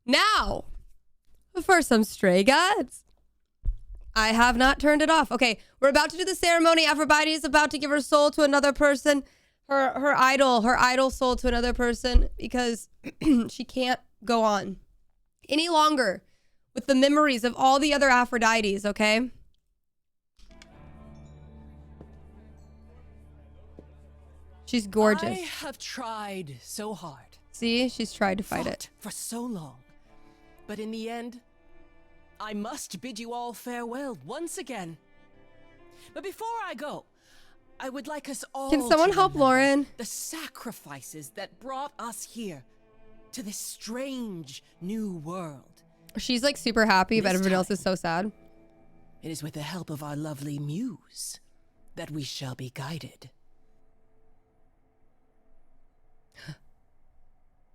Now, for some Stray Cats. I have not turned it off. Okay, we're about to do the ceremony. Aphrodite is about to give her soul to another person. Her idol soul to another person because she can't go on any longer with the memories of all the other Aphrodites, okay? She's gorgeous. I have tried so hard. See, she's tried to fight it for so long. But in the end, I must bid you all farewell once again. But before I go, I would like us all Can someone help Lauren? The sacrifices that brought us here to this strange new world. She's like super happy, but everyone else is so sad. It is with the help of our lovely muse that we shall be guided.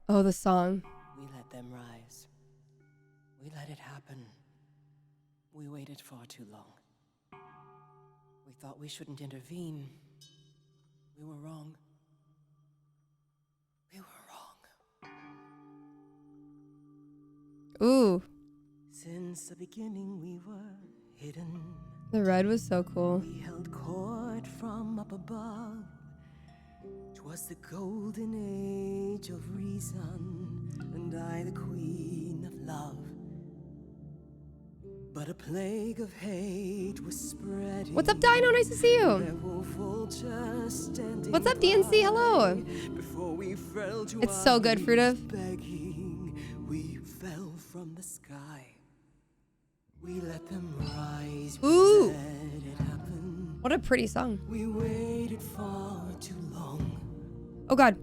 Oh, the song. We let them rise. We let it happen. We waited far too long. We thought we shouldn't intervene. We were wrong. We were wrong. Ooh. Since the beginning we were hidden. The red was so cool. We held court from up above. 'Twas the golden age of reason, and I the queen of love. But a plague of hate was spreading. What's up, Dino? Nice to see you. What's up, DNC? Hello. It's so good, Fruitive. We fell from the sky. We let them rise. Ooh. Let it happen. What a pretty song. We waited far too long. Oh, God.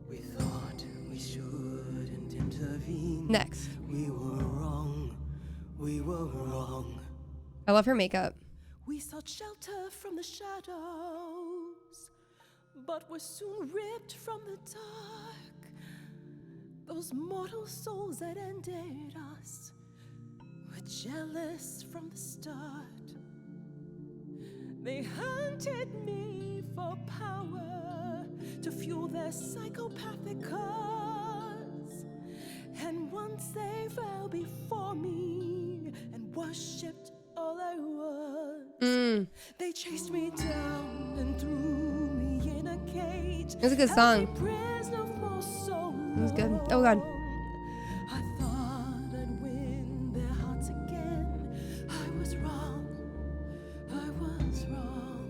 We thought we shouldn't intervene. Next. We were wrong. We were wrong. I love her makeup. We sought shelter from the shadows, but were soon ripped from the dark. Those mortal souls that ended us were jealous from the start. They hunted me for power to fuel their psychopathic cause. And once they fell before me and worshipped all I was, they chased me down and threw me in a cage. It was a good song. It was good. Oh, God. I thought I'd win their hearts again. I was wrong. I was wrong.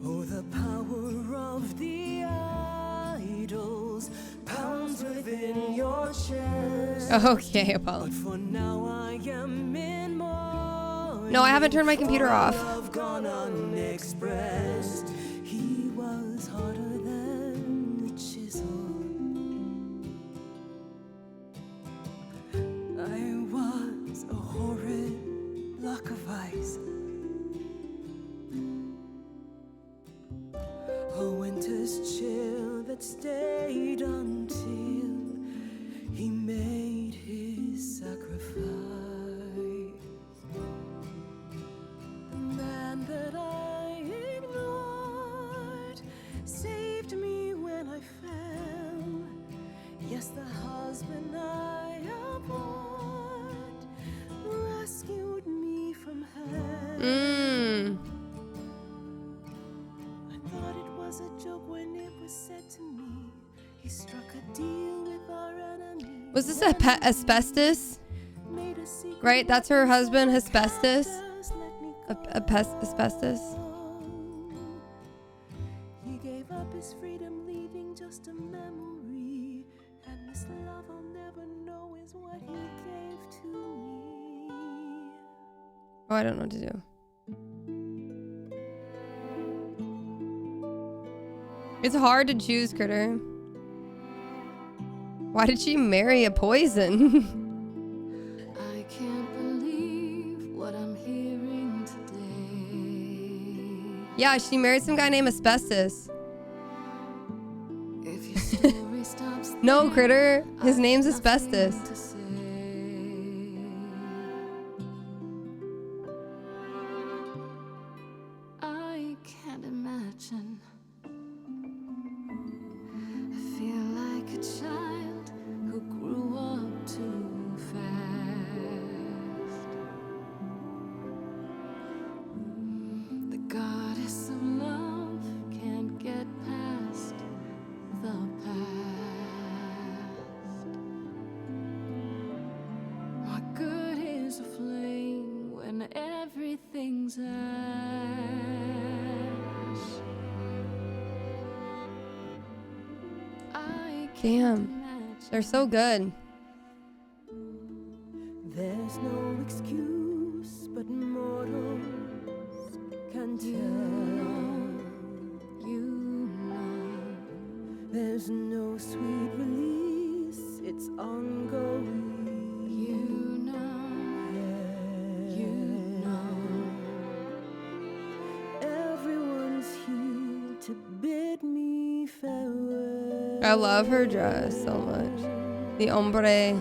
Oh, the power of the idols pounds within your chest. Okay, Apollo. But for now I am in mourning. No, I haven't turned my computer off. I've gone unexpressed. He was harder than the chisel. I was a horrid block of ice. A winter's chill that stayed until he made his sacrifice. The man that I ignored saved me when I fell. Yes, the husband I abhorred rescued me from hell. I thought it was a joke when it was said to me. He struck a deal with our enemy. Was this asbestos? Right? That's her husband, asbestos. Asbestos. He gave up his freedom, leaving just a memory. And this love I'll never know is what he gave to me. Oh, I don't know what to do. It's hard to choose, Critter. Why did she marry a poison? I can't believe what I'm hearing today. Yeah, she married some guy named Asbestos. If your story stops No, Critter. His name's Asbestos. to say. I can't imagine. I feel like a child who everything's ash. I can't Damn. imagine. They're so good. There's no excuse, but mortals can tell. You know. There's no sweet release, it's ongoing. You know. You know. Everyone's here to bid me farewell. I love her dress so much. The ombre.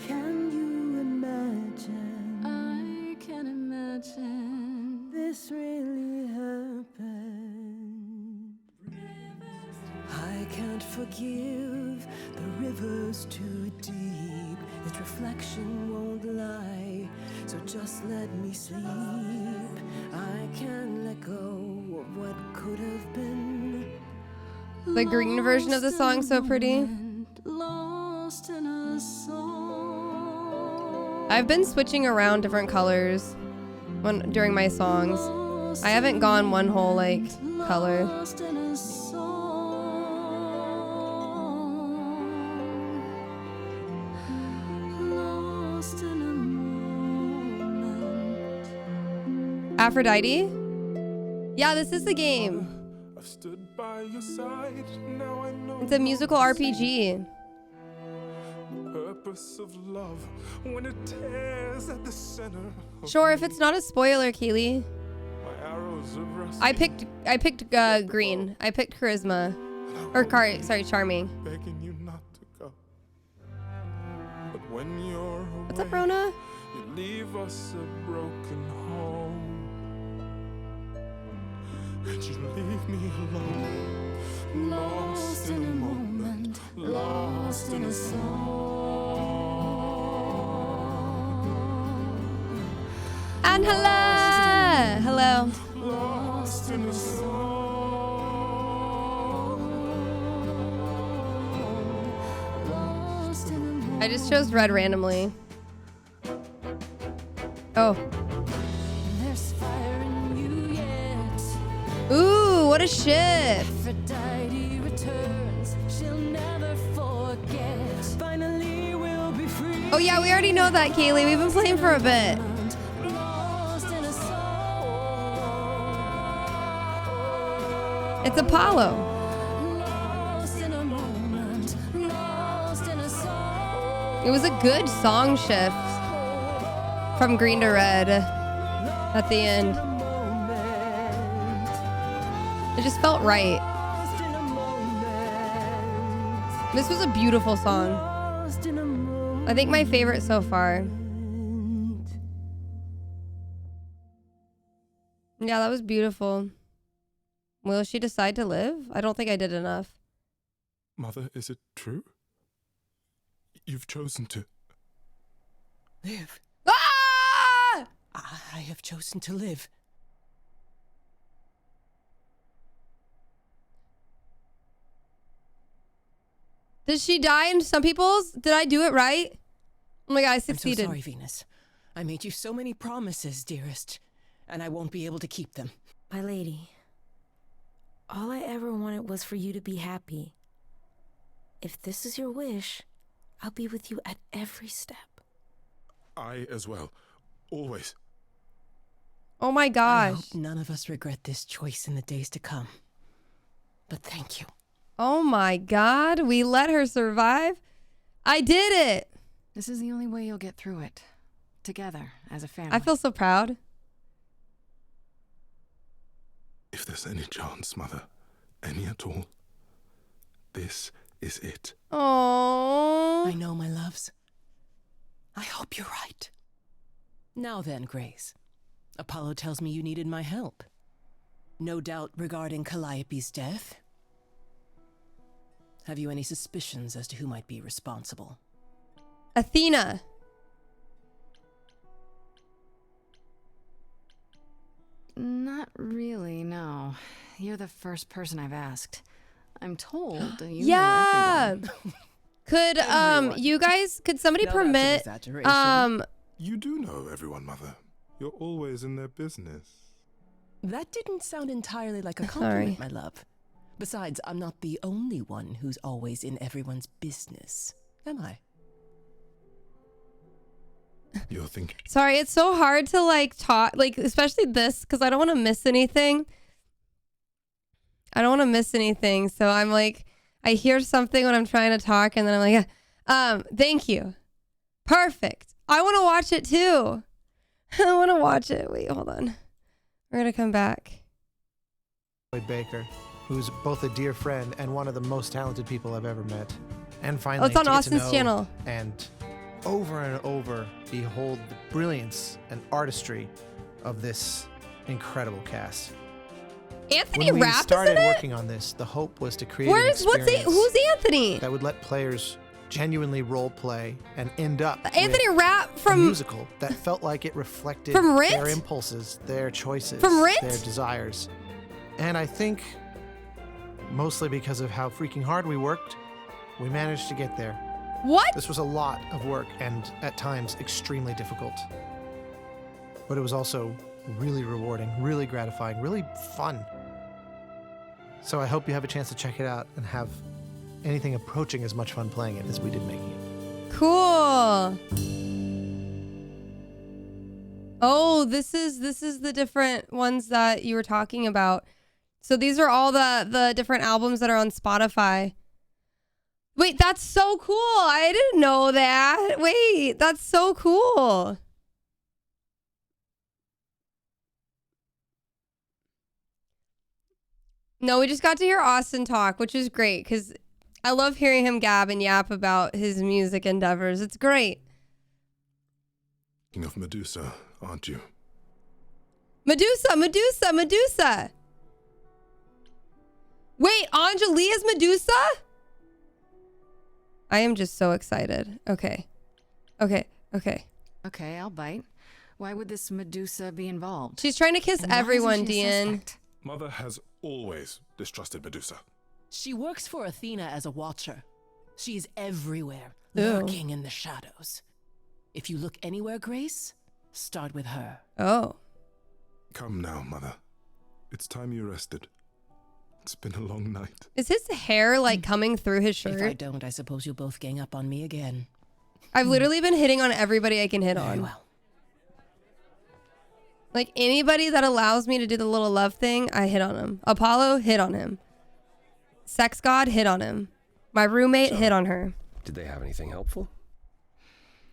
Can you imagine I can imagine. this really happened? I can't forgive, the river's too deep. Its reflection won't lie, so just let me sleep. I can't let go of what could have been. The green version of the song so pretty. Lost in a song. I've been switching around different colors during my songs. I haven't gone one whole like color. Lost in a song. Lost in a moment. Aphrodite? Yeah, this is the game. I've stood by your side, now I know It's a musical RPG. the purpose of love when it tears at the center of Sure, if it's not a spoiler, Kaylee. my arrows of rust. I picked green. I picked charisma. Or charming. Begging you not to go. But when you're away, What's up, Rona? you leave us a broken home. And you leave me alone, lost in a moment, lost in a song, And hello. lost in a song, Lost in a moment. I just chose red randomly. Oh. There's fire in you yet. Ooh, what a shift. Aphrodite returns. She'll never forget. Finally, we'll be free. Oh yeah, we already know that, Kaylee. We've been playing for a bit. Lost in a song. It's Apollo. Lost in a moment. Lost in a song. It was a good song shift from green to red at the end. It just felt right. Lost in a moment. This was a beautiful song. Lost in a moment. I think my favorite so far. Yeah, that was beautiful. Will she decide to live? I don't think I did enough. Mother, is it true? You've chosen to. Live. Ah! I have chosen to live. Did she die in some people's? Did I do it right? Oh my god, I I'm so succeeded. sorry, Venus. I made you so many promises, dearest, and I won't be able to keep them. My lady, all I ever wanted was for you to be happy. If this is your wish, I'll be with you at every step. I as well. Always. Oh my I gosh. hope none of us regret this choice in the days to come. But thank you. Oh my god, we let her survive. I did it. This is the only way you'll get through it. Together, as a family. I feel so proud. If there's any chance, Mother, any at all, this is it. Oh. I know, my loves. I hope you're right. Now then, Grace. Apollo tells me you needed my help. No doubt regarding Calliope's death. Have you any suspicions as to who might be responsible? Athena. Not really, no. You're the first person I've asked. I'm told you Yeah. know everyone. Could Everyone. you guys could somebody Now that's an permit exaggeration. You do know everyone, Mother. You're always in their business. That didn't sound entirely like a Sorry. compliment, my love. Besides, I'm not the only one who's always in everyone's business, am I? You're thinking. Sorry, it's so hard to like talk, like especially this, because I don't want to miss anything. I don't want to miss anything, so I'm like, I hear something when I'm trying to talk, and then I'm like, thank you, perfect. I want to watch it too. I want to watch it. Wait, hold on. We're gonna come back. Baker, who's both a dear friend and one of the most talented people I've ever met. And Oh, finally, it's on to get to Austin's know channel. and over behold the brilliance and artistry of this incredible cast. Anthony When we Rapp is started in it? working on this, the hope was to create an Who's experience who's Anthony? that would let players genuinely role play and end up Anthony with Rapp a from musical that felt like it reflected From Rent? their impulses, their choices, From Rent? their desires. And I think mostly because of how freaking hard we worked, we managed to get there. what? This was a lot of work and at times extremely difficult. But it was also really rewarding, really gratifying, really fun. So I hope you have a chance to check it out and have anything approaching as much fun playing it as we did making it. Cool. Oh, this is the different ones that you were talking about. So these are all the different albums that are on Spotify. Wait, that's so cool. I didn't know that. Wait, that's so cool. No, we just got to hear Austin talk, which is great because I love hearing him gab and yap about his music endeavors. It's great. King of Medusa, aren't you? Medusa. Wait, Angelia's Medusa? I am just so excited. Okay. Okay, I'll bite. Why would this Medusa be involved? She's trying to kiss And why isn't everyone, she a Dean. suspect? Mother has always distrusted Medusa. She works for Athena as a watcher. She's everywhere, Ew. lurking in the shadows. If you look anywhere, Grace, start with her. Oh. Come now, Mother. It's time you rested. It's been a long night. Is his hair like coming through his If I shirt? don't, I suppose you'll both gang up on me again. I've literally been hitting on everybody I can hit Very on. well. Like anybody that allows me to do the little love thing, I hit on him. Apollo, hit on him. Sex God, hit on him. My roommate, hit on her. Did they have anything helpful?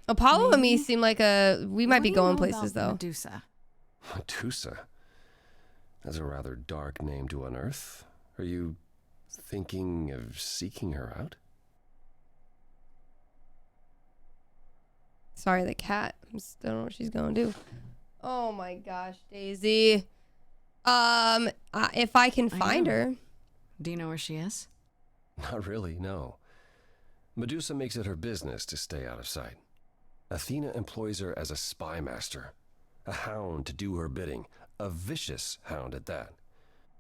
Apollo and me seem like we might What be do you going know places about though. Medusa. Medusa? That's a rather dark name to unearth. Are you thinking of seeking her out? Sorry, the cat. I just don't know what she's gonna do. Oh my gosh, Daisy. If I can find know. her. Do you know where she is? Not really, no. Medusa makes it her business to stay out of sight. Athena employs her as a spy master, a hound to do her bidding, a vicious hound at that.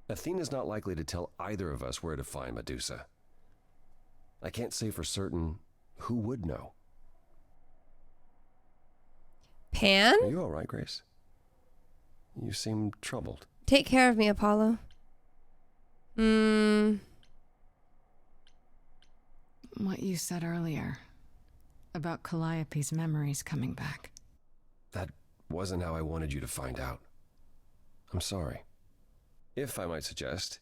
Athena's not likely to tell either of us where to find Medusa. I can't say for certain who would know. Pan? Are you all right, Grace? You seem troubled. Take care of me, Apollo. What you said earlier about Calliope's memories coming back. That wasn't how I wanted you to find out. I'm sorry. If I might suggest,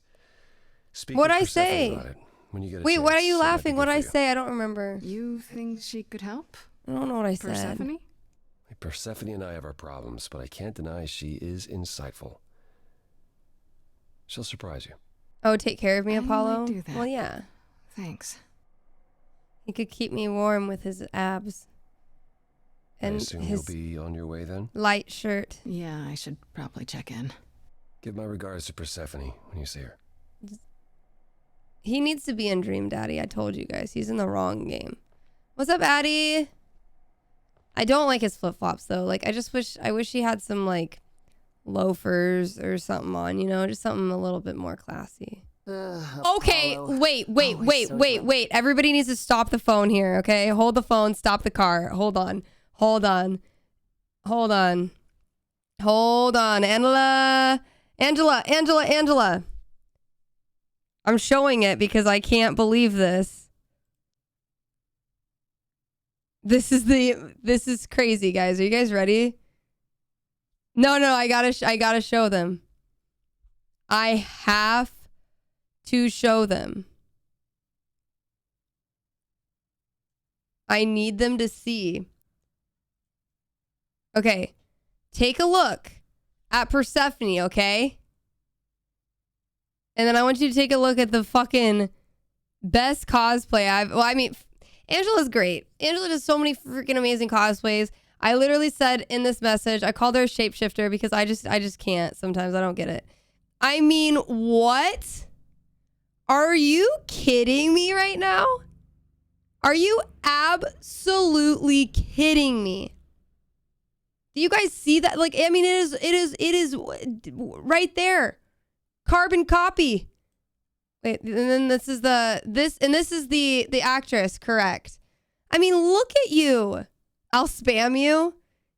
speak What'd with I Persephone say? about it when you get a Wait, why are chance. you It might be laughing? good What'd for I you. say? I don't remember. You think she could help? I don't know what I said. Persephone? Persephone and I have our problems, but I can't deny she is insightful. She'll surprise you. Oh, take care of me, I might Apollo? do that. Well, yeah. Thanks. He could keep me warm with his abs. I And assume his you'll be on your way then? light shirt. Yeah, I should probably check in. Give my regards to Persephone when you see her. He needs to be in Dream Daddy. I told you guys. He's in the wrong game. What's up, Addie? I don't like his flip-flops, though. Like, I wish he had some, like, loafers or something on, you know? Just something a little bit more classy. Okay, wait. Everybody needs to stop the phone here, okay? Hold the phone, stop the car. Hold on. Hold on. Angela. I'm showing it because I can't believe this. This is crazy, guys. Are you guys ready? No, I gotta show them. I have to show them. I need them to see. Okay. Take a look at Persephone, okay? And then I want you to take a look at the fucking best cosplay Angela's great. Angela does so many freaking amazing cosplays. I literally said in this message, I called her a shapeshifter because I just can't. Sometimes I don't get it. I mean, what? Are you kidding me right now? Are you absolutely kidding me? Do you guys see that? Like, I mean, it is right there. Carbon copy. Wait, and then this is the actress, correct? I mean, look at you. I'll spam you.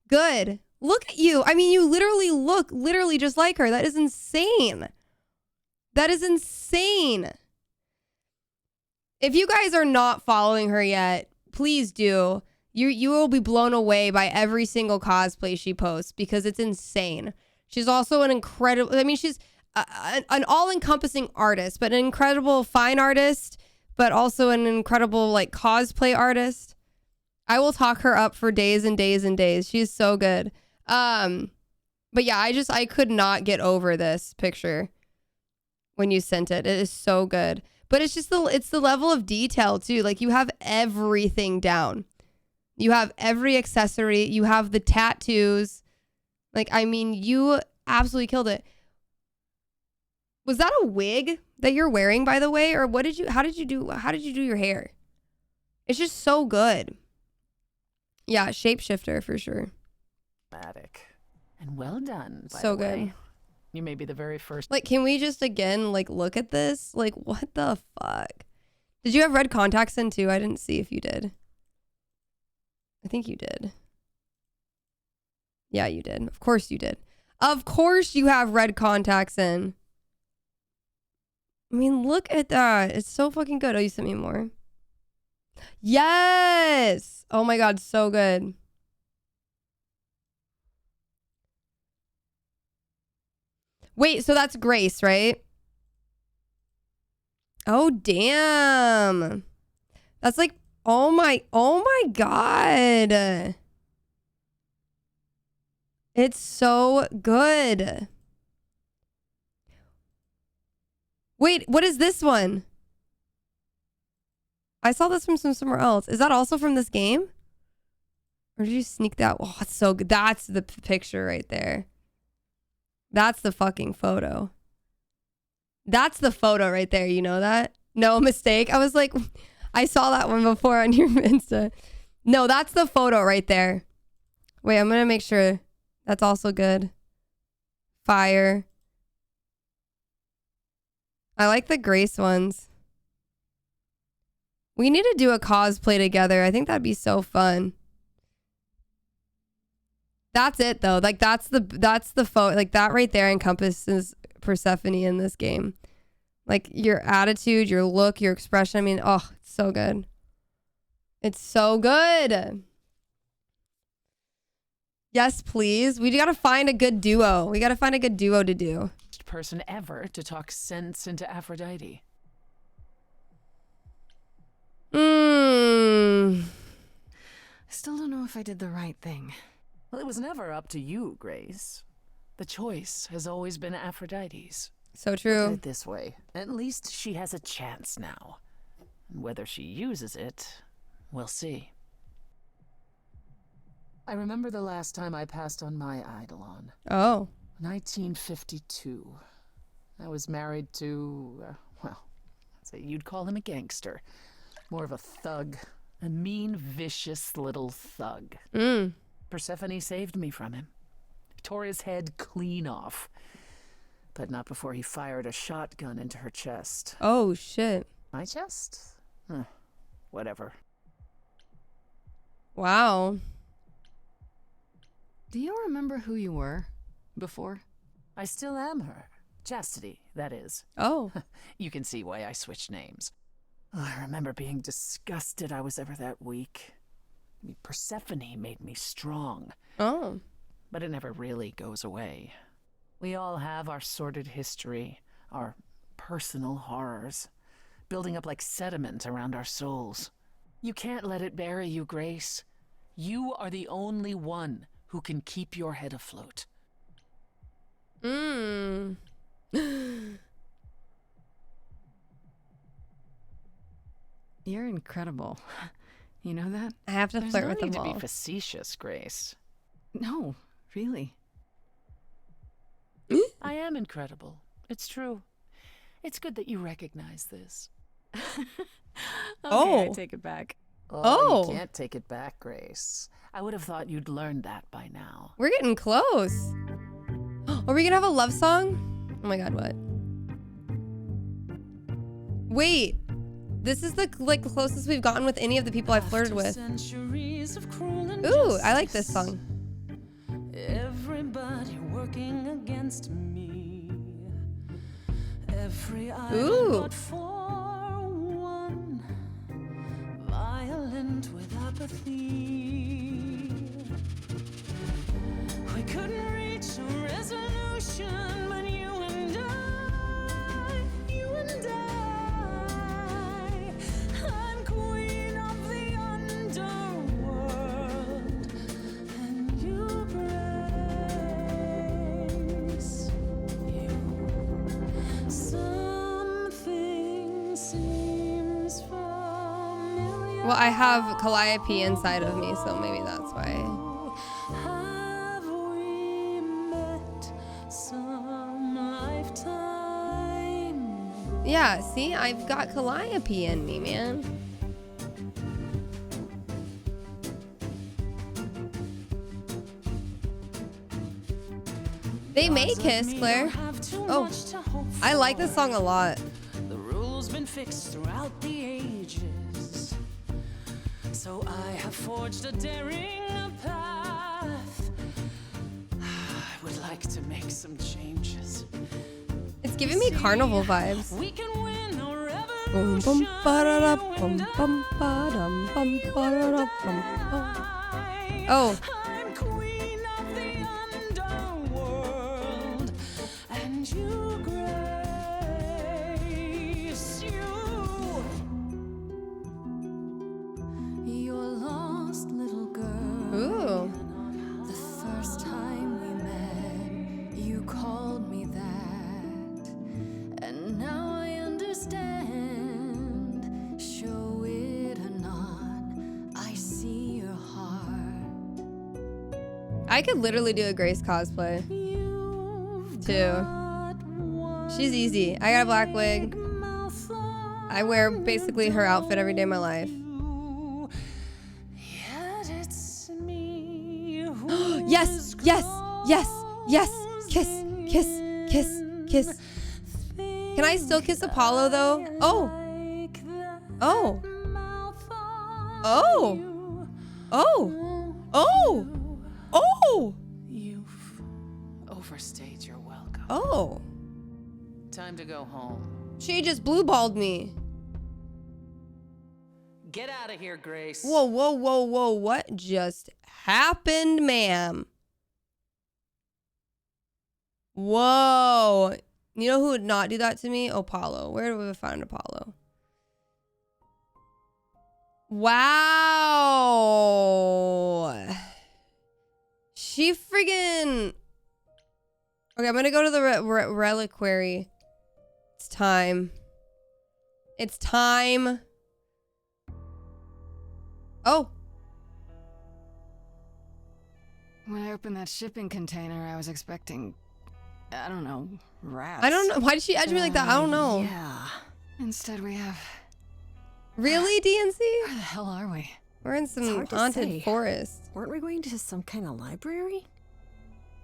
Good. Look at you. I mean, you literally just like her. That is insane. That is insane. If you guys are not following her yet, please do. You will be blown away by every single cosplay she posts because it's insane. She's also an incredible, I mean, she's an all-encompassing artist, but an incredible fine artist, but also an incredible like cosplay artist. I will talk her up for days and days and days. She's so good. But yeah, I could not get over this picture when you sent it. It is so good. But it's just it's the level of detail too. Like you have everything down. You have every accessory. You have the tattoos. Like, I mean, you absolutely killed it. Was that a wig that you're wearing, by the way? Or how did you do your hair? It's just so good. Yeah, shapeshifter for sure. And well done, by So the way. good. You may be the very first. Like, can we just again, like, look at this? Like, what the fuck? Did you have red contacts in too? I didn't see if you did. I think you did. Yeah, you did. Of course you did. Of course you have red contacts in. I mean, look at that. It's so fucking good. Oh, you sent me more. Yes. Oh my God. So good. Wait, so that's Grace, right? Oh, damn. That's like, oh my God. It's so good. Wait, what is this one? I saw this from somewhere else. Is that also from this game? Or did you sneak that? Oh, it's so good. That's the picture right there. That's the fucking photo. That's the photo right there. You know that? No mistake. I was like, I saw that one before on your Insta. No, that's the photo right there. Wait, I'm going to make sure. That's also good. Fire. I like the Grace ones. We need to do a cosplay together. I think that'd be so fun. That's it though. Like that's the photo. Like that right there encompasses Persephone in this game. Like your attitude, your look, your expression. I mean, oh, it's so good. It's so good. Yes, please. We gotta find a good duo. We gotta find a good duo to do. Person ever to talk sense into Aphrodite. I still don't know if I did the right thing. Well, it was never up to you, Grace. The choice has always been Aphrodite's. So Put true. it this way, at least she has a chance now. And whether she uses it, we'll see. I remember the last time I passed on my Eidolon. Oh. 1952. I was married to, well, I'd say you'd call him a gangster. More of a thug. A mean, vicious little thug. Persephone saved me from him. Tore his head clean off. But not before he fired a shotgun into her chest. Oh, shit. My chest? Whatever. Wow. Do you remember who you were? before? I still am her. Chastity, that is. Oh. You can see why I switched names. I remember being disgusted I was ever that weak. Persephone made me strong. Oh. But it never really goes away. We all have our sordid history, our personal horrors, building up like sediment around our souls. You can't let it bury you, Grace. You are the only one who can keep your head afloat. Mmm. You're incredible. You know that? I have to There's flirt no with them need to all. be facetious, Grace. No, really. I am incredible. It's true. It's good that you recognize this. Okay, Oh. I take it back. Oh. You can't take it back, Grace. I would have thought you'd learned that by now. We're getting close. Are we gonna have a love song? Oh my god, what? Wait. This is the closest we've gotten with any of the people I've flirted with. Ooh, I like this song. Everybody working against me. Every Ooh. but for one, violent with apathy. We couldn't reach a resolution, but you and I, I'm queen of the underworld, and you Grace. Something seems familiar. Well, I have Calliope inside of me, so maybe that's why. Have we met some lifetime? Yeah, see? I've got Calliope in me, man. They may kiss, Claire. Oh, I like this song a lot. The rules been fixed throughout the ages, so I have forged a daring path. I would like to make some changes. It's giving me carnival vibes. We can win a Boom, revolution. bum, ba-da-da, bum, bum, ba-dum, bum, ba-da-da, bum, bum. Oh, I'm queen of the underworld, and you Grace, you're lost little girl. ooh. The first time we met, you called me that, and now I understand. Show it or not, I see your heart. I could literally do a Grace cosplay, You've too. got one She's easy. I got a black wig. mouth on I wear basically her outfit every day of my life. you, yet it's me who Yes, is yes, yes, yes. Kiss, kiss, kiss, kiss. Can I still kiss Apollo though? Oh, like that oh, mouth on oh, you. oh, oh, oh, You've overstayed your welcome. oh. Time to go home. She just blue balled me. Get out of here, Grace. Whoa, whoa, whoa, whoa. What just happened, ma'am? Whoa. You know who would not do that to me? Apollo. Where do we find Apollo? Wow. She friggin'... Okay, I'm gonna go to the reliquary. It's time. It's time. Oh. When I opened that shipping container, I was expecting, I don't know, rats. I don't know. Why did she edge me like that? I don't know. Yeah. Instead, we have. Really, DNC? Where the hell are we? We're in some hard to haunted say. forest. Weren't we going to some kind of library?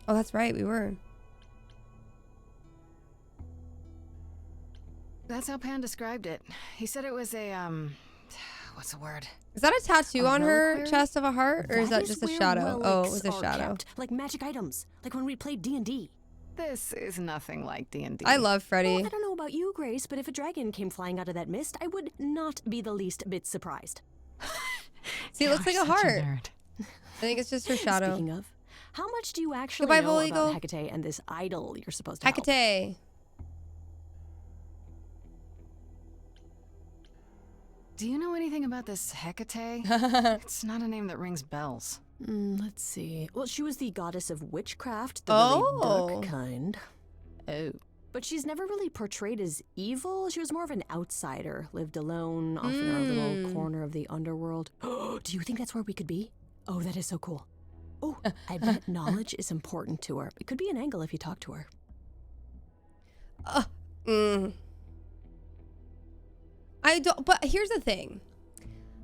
Oh, that's right. We were. That's how Pan described it. He said it was a, what's the word? Is that a tattoo A on her reliquary? chest of a heart, or is that just a where shadow? Oh, it was a relics are shadow. kept, like magic items, like when we played D&D. This is nothing like D&D. I love Freddy. Well, I don't know about you, Grace, but if a dragon came flying out of that mist, I would not be the least bit surprised. See, it looks like a You're such heart. nerd. I think it's just her shadow. Speaking of, how much do you actually Goodbye, know Bull about Eagle. Hecate and this idol you're supposed to help? Hecate. Do you know anything about this Hecate? It's not a name that rings bells. Let's see. Well, she was the goddess of witchcraft, the Oh. really dark kind. Oh. But she's never really portrayed as evil. She was more of an outsider, lived alone, off in our little corner of the underworld. Do you think that's where we could be? Oh, that is so cool. Oh, I bet knowledge is important to her. It could be an angle if you talk to her. I don't, but here's the thing.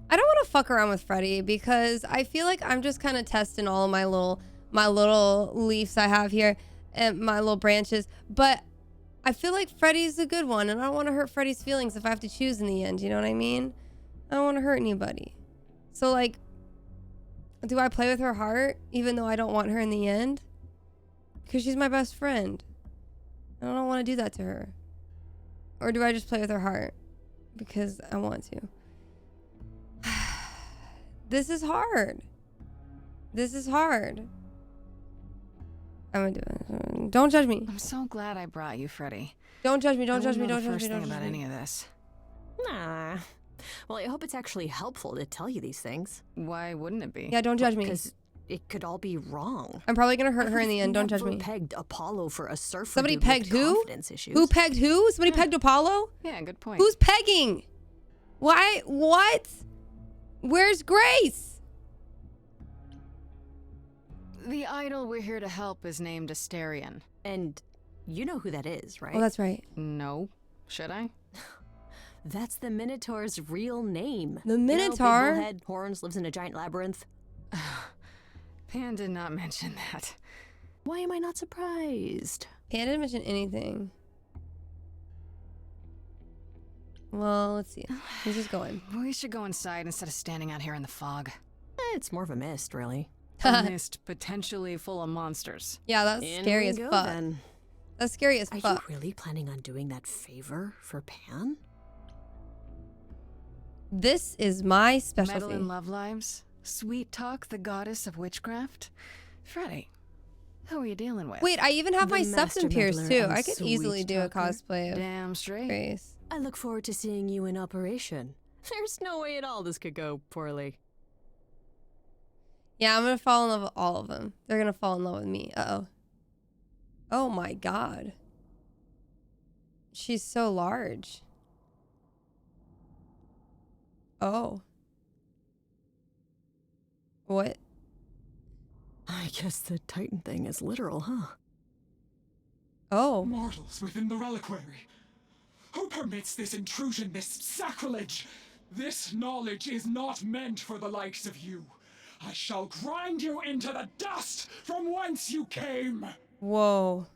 I don't want to fuck around with Freddy because I feel like I'm just kind of testing all of my little leaves I have here and my little branches. But I feel like Freddy's a good one, and I don't want to hurt Freddy's feelings if I have to choose in the end. You know what I mean? I don't want to hurt anybody. So like, do I play with her heart even though I don't want her in the end? Because she's my best friend. I don't want to do that to her. Or do I just play with her heart because I want to? This is hard. This is hard. I'm gonna do it. Don't judge me. I'm so glad I brought you, Freddy. Don't judge me. Don't I judge me. wouldn't Don't know the judge me. first Don't thing judge about me. any of this. Nah. Well, I hope it's actually helpful to tell you these things. Why wouldn't it be? Yeah, don't judge me. Because it could all be wrong. I'm probably gonna hurt her in the end. Don't judge Never me. pegged Apollo for a surfer. Somebody dude with pegged who? confidence issues. Who pegged who? Somebody pegged Apollo? Yeah, good point. Who's pegging? Why? What? Where's Grace? The idol we're here to help is named Asterion. And you know who that is, right? Oh, that's right. No. Should I? That's the Minotaur's real name. The You know, big Minotaur? bullhead, horns, lives in a giant labyrinth. Pan did not mention that. Why am I not surprised? Pan didn't mention anything. Well, let's see. He's just going. We should go inside instead of standing out here in the fog. It's more of a mist, really. A mist potentially full of monsters. Yeah, that's In scary we as go, fuck. then. That's scary as Are fuck. you really planning on doing that favor for Pan? This is my specialty. Meddle in love lives? Sweet Talk, the goddess of witchcraft? Freddy, who are you dealing with? Wait, I even have The my master septum pierced meddler too. and I could easily sweet do a talker. cosplay of Damn straight. Grace. I look forward to seeing you in operation. There's no way at all this could go poorly. Yeah, I'm gonna fall in love with all of them. They're gonna fall in love with me. Uh-oh. Oh my god. She's so large. Oh. What? I guess the Titan thing is literal, huh? Oh. Mortals within the reliquary. Who permits this intrusion, this sacrilege? This knowledge is not meant for the likes of you. I shall grind you into the dust from whence you came. Whoa.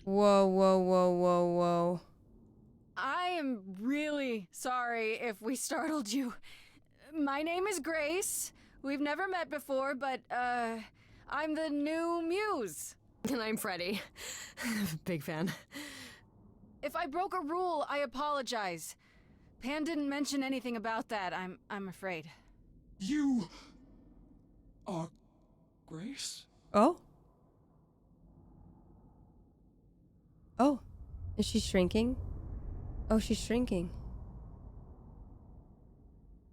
Whoa, whoa, whoa, whoa, whoa. I am really sorry if we startled you. My name is Grace. We've never met before, but, I'm the new muse. And I'm Freddy. Big fan. If I broke a rule, I apologize. Pan didn't mention anything about that, I'm afraid. You are Grace? Oh. Oh. Is she shrinking? Oh, she's shrinking.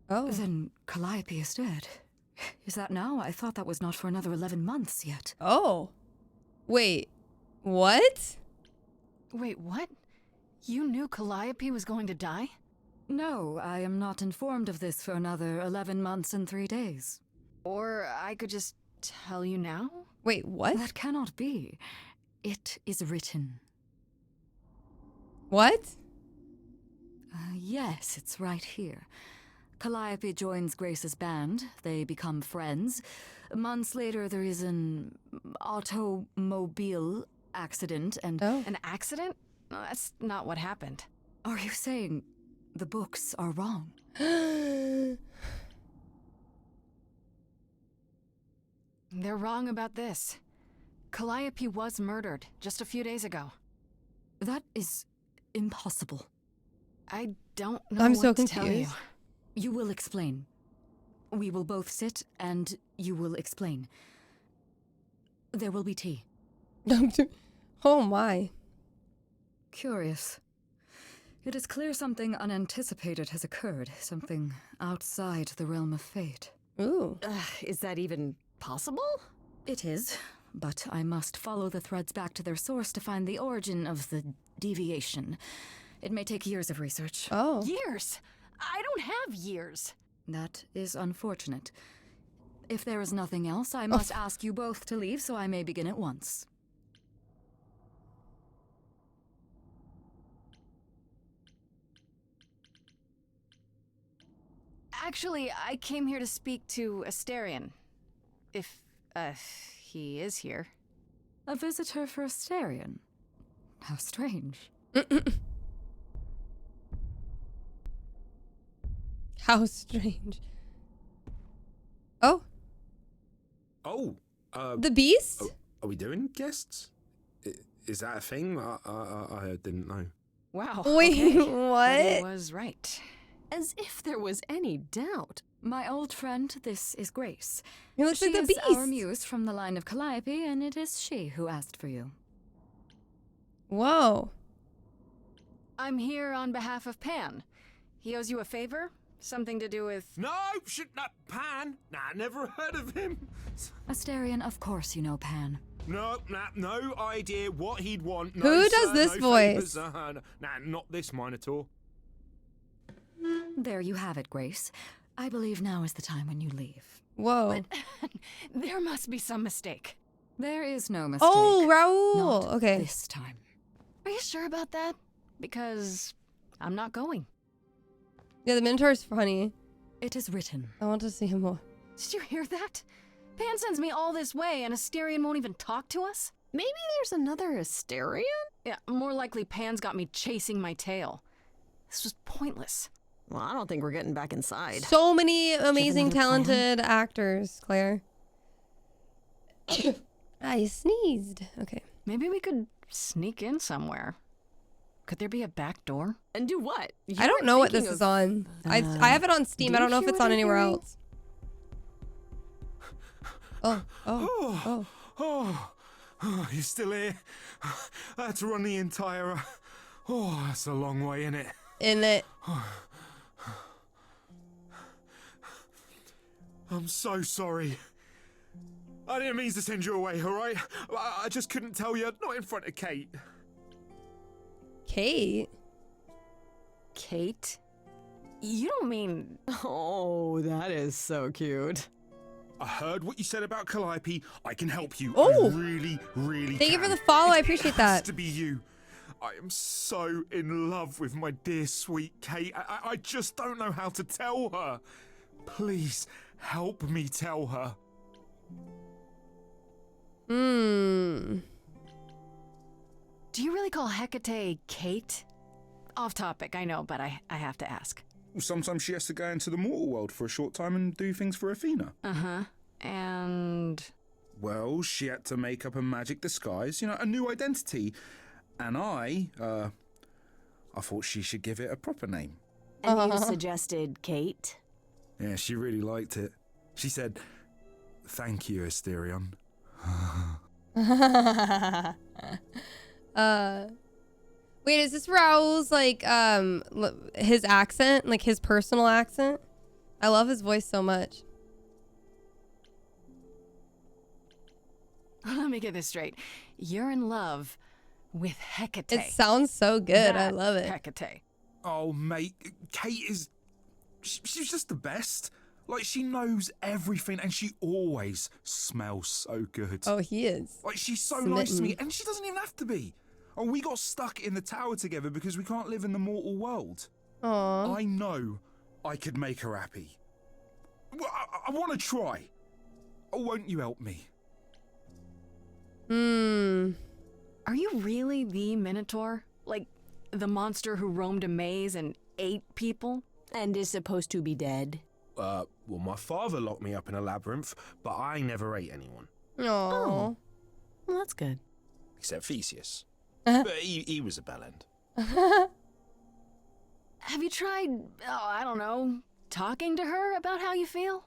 Oh. Then Calliope is dead. Is that now? I thought that was not for another 11 months yet. Oh. Wait. What? Wait, what? You knew Calliope was going to die? No, I am not informed of this for another 11 months and 3 days. Or I could just tell you now? Wait, what? That cannot be. It is written. What? Yes, it's right here. Calliope joins Grace's band. They become friends. Months later, there is an automobile accident and... Oh. An accident? No, that's not what happened. Are you saying the books are wrong? They're wrong about this. Calliope was murdered just a few days ago. That is impossible. I don't know I'm what so to tell you. confused. You will explain. We will both sit and you will explain. There will be tea. Oh my. Curious. It is clear something unanticipated has occurred, something outside the realm of fate. Ooh. Is that even possible? It is, but I must follow the threads back to their source to find the origin of the deviation. It may take years of research. Oh. Years? I don't have years. That is unfortunate. If there is nothing else, I must ask you both to leave so I may begin at once. Actually, I came here to speak to Asterion. If, he is here. A visitor for Asterion? How strange. How strange. Oh, Oh, the beast? are we doing guests? Is that a thing? I didn't know. Wow. Wait, okay. what? Betty was right. As if there was any doubt. My old friend, this is Grace. He looks She like the is beast. our muse from the line of Calliope, and it is she who asked for you. Whoa. I'm here on behalf of Pan. He owes you a favor? Something to do with... No, shit, not Pan. Nah, never heard of him. Asterion, of course you know Pan. No, no idea what he'd want. No, Who does sir, this no voice? Favors. Nah, not this Minotaur. There you have it, Grace. I believe now is the time when you leave. Whoa. There must be some mistake. There is no mistake. Oh, Raul. Not Okay. this time. Are you sure about that? Because I'm not going. Yeah, the Minotaur's funny. It is written. I want to see him more. Did you hear that? Pan sends me all this way and Asterion won't even talk to us? Maybe there's another Asterion? Yeah, more likely Pan's got me chasing my tail. This was pointless. Well, I don't think we're getting back inside. So many amazing, another plan? talented actors, Claire. I sneezed. Okay. Maybe we could sneak in somewhere. Could there be a back door? And do what? I don't know what this is on. I have it on Steam. I don't know if it's on anywhere else. Oh, you're still here? I had to run the entire... Oh, that's a long way, innit? In it. I'm so sorry. I didn't mean to send you away, alright? I just couldn't tell you, not in front of Kate. Kate? Kate? You don't mean... Oh, that is so cute. I heard what you said about Calliope. I can help you. Oh. I really, really Thank you for can. the follow. I It appreciate has that. to be you. I am so in love with my dear sweet Kate. I just don't know how to tell her. Please help me tell her. Hmm. Do you really call Hecate Kate? Off topic, I know, but I have to ask. Sometimes she has to go into the mortal world for a short time and do things for Athena. Uh-huh. And... Well, she had to make up a magic disguise, a new identity. And I thought she should give it a proper name. And you suggested Kate? Yeah, she really liked it. She said, "Thank you, Asterion." Wait, is this Raul's his accent, like his personal accent? I love his voice so much. Let me get this straight. You're in love with Hecate. It sounds so good. I That love it. Hecate. Oh, mate, Kate is... She's just the best. Like, she knows everything and she always smells so good. Oh, he is. Like, she's so nice to me smitten. and she doesn't even have to be. Oh, we got stuck in the tower together because we can't live in the mortal world. Aww. I know I could make her happy. Well, I want to try. Oh, won't you help me? Hmm. Are you really the Minotaur? Like, the monster who roamed a maze and ate people? And is supposed to be dead. Well, my father locked me up in a labyrinth, but I never ate anyone. Oh. Well, that's good. Except Theseus. But he was a bellend. Have you tried, I don't know, talking to her about how you feel?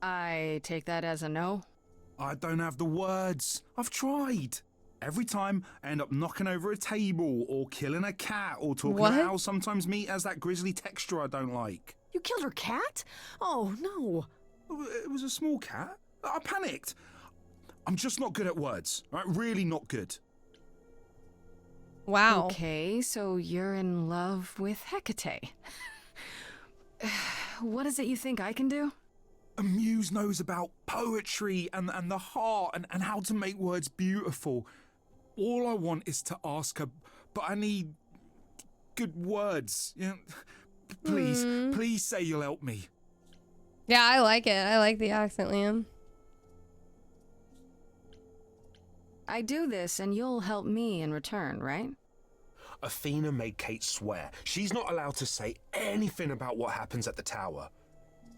I take that as a no. I don't have the words. I've tried. Every time, I end up knocking over a table, or killing a cat, or talking about how sometimes meat has that grisly texture I don't like. You killed her cat? Oh, no. It was a small cat. I panicked. I'm just not good at words. Right? Really not good. Wow. Okay, so you're in love with Hecate. What is it you think I can do? A muse knows about poetry and the heart and how to make words beautiful. All I want is to ask her, but I need good words. You know, please say you'll help me. Yeah, I like it. I like the accent, Liam. I do this and you'll help me in return, right? Athena made Kate swear she's not allowed to say anything about what happens at the tower.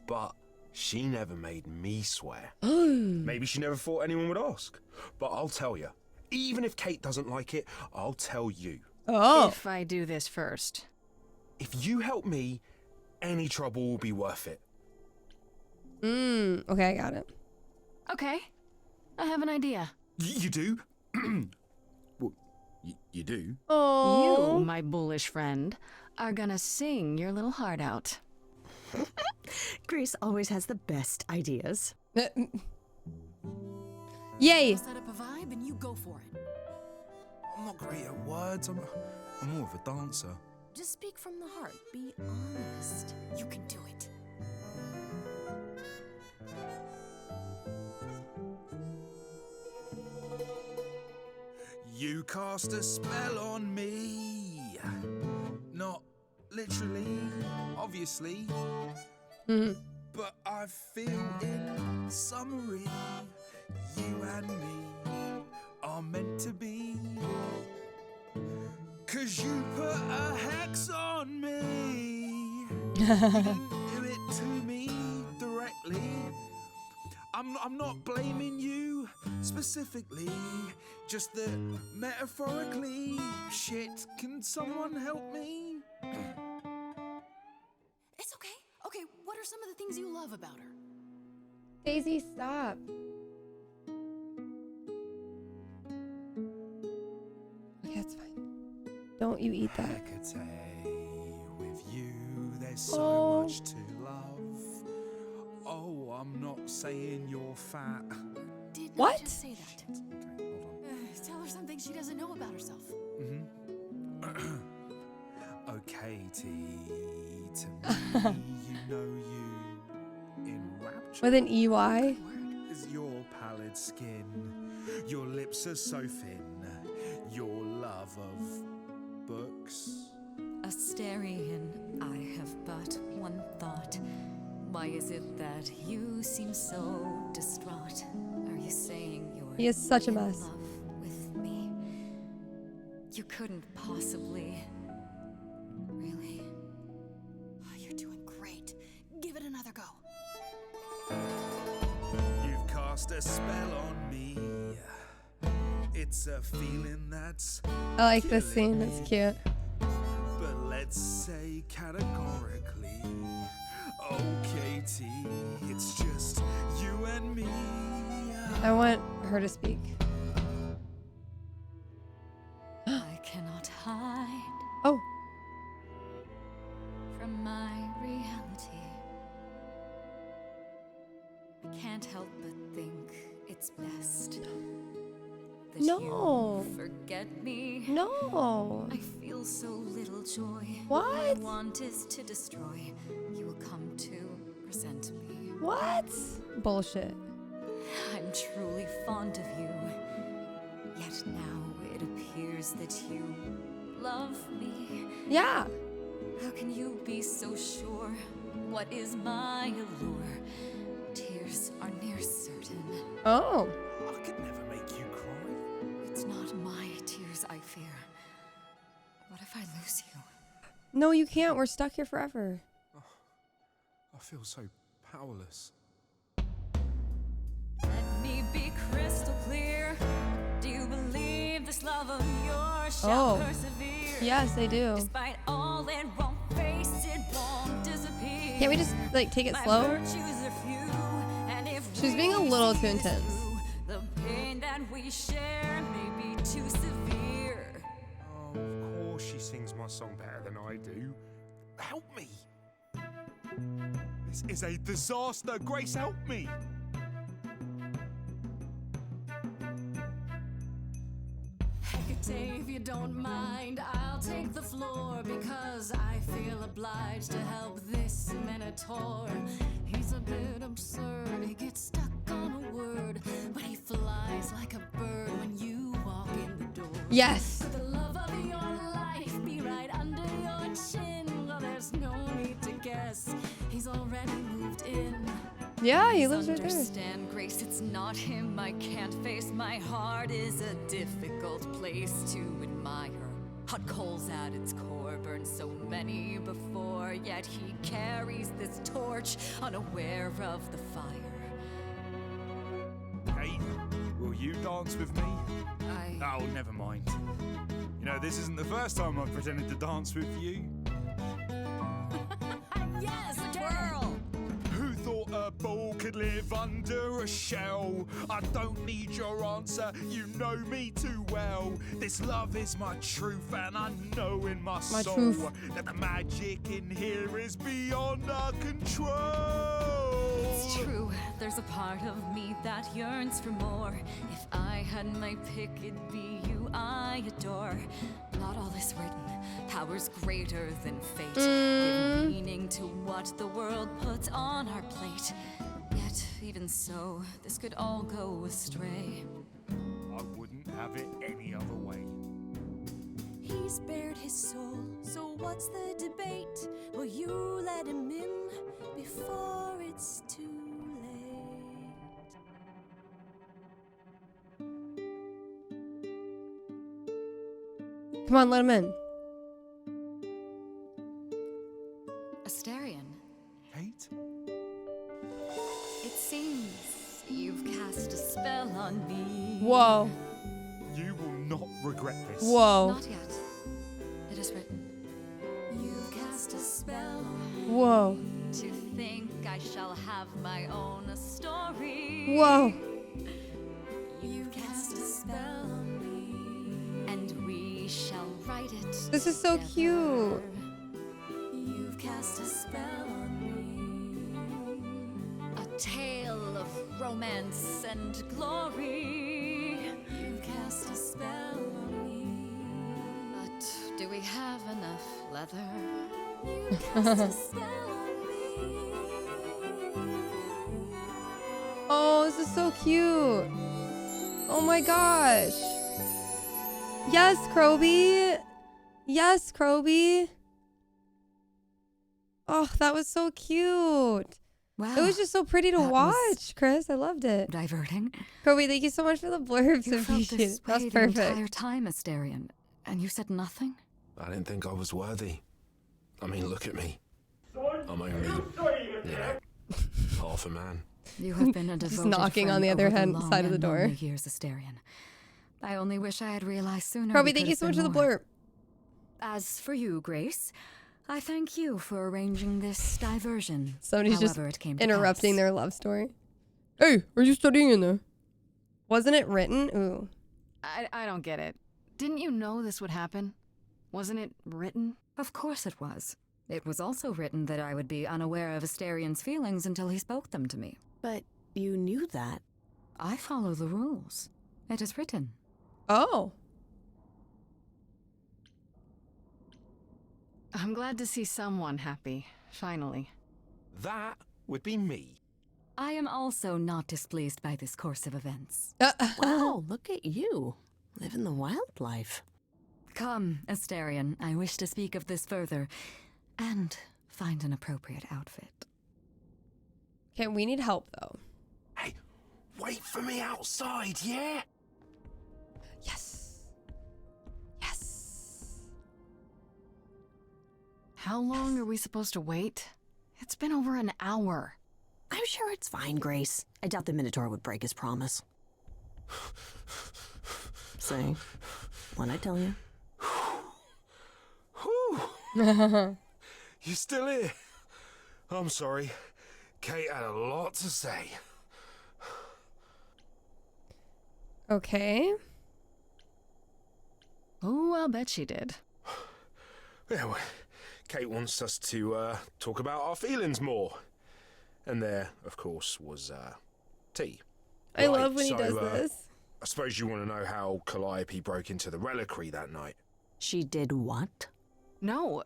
But she never made me swear. Maybe she never thought anyone would ask. But I'll tell you, even if Kate doesn't like it, I'll tell you. Oh. If I do this first. If you help me, any trouble will be worth it. Okay, I got it. Okay, I have an idea. You do? Well, you do? Oh. You, my bullish friend, are gonna sing your little heart out. Grace always has the best ideas. Yay. Set up a vibe and you go for it. I'm not great at words. I'm more of a dancer. Just speak from the heart. Be honest. You can do it. You cast a spell on me. Not literally, obviously. But I feel in summary, you and me are meant to be. 'Cause you put a hex on me. You didn't do it to me directly. I'm not blaming you specifically, just that metaphorically. Shit, can someone help me? It's okay. Okay, what are some of the things you love about her? Daisy, stop. Okay, that's fine. Don't you eat that. Hecate, with you there's so much to love. Oh, I'm not saying you're fat. Did What? not just say that. Okay, hold on. Tell her something she doesn't know about herself. Oh, Katy, to me, you know you enrapture. With an EY? Is your pallid skin, your lips are so thin, your love of books. Asterian, I have but one thought. Why is it that you seem so distraught? Are you saying you're He is such a in mess. love with me? You couldn't possibly. Really? Oh, you're doing great. Give it another go. You've cast a spell on me. It's a feeling that's I like this killing scene. It's me. cute. But let's say categorically, oh Katy, it's just you and me. I want her to speak. I cannot hide Oh. from my reality. I can't help but think it's best that No. you forget me. No. I feel so little joy. What? My want is to destroy. You will come to resent me. What? Bullshit. I'm truly fond of you. Yet now it appears that you love me. Yeah. How can you be so sure? What is my allure? Tears are near certain. Oh. I could never make you cry. It's not my tears I fear. What if I lose you? No, you can't. We're stuck here forever. I feel so powerless. Let me be crystal clear. Do you believe this love of yours shall persevere? Yes, I do. Despite all it won't face, it won't disappear. Can't we just like take it slow? She's being a little too intense. The pain that we share may be too severe. Oh, of course she sings my song better than I do. Help me! This is a disaster. Grace, help me! Hecate, if you don't mind, I'll take the floor because I feel obliged to help this minotaur. He's a bit absurd, he gets stuck on a word, but he flies like a bird when you walk in the door. Yes. The love of your life be right under your chin. Well, there's no need to guess, he's already moved in. Yeah, he lives right there. Understand, Grace, it's not him I can't face. My heart is a difficult place to admire. Hot coals at its core, burned so many before, yet he carries this torch, unaware of the fire. Kate, will you dance with me? Oh, never mind. You know, this isn't the first time I've pretended to dance with you. Yes, twirl! Who thought a ball could live under a shell? I don't need your answer, you know me too well. This love is my truth, and I know in my soul truth. that the magic in here is beyond our control. It's true, there's a part of me that yearns for more. If I had my pick, it'd be you I adore. Not all this written, powers greater than fate. Give meaning to what the world puts on our plate. Yet, even so, this could all go astray. I wouldn't have it any other way. He's bared his soul, so what's the debate? Will you let him in before it's too late? Come on, let him in. Asterion, Kate? it seems you've cast a spell on me. Whoa. You will not regret this. Whoa. Not yet. It is written. You've cast a spell on me. Whoa. To think I shall have my own story. Whoa. You've cast a spell on me. And we shall write it. This is so together. cute. You've cast a spell on me. A tale of romance and glory. You've cast a spell on me. But do we have enough leather? You've cast a spell on me. Oh, this is so cute. Oh my gosh. Yes, Kroby. Yes, Kroby. Oh, that was so cute. Wow. It was just so pretty to that was watch, Chris. I loved it. diverting. Kroby, thank you so much for the blurbs. You I felt appreciate this it. That way was the perfect. entire time, Asterion, and you said nothing? I didn't think I was worthy. I mean, look at me. I'm only, you know, half a man. You have been a Just devoted knocking on friend the other over hand long side of the and door. lonely years, Asterion. I only wish I had realized sooner. Kroby, we thank could you have so much for been the more. blurb. As for you, Grace, I thank you for arranging this diversion. Somebody's just however it came to interrupting pass. their love story. Hey, are you studying in there? Wasn't it written? Ooh. I don't get it. Didn't you know this would happen? Wasn't it written? Of course it was. It was also written that I would be unaware of Asterion's feelings until he spoke them to me. But you knew that. I follow the rules. It is written. Oh. I'm glad to see someone happy, finally. That would be me. I am also not displeased by this course of events. Wow, look at you. Living the wildlife. Come, Asterion, I wish to speak of this further, and find an appropriate outfit. Okay, we need help though. Hey, wait for me outside, yeah? Yes. Yes. How long are we supposed to wait? It's been over an hour. I'm sure it's fine, Grace. I doubt the Minotaur would break his promise. Say, what I tell you? You still here? I'm sorry. Kate had a lot to say. Okay. Oh, I'll bet she did. Yeah, well, Kate wants us to talk about our feelings more. And there, of course, was tea. I love when he does this. I suppose you want to know how Calliope broke into the reliquary that night. She did what? No,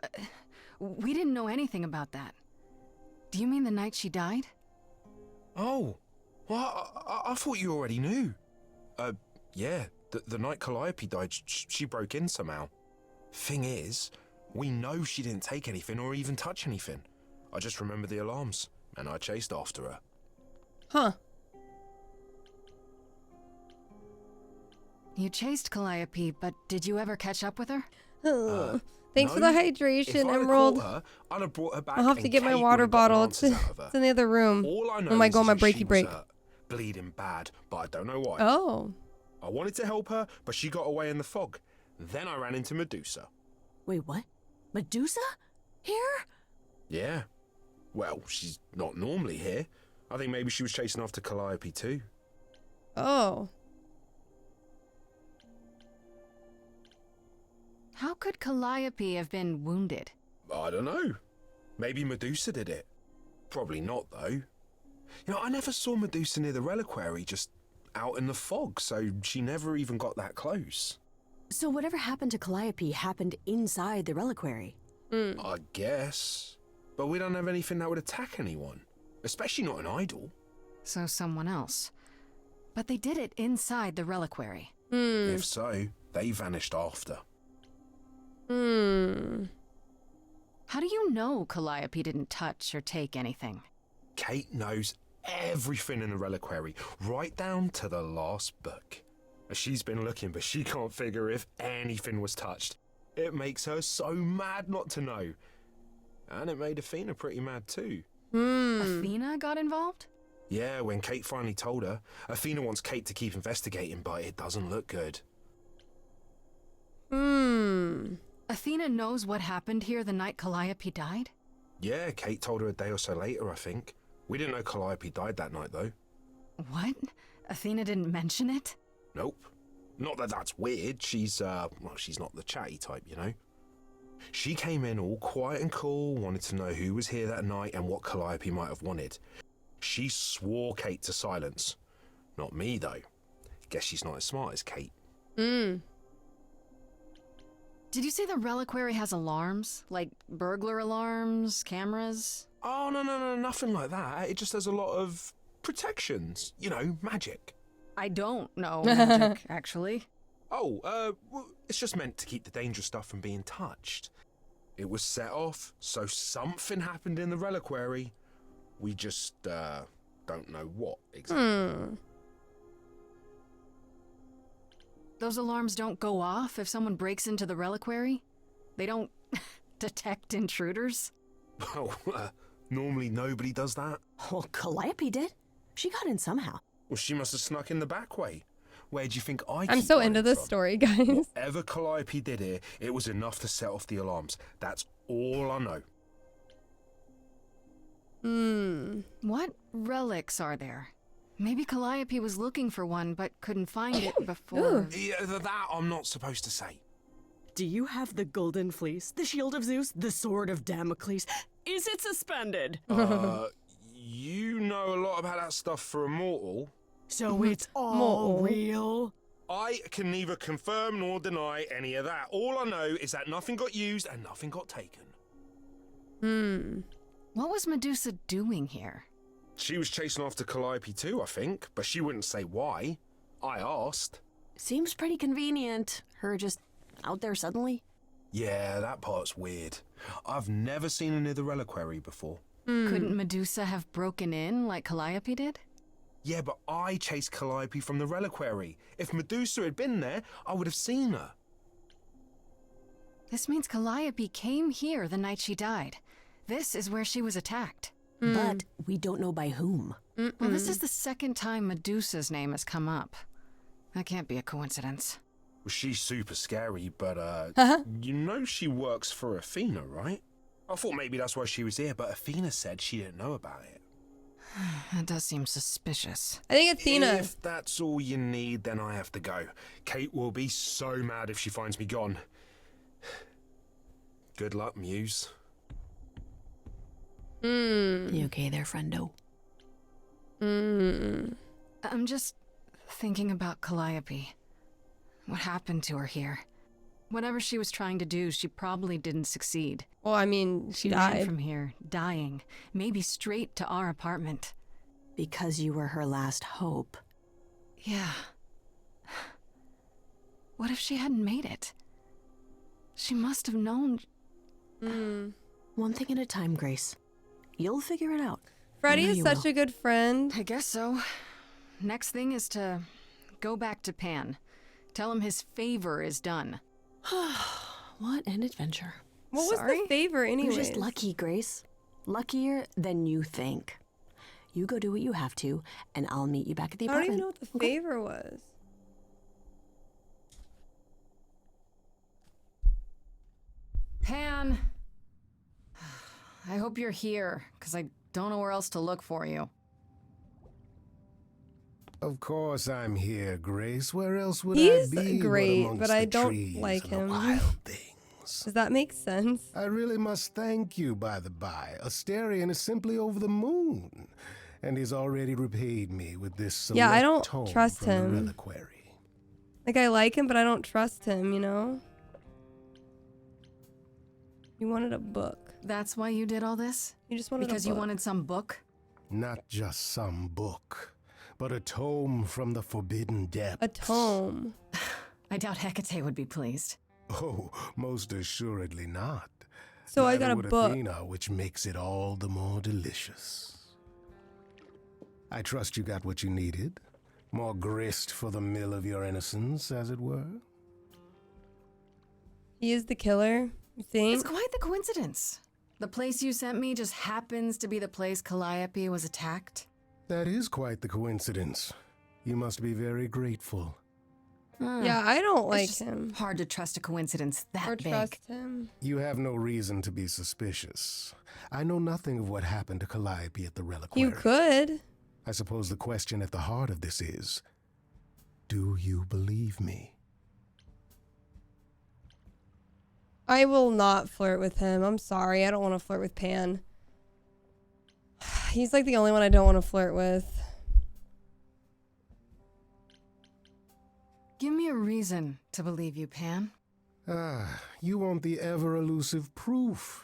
we didn't know anything about that. Do you mean the night she died? Oh, well, I thought you already knew. Yeah, the night Calliope died, she broke in somehow. Thing is, we know she didn't take anything or even touch anything. I just remember the alarms, and I chased after her. Huh. You chased Calliope, but did you ever catch up with her? Thanks for the hydration, Emerald. Her, I'd have brought her back. I'll have to get my water bottle. It's in the other room. All I know oh my god, my is that she breaky break. was, bleeding bad, but I don't know why. Oh. I wanted to help her, but she got away in the fog. Then I ran into Medusa. Wait, what? Medusa? Here? Yeah. Well, she's not normally here. I think maybe she was chasing after Calliope too. Oh. How could Calliope have been wounded? I don't know. Maybe Medusa did it. Probably not, though. You know, I never saw Medusa near the reliquary, just out in the fog, so she never even got that close. So whatever happened to Calliope happened inside the reliquary? I guess. But we don't have anything that would attack anyone. Especially not an idol. So someone else. But they did it inside the reliquary. If so, they vanished after. How do you know Calliope didn't touch or take anything? Kate knows everything in the reliquary, right down to the last book. She's been looking, but she can't figure if anything was touched. It makes her so mad not to know. And it made Athena pretty mad too. Athena got involved? Yeah, when Kate finally told her, Athena wants Kate to keep investigating, but it doesn't look good. Athena knows what happened here the night Calliope died? Yeah, Kate told her a day or so later, I think. We didn't know Calliope died that night, though. What? Athena didn't mention it? Nope. Not that that's weird. She's not the chatty type, you know. She came in all quiet and cool, wanted to know who was here that night and what Calliope might have wanted. She swore Kate to silence. Not me, though. Guess she's not as smart as Kate. Did you say the reliquary has alarms? Like burglar alarms, cameras? Oh, no, nothing like that. It just has a lot of protections. You know, magic. I don't know magic, actually. Oh, well, it's just meant to keep the dangerous stuff from being touched. It was set off, so something happened in the reliquary. We just, don't know what exactly. Those alarms don't go off if someone breaks into the reliquary? They don't detect intruders? Well, normally nobody does that. Well, Calliope did. She got in somehow. Well, she must have snuck in the back way. Where do you think I I'm keep so running into this from? story, guys. Whatever Calliope did here, it was enough to set off the alarms. That's all I know. What relics are there? Maybe Calliope was looking for one but couldn't find it before. Yeah, that I'm not supposed to say. Do you have the golden fleece, the shield of Zeus, the sword of Damocles? Is it suspended? You know a lot about that stuff for a mortal. So it's all real? I can neither confirm nor deny any of that. All I know is that nothing got used and nothing got taken. What was Medusa doing here? She was chasing after Calliope too, I think, but she wouldn't say why. I asked. Seems pretty convenient. Her just out there suddenly. Yeah, that part's weird. I've never seen her near the reliquary before. Couldn't Medusa have broken in like Calliope did? Yeah, but I chased Calliope from the reliquary. If Medusa had been there, I would have seen her. This means Calliope came here the night she died. This is where she was attacked. But we don't know by whom. Well, this is the second time Medusa's name has come up. That can't be a coincidence. She's super scary, but, you know she works for Athena, right? I thought maybe that's why she was here, but Athena said she didn't know about it. That does seem suspicious. I think Athena. If that's all you need, then I have to go. Kate will be so mad if she finds me gone. Good luck, Muse. You okay there, friendo? I'm just thinking about Calliope. What happened to her here? Whatever she was trying to do, she probably didn't succeed. Well, I mean, She died. ran from here, dying, maybe straight to our apartment. Because you were her last hope. Yeah. What if she hadn't made it? She must have known. One thing at a time, Grace. You'll figure it out. Freddie I know is you such will. a good friend. I guess so. Next thing is to go back to Pan. Tell him his favor is done. What an adventure. What was the favor anyway? You're just lucky, Grace. Luckier than you think. You go do what you have to, and I'll meet you back at the I don't apartment. even know what the favor was. Pan! I hope you're here, because I don't know where else to look for you. Of course I'm here, Grace. Where else would He's I be great, but but amongst I the don't trees like and the him. wild things? Does that make sense? I really must thank you, by the by. Asterion is simply over the moon, and he's already repaid me with this Yeah, I select don't tome trust from the him. reliquary. Like, I like him, but I don't trust him, you know? You wanted a book. That's why you did all this? You just wanted Because a you book. wanted some book? Not just some book, but a tome from the forbidden depths. A tome. I doubt Hecate would be pleased. Oh, most assuredly not. So I Neither got a would book. Athena, which makes it all the more delicious. I trust you got what you needed. More grist for the mill of your innocence, as it were. He is the killer, you think? It's quite the coincidence. The place you sent me just happens to be the place Calliope was attacked. That is quite the coincidence. You must be very grateful. Yeah, I don't like It's just him. hard to trust a coincidence that Or big. trust him. You have no reason to be suspicious. I know nothing of what happened to Calliope at the reliquary. You could. I suppose the question at the heart of this is, do you believe me? I will not flirt with him. I'm sorry. I don't want to flirt with Pan. He's like the only one I don't want to flirt with. Give me a reason to believe you, Pan. Ah, you want the ever-elusive proof.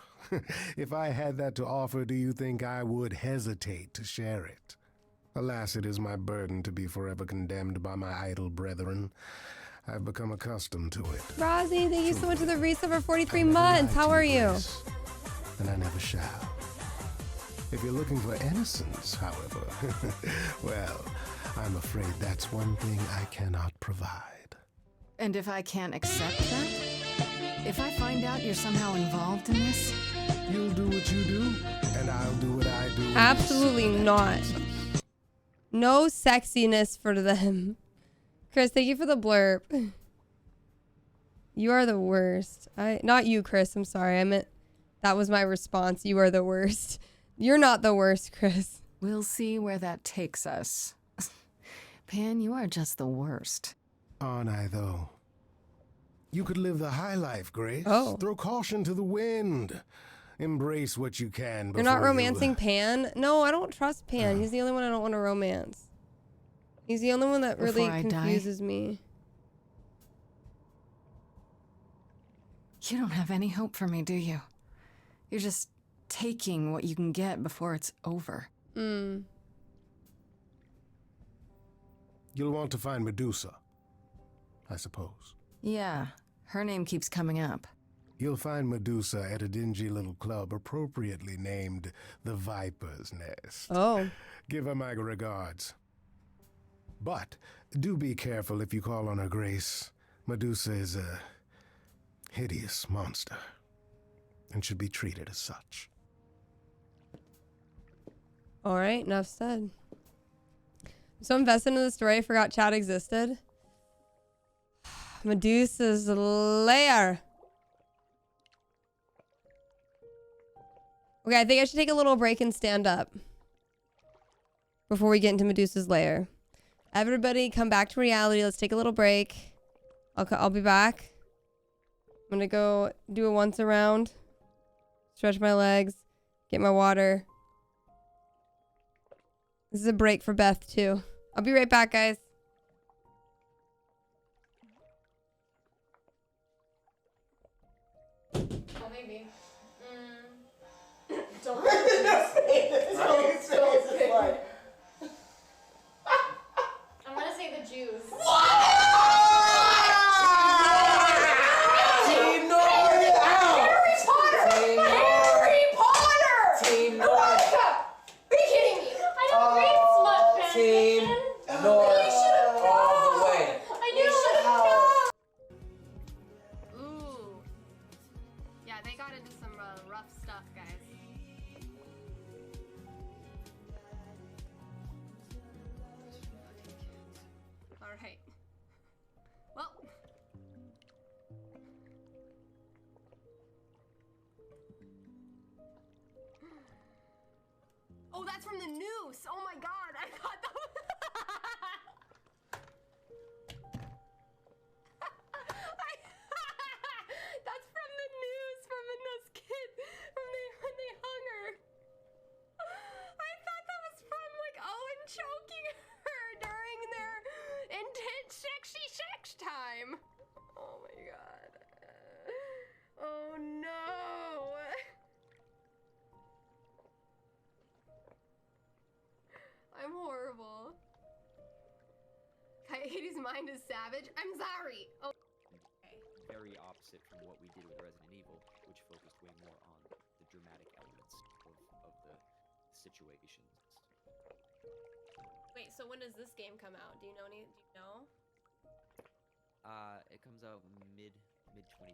If I had that to offer, do you think I would hesitate to share it? Alas, it is my burden to be forever condemned by my idle brethren. I've become accustomed to it. Rozzy, thank you so much for the reset for 43 months. How are you? And I never shall. If you're looking for innocence, however, well, I'm afraid that's one thing I cannot provide. And if I can't accept that? If I find out you're somehow involved in this? You'll do what you do, and I'll do what I do. Absolutely not. No sexiness for them. Chris, thank you for the blurb. You are the worst. Not you, Chris. I'm sorry. I meant that was my response. You are the worst. You're not the worst, Chris. We'll see where that takes us. Pan, you are just the worst. Aren't I, though? You could live the high life, Grace. Oh. Throw caution to the wind. Embrace what you can. You're not before romancing Pan? No, I don't trust Pan. He's the only one I don't want to romance. He's the only one that really Before I die? confuses me. You don't have any hope for me, do you? You're just taking what you can get before it's over. Mm. You'll want to find Medusa, I suppose. Yeah, her name keeps coming up. You'll find Medusa at a dingy little club appropriately named the Viper's Nest. Oh. Give her my regards. But do be careful if you call on her, Grace. Medusa is hideous monster, and should be treated as such. All right, enough said. I'm so invested in the story, I forgot Chad existed. Medusa's lair. Okay, I think I should take a little break and stand up before we get into Medusa's lair. Everybody come back to reality. Let's take a little break. I'll be back. I'm gonna go do a once around, stretch my legs, get my water. This is a break for Beth too. I'll be right back, guys. Oh, maybe. Don't say this. Don't say this. I'm gonna say the Jews. Team North out. Harry Potter. Team Harry Potter. Team North. Are you kidding me? I don't read smut fan Team fiction. North You should have all the way. I knew it. Ooh. Yeah, they got into some rough stuff, guys. All right. Well. Oh, that's from the news. Oh my God, I thought that was. That's from the news, from Anna's kid, from when they hung her. I thought that was from like Owen choking her during their intense sexy sex time. Oh my God. Oh no. I'm horrible. Katy's mind is savage. I'm sorry. Oh. Very opposite from what we did with Resident Evil, which focused way more on the dramatic elements of the situations. Wait, so when does this game come out? Do you know any? Do you know? It comes out mid 2020.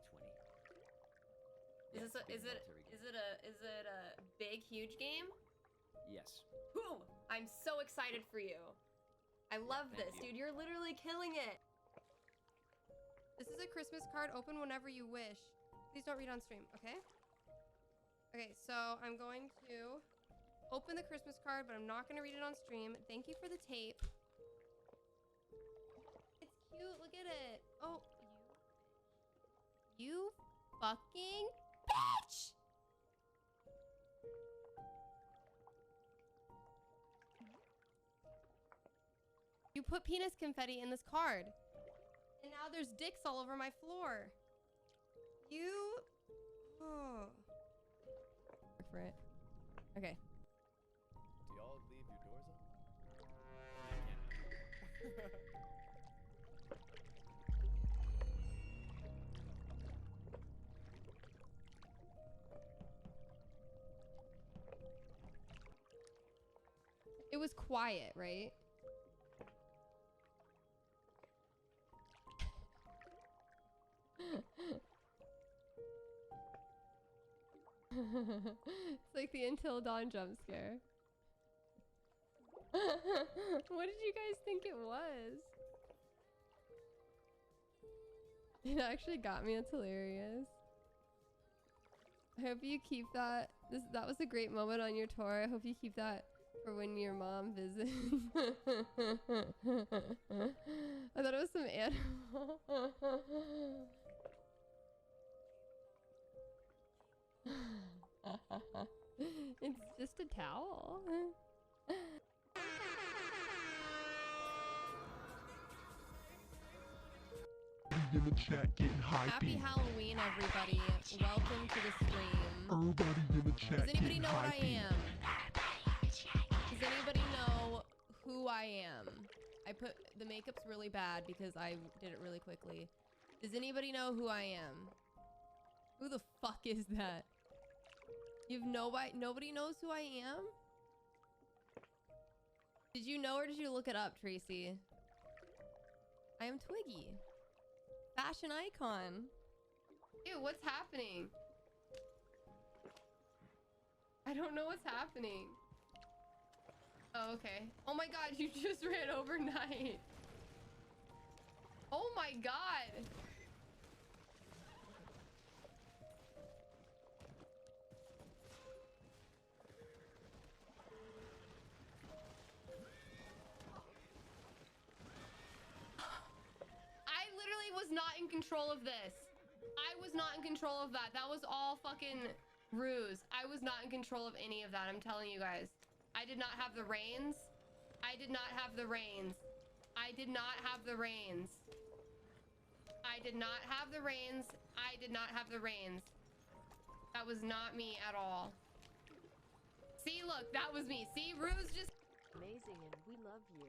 Is it a big huge game? Yes. Whew, I'm so excited for you. I love Thank this, you. dude. You're literally killing it. This is a Christmas card. Open whenever you wish. Please don't read on stream, okay? Okay, so I'm going to open the Christmas card, but I'm not going to read it on stream. Thank you for the tape. It's cute. Look at it. Oh, you fucking bitch! You put penis confetti in this card. And now there's dicks all over my floor. You... Oh. Look for it. Okay. Do y'all leave your doors open? It was quiet, right? It's like the Until Dawn jump scare. What did you guys think it was? It actually got me. It's hilarious. I hope you keep that. That was a great moment on your tour. I hope you keep that for when your mom visits. I thought it was some animal. It's just a towel. In the chat getting hypey. Happy Halloween, everybody. Welcome to the stream. Everybody in the chat Does anybody getting know what I hypey. am? Does anybody know who I am? I put the makeup's really bad because I did it really quickly. Does anybody know who I am? Who the fuck is that? You've nobody knows who I am? Did you know or did you look it up, Tracy? I am Twiggy. Fashion icon. Ew, what's happening? I don't know what's happening. Oh, okay. Oh my god, you just ran overnight. Oh my god. I literally was not in control of this. I was not in control of that. That was all fucking ruse. I was not in control of any of that. I'm telling you guys. I did not have the reins. I did not have the reins. I did not have the reins. I did not have the reins. I did not have the reins. That was not me at all. See, look, that was me. See, ruse just... Amazing, and we love you.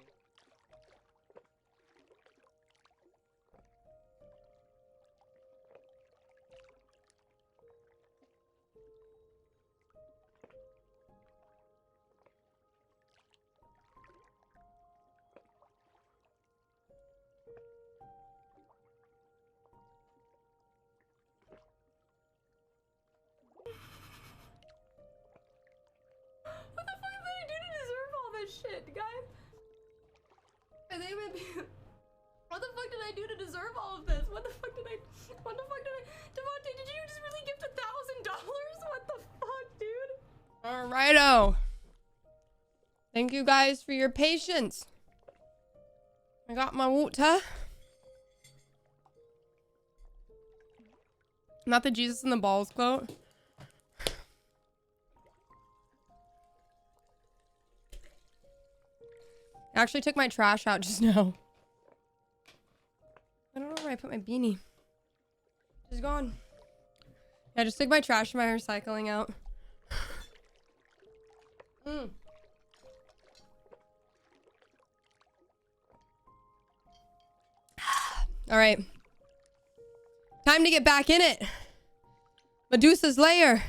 What the fuck did I do to deserve all this shit, guys? And they would be... What the fuck did I do to deserve all of this? What the fuck did I... Devontae, did you just really gift $1,000? What the fuck, dude? Alrighto. Thank you guys for your patience. I got my water. Not the Jesus and the balls quote. I actually took my trash out just now. I don't know where I put my beanie. It's gone. Yeah, I just took my trash and my recycling out. All right. Time to get back in it. Medusa's lair.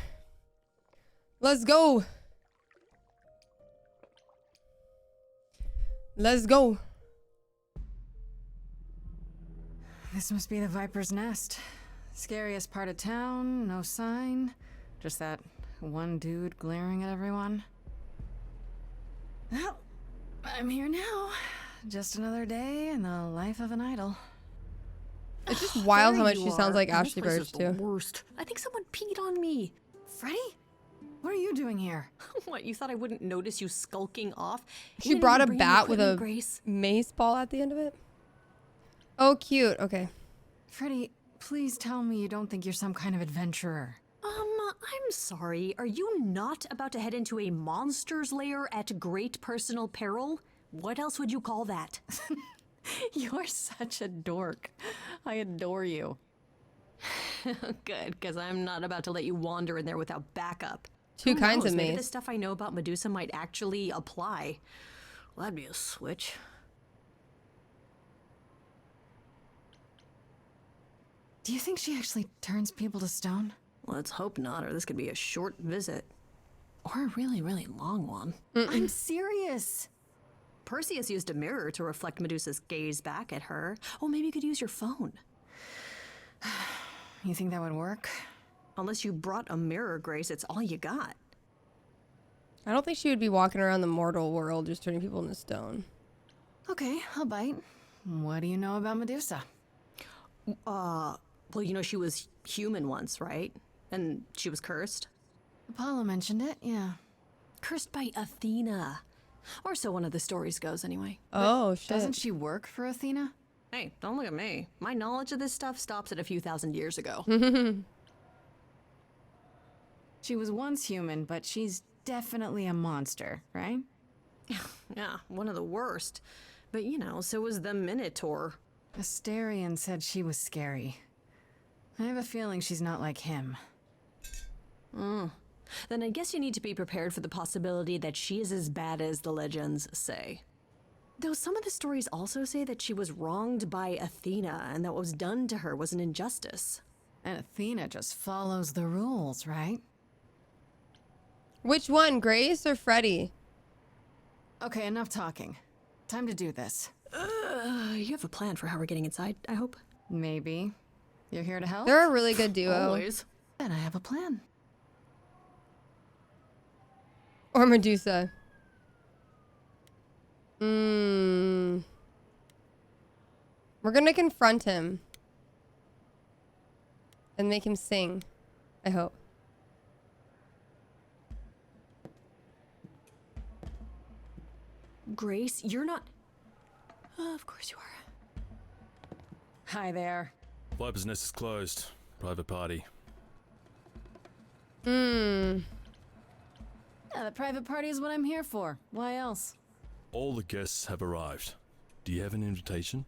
Let's go. Let's go. This must be the Viper's Nest. Scariest part of town, no sign. Just that one dude glaring at everyone. Well, I'm here now. Just another day in the life of an idol. It's just wild how There much you she sounds are. like This Ashley place Birch is the too. worst. I think someone peed on me. Freddie? What are you doing here? What, you thought I wouldn't notice you skulking off? She You didn't brought a even bring the bat with a equipment, Grace. mace ball at the end of it. Oh, cute. Okay. Freddie, please tell me you don't think you're some kind of adventurer. I'm sorry. Are you not about to head into a monster's lair at great personal peril? What else would you call that? You're such a dork. I adore you. Good, because I'm not about to let you wander in there without backup. Two Who kinds knows, of maybe mace. the stuff I know about Medusa might actually apply. Well, that'd be a switch. Do you think she actually turns people to stone? Let's hope not, or this could be a short visit. Or a really, really long one. I'm serious. Perseus used a mirror to reflect Medusa's gaze back at her. Oh, maybe you could use your phone. You think that would work? Unless you brought a mirror, Grace, it's all you got. I don't think she would be walking around the mortal world just turning people into stone. Okay, I'll bite. What do you know about Medusa? Well, you know she was human once, right? And she was cursed? Apollo mentioned it, yeah. Cursed by Athena. Or so one of the stories goes, anyway. Oh, shit. Doesn't she work for Athena? Hey, don't look at me. My knowledge of this stuff stops at a few thousand years ago. She was once human, but she's definitely a monster, right? Yeah, one of the worst. But, you know, so was the Minotaur. Asterion said she was scary. I have a feeling she's not like him. Then I guess you need to be prepared for the possibility that she is as bad as the legends say. Though some of the stories also say that she was wronged by Athena and that what was done to her was an injustice. And Athena just follows the rules, right? Which one, Grace or Freddie? Okay, enough talking. Time to do this. You have a plan for how we're getting inside, I hope? Maybe. You're here to help? They're a really good duo. Always. Then I have a plan. Or Medusa. We're gonna confront him. And make him sing. I hope. Grace, you're not... of course you are. Hi there. Viper's Nest is closed. Private party. Yeah, the private party is what I'm here for. Why else? All the guests have arrived. Do you have an invitation?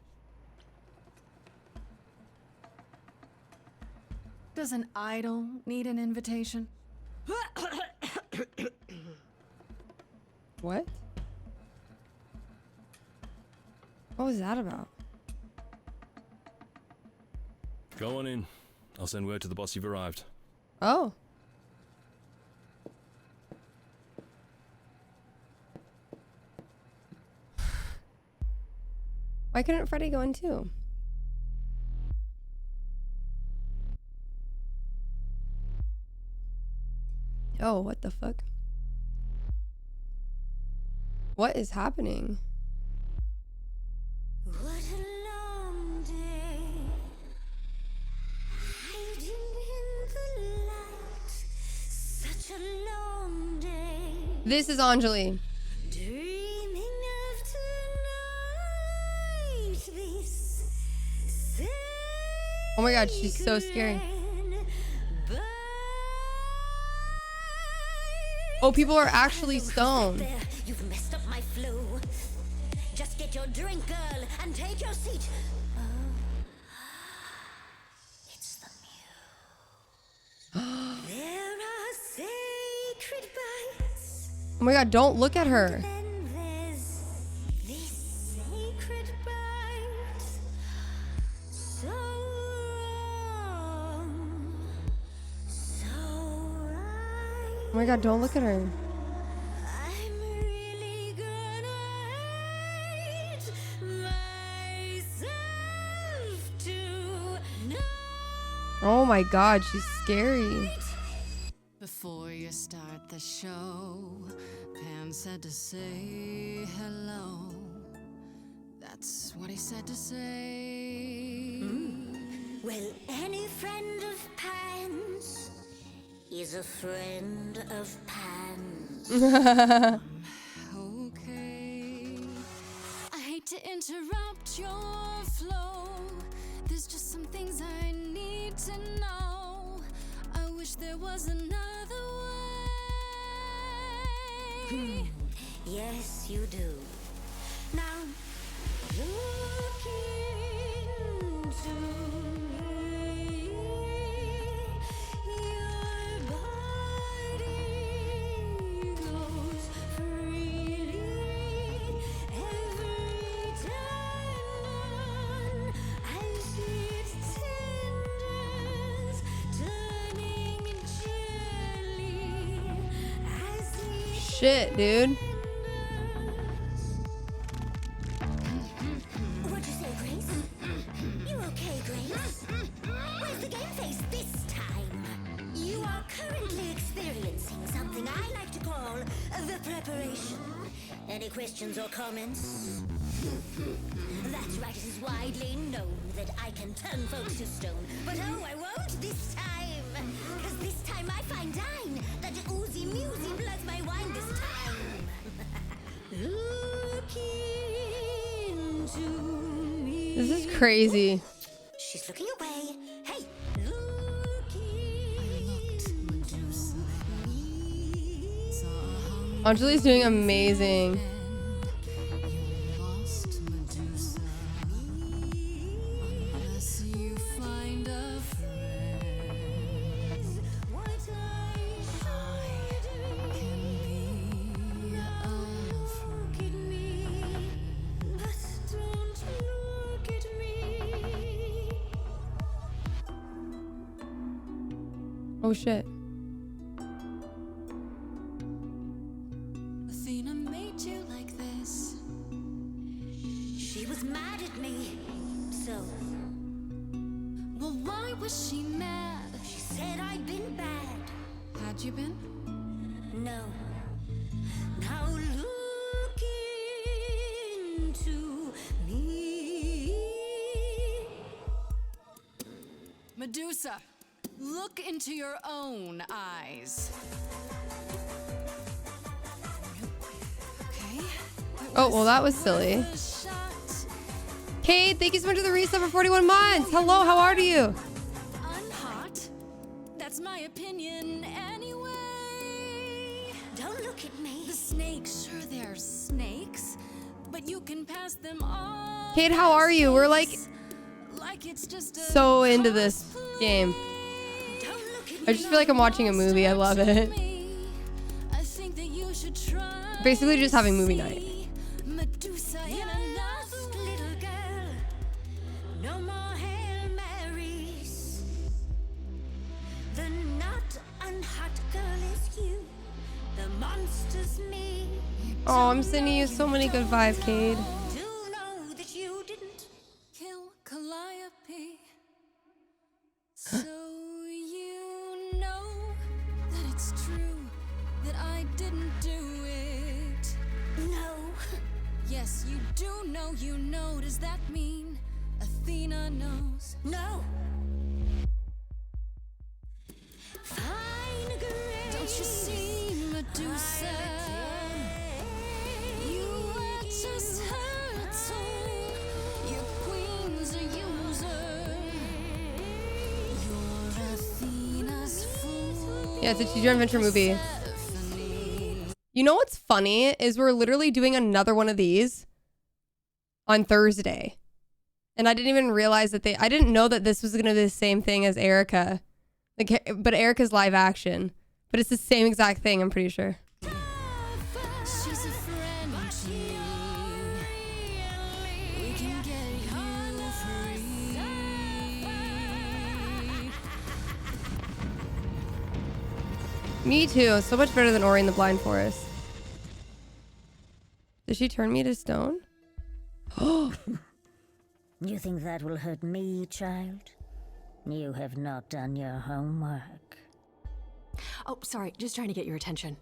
Does an idol need an invitation? What? What was that about? Go on in. I'll send word to the boss you've arrived. Oh. Why couldn't Freddy go in too? Oh, what the fuck? What is happening? What a long day, hiding in the light. Such a long day. This is Anjali. Dreaming of tonight. This Oh my god, she's so scary. Oh, people are actually stoned. You've messed up my flow. Just get your drink, girl, and take your seat. Oh, it's the muse. There are sacred bites. Oh my god, don't look at her. Then there's this sacred bite. So wrong. So right. Oh my god, don't look at her. I'm really gonna hate myself tonight. Oh my god, she's scary. Before you start the show, Pan said to say hello. That's what he said to say. Well, any friend of Pan's is a friend of Pan's. Okay. I hate to interrupt your flow. There's just some things I need to know. I wish there was another way. Yes, you do. Now, look into me. Your body goes freely every time I see it tenders turning jelly. I see Shit, dude. What'd you say, Grace? You okay, Grace? Where's the game face this time? You are currently experiencing something I like to call the preparation. Any questions or comments? That's right, it is widely known that I can turn folks to stone. But oh, I won't this time. Because this time I find dine that oozy musy bloods my wine this time. Look into me. This is crazy. She's looking away. Hey, Anjali's doing amazing. Lost Medusa. Unless you find a friend. What I can be look at me, but don't look at me. Oh shit. Athena made you like this. She was mad at me, so Well, Why was she mad? She said I'd been bad. Had you been? No. Now look into me. Medusa, look into your own eyes. Okay. Oh, well, that was silly. Kate, thank you so much for the reset for 41 months. Hello, how are you? Unhot. That's my opinion anyway. Don't look at me. The snakes, sure they're snakes, but you can pass them on. Kate, how are you? We're like It's just so into this game. I just feel like I'm watching a movie. I love it. I think that you should try. Basically just having movie night. Medusa in Yes, little girl. No more Hail Marys. The not unhot girl is you. The monster's me. Oh, I'm sending you so many good vibes, Cade. Do know that you didn't kill Calliope. So you know that it's true that I didn't do it. No. Yes, you do know you know. Does that mean Athena knows? No. Fine grace. Don't you see, Medusa? You are just her tool. Your queen's a user. You're Athena's fool. Yeah, it's a choose your adventure movie. You know what's funny is we're literally doing another one of these on Thursday. And I didn't even realize that I didn't know that this was going to be the same thing as Erica. Like, but Erica's live action. But it's the same exact thing, I'm pretty sure. She's a friend to me. We can get you free. Me too. So much better than Ori in the Blind Forest. Did she turn me to stone? Oh. You think that will hurt me, child? You have not done your homework. Oh, sorry. Just trying to get your attention.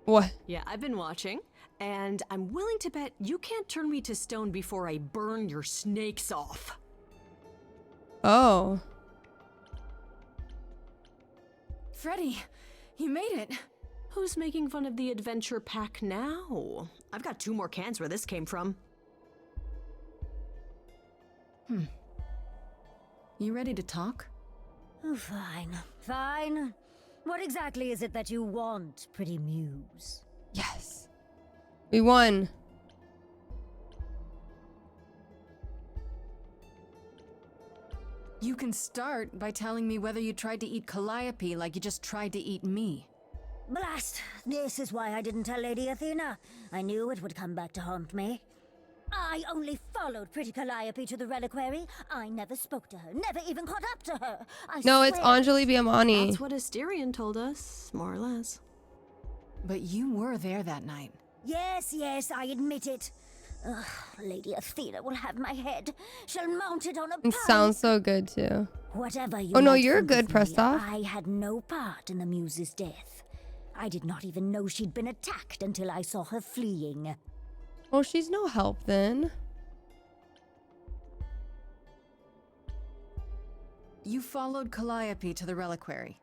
What? Yeah, I've been watching, and I'm willing to bet you can't turn me to stone before I burn your snakes off. Oh. Freddie, you made it. Who's making fun of the adventure pack now? I've got 2 more cans where this came from. You ready to talk? Oh, fine. Fine. What exactly is it that you want, pretty muse? Yes. We won. You can start by telling me whether you tried to eat Calliope like you just tried to eat me. Blast! This is why I didn't tell Lady Athena. I knew it would come back to haunt me. I only followed pretty Calliope to the reliquary. I never spoke to her, never even caught up to her. No, it's Anjali Biamani. That's what Asterion told us, more or less. But you were there that night. Yes, I admit it. Ugh, Lady Athena will have my head. She'll mount it on a It pike. sounds so good too. Whatever you Oh no, might you're think good, of me, Prestov. I had no part in the muse's death. I did not even know she'd been attacked until I saw her fleeing. Well, she's no help then. You followed Calliope to the reliquary.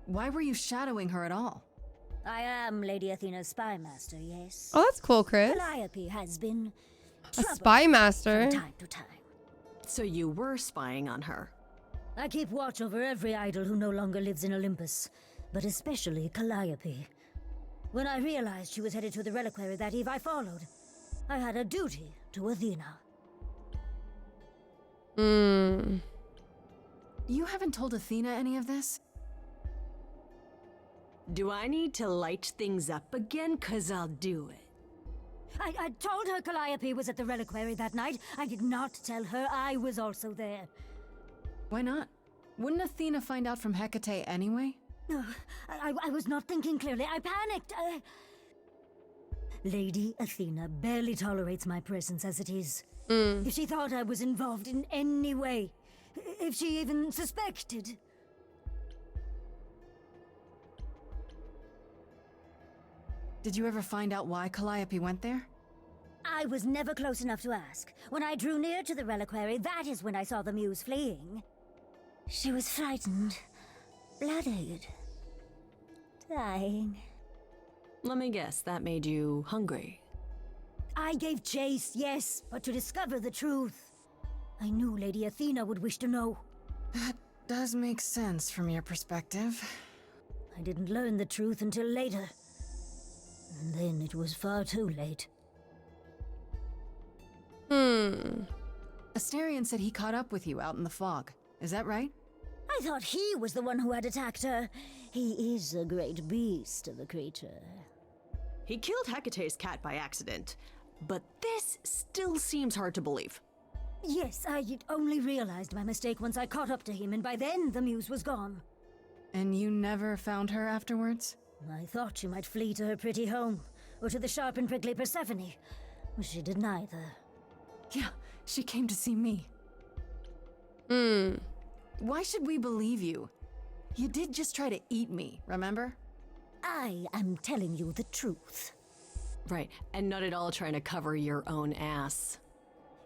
Why were you shadowing her at all? I am Lady Athena's spy master, yes. Oh, that's cool, Chris. Calliope has been A spy master. from time to time. So you were spying on her? I keep watch over every idol who no longer lives in Olympus, but especially Calliope. When I realized she was headed to the reliquary that eve, I followed. I had a duty to Athena. You haven't told Athena any of this? Do I need to light things up again? 'Cause I'll do it. I told her Calliope was at the reliquary that night. I did not tell her I was also there. Why not? Wouldn't Athena find out from Hecate anyway? I was not thinking clearly. I panicked. Lady Athena barely tolerates my presence as it is. If she thought I was involved in any way. If she even suspected. Did you ever find out why Calliope went there? I was never close enough to ask. When I drew near to the reliquary, that is when I saw the muse fleeing. She was frightened, bloodied, dying. Let me guess, that made you hungry. I gave chase, yes, but to discover the truth. I knew Lady Athena would wish to know. That does make sense from your perspective. I didn't learn the truth until later. And then it was far too late. Asterion said he caught up with you out in the fog. Is that right? I thought he was the one who had attacked her. He is a great beast of a creature. He killed Hecate's cat by accident, but this still seems hard to believe. Yes, I only realized my mistake once I caught up to him, and by then the muse was gone. And you never found her afterwards? I thought she might flee to her pretty home, or to the sharp and prickly Persephone. She did neither. Yeah, she came to see me. Why should we believe you? You did just try to eat me, remember? I am telling you the truth. Right, and not at all trying to cover your own ass.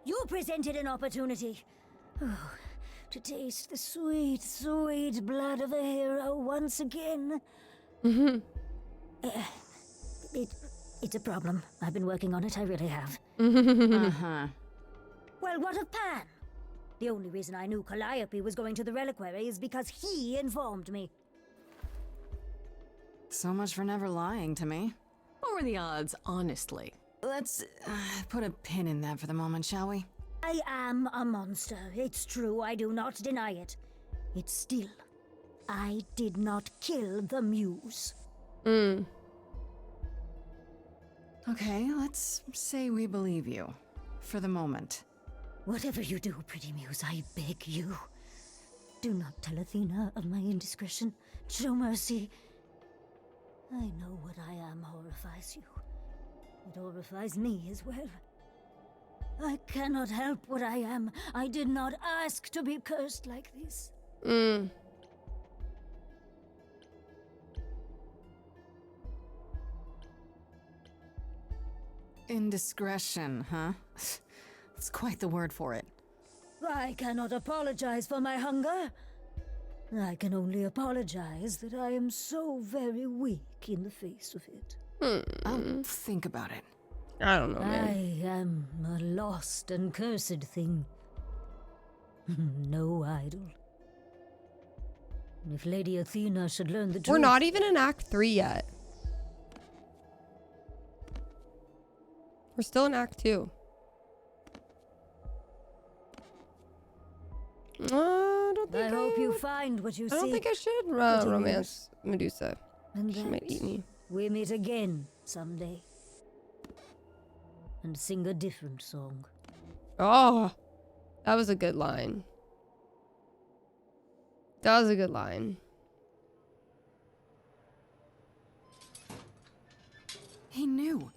You presented an opportunity. Oh, to taste the sweet, sweet blood of a hero once again. It's a problem. I've been working on it, I really have. Well, what of Pan? The only reason I knew Calliope was going to the reliquary is because he informed me. So much for never lying to me. What were the odds, honestly? Let's put a pin in that for the moment, shall we? I am a monster. It's true, I do not deny it. It's still, I did not kill the muse. Okay, let's say we believe you. For the moment. Whatever you do, pretty muse, I beg you. Do not tell Athena of my indiscretion. Show mercy. I know what I am horrifies you. It horrifies me as well. I cannot help what I am. I did not ask to be cursed like this. Indiscretion, huh? That's quite the word for it. I cannot apologize for my hunger. I can only apologize that I am so very weak in the face of it. I'll think about it. I don't know, man. I am a lost and cursed thing. No idol. If Lady Athena should learn the truth... We're not even in Act 3 yet. We're still in Act 2. I hope you find what you seek. I don't think I should romance Medusa. And She might eat me. we meet again someday. And sing a different song. Oh, that was a good line. That was a good line. He knew.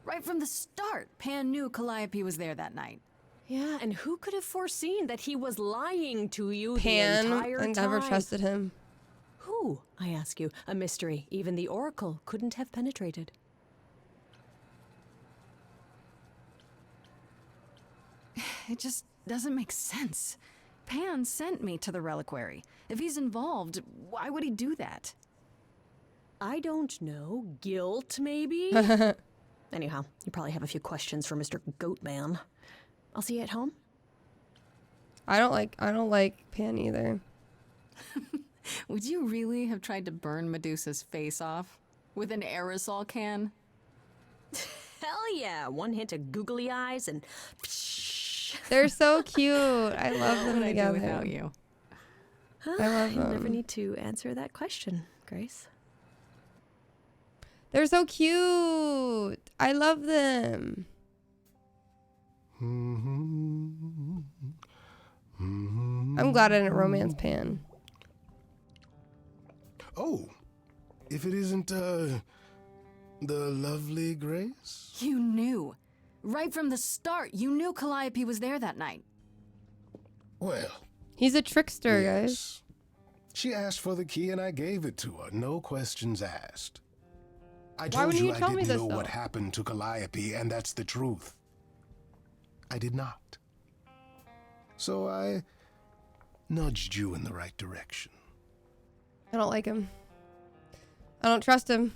Right from the start, Pan knew Calliope was there that night. Yeah, and who could have foreseen that he was lying to you Pan, the entire I time? never trusted him. Who, I ask you? A mystery even the Oracle couldn't have penetrated. It just doesn't make sense. Pan sent me to the reliquary. If he's involved, why would he do that? I don't know. Guilt, maybe? Anyhow, you probably have a few questions for Mr. Goatman. I'll see you at home. I don't like Pan either. Would you really have tried to burn Medusa's face off? With an aerosol can? Hell yeah! One hint of googly eyes and... They're so cute. I love them What would I do together. without you? I love You them. never need to answer that question, Grace. They're so cute. I love them. I'm glad I didn't romance Pan. Oh, if it isn't, the lovely Grace? You knew. Right from the start, you knew Calliope was there that night. Well, he's a trickster, guys. yes. She asked for the key and I gave it to her. No questions asked. I told wouldn't you you I tell me didn't this, know though? what happened to Calliope, and that's the truth. I did not. So I nudged you in the right direction. I don't like him. I don't trust him.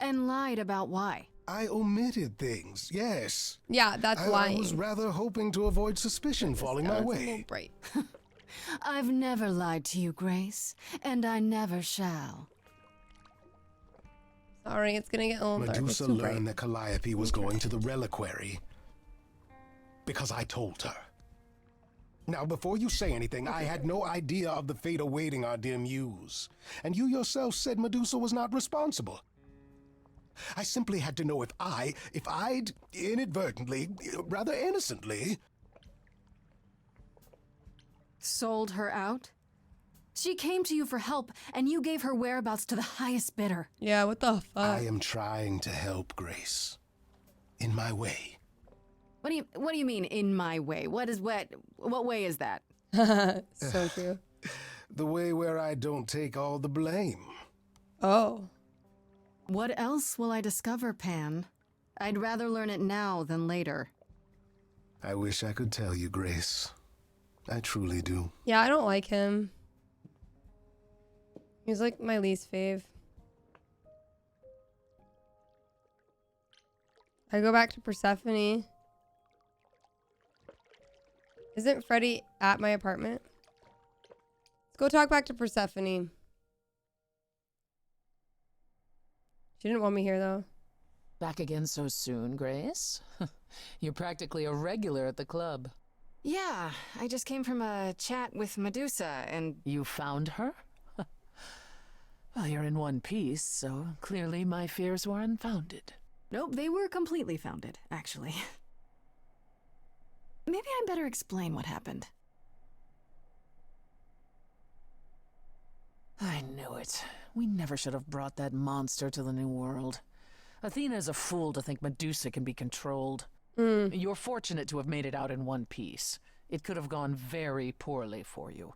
And lied about why. I omitted things, yes. Yeah, that's lying. I was rather hoping to avoid suspicion falling my way. Right. I've never lied to you, Grace, and I never shall. Sorry, it's gonna get older. Medusa learned that Calliope was going to the reliquary because I told her. Now, before you say anything, I had no idea of the fate awaiting our dear muse. And you yourself said Medusa was not responsible. I simply had to know if I'd inadvertently, rather innocently... Sold her out? She came to you for help, and you gave her whereabouts to the highest bidder. Yeah, what the fuck? I am trying to help, Grace. In my way. What do you mean, in my way? What way is that? So true. The way where I don't take all the blame. Oh. What else will I discover, Pan? I'd rather learn it now than later. I wish I could tell you, Grace. I truly do. Yeah, I don't like him. He's like my least fave. I go back to Persephone. Isn't Freddy at my apartment? Let's go talk back to Persephone. She didn't want me here, though. Back again so soon, Grace? You're practically a regular at the club. Yeah, I just came from a chat with Medusa, and... You found her? Well, you're in one piece, so clearly my fears were unfounded. Nope, they were completely founded, actually. Maybe I better explain what happened. I knew it. We never should have brought that monster to the New World. Athena's a fool to think Medusa can be controlled. You're fortunate to have made it out in one piece. It could have gone very poorly for you.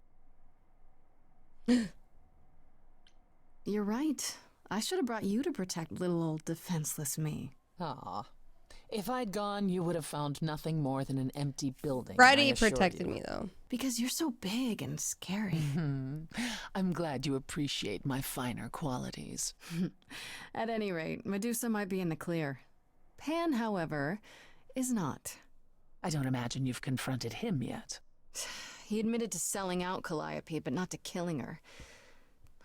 You're right. I should have brought you to protect little old defenseless me. Ah. If I'd gone, you would have found nothing more than an empty building. Freddy protected me, though. Because you're so big and scary. I'm glad you appreciate my finer qualities. At any rate, Medusa might be in the clear. Pan, however, is not. I don't imagine you've confronted him yet. He admitted to selling out Calliope, but not to killing her.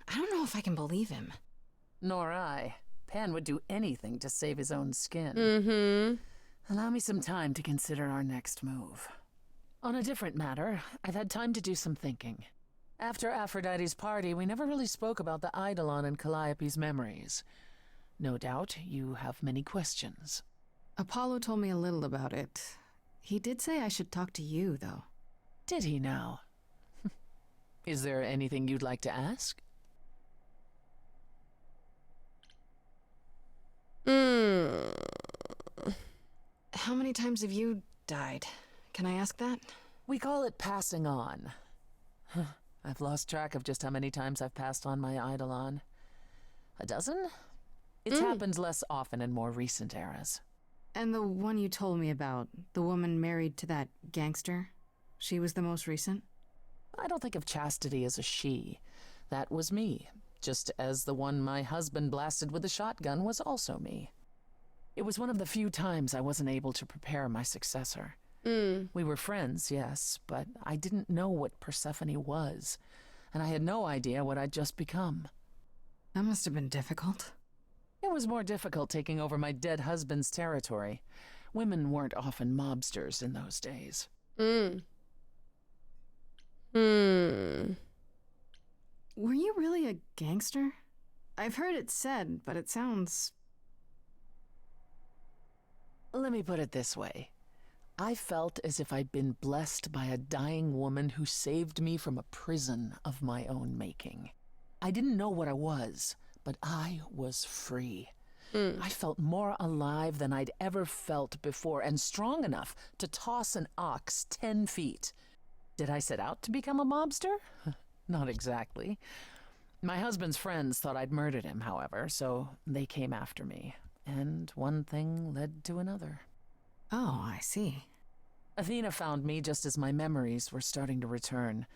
I don't know if I can believe him. Nor I. Pan would do anything to save his own skin. Allow me some time to consider our next move. On a different matter, I've had time to do some thinking. After Aphrodite's party, we never really spoke about the Eidolon and Calliope's memories. No doubt you have many questions. Apollo told me a little about it. He did say I should talk to you, though. Did he now? Is there anything you'd like to ask? How many times have you died? Can I ask that? We call it passing on. I've lost track of just how many times I've passed on my Eidolon. A dozen? It's happened less often in more recent eras. And the one you told me about, the woman married to that gangster, she was the most recent? I don't think of chastity as a she. That was me, just as the one my husband blasted with a shotgun was also me. It was one of the few times I wasn't able to prepare my successor. We were friends, yes, but I didn't know what Persephone was, and I had no idea what I'd just become. That must have been difficult. It was more difficult taking over my dead husband's territory. Women weren't often mobsters in those days. Were you really a gangster? I've heard it said, but it sounds... Let me put it this way. I felt as if I'd been blessed by a dying woman who saved me from a prison of my own making. I didn't know what I was, but I was free. I felt more alive than I'd ever felt before, and strong enough to toss an ox 10 feet. Did I set out to become a mobster? Not exactly. My husband's friends thought I'd murdered him, however, so they came after me. And one thing led to another. Oh, I see. Athena found me just as my memories were starting to return.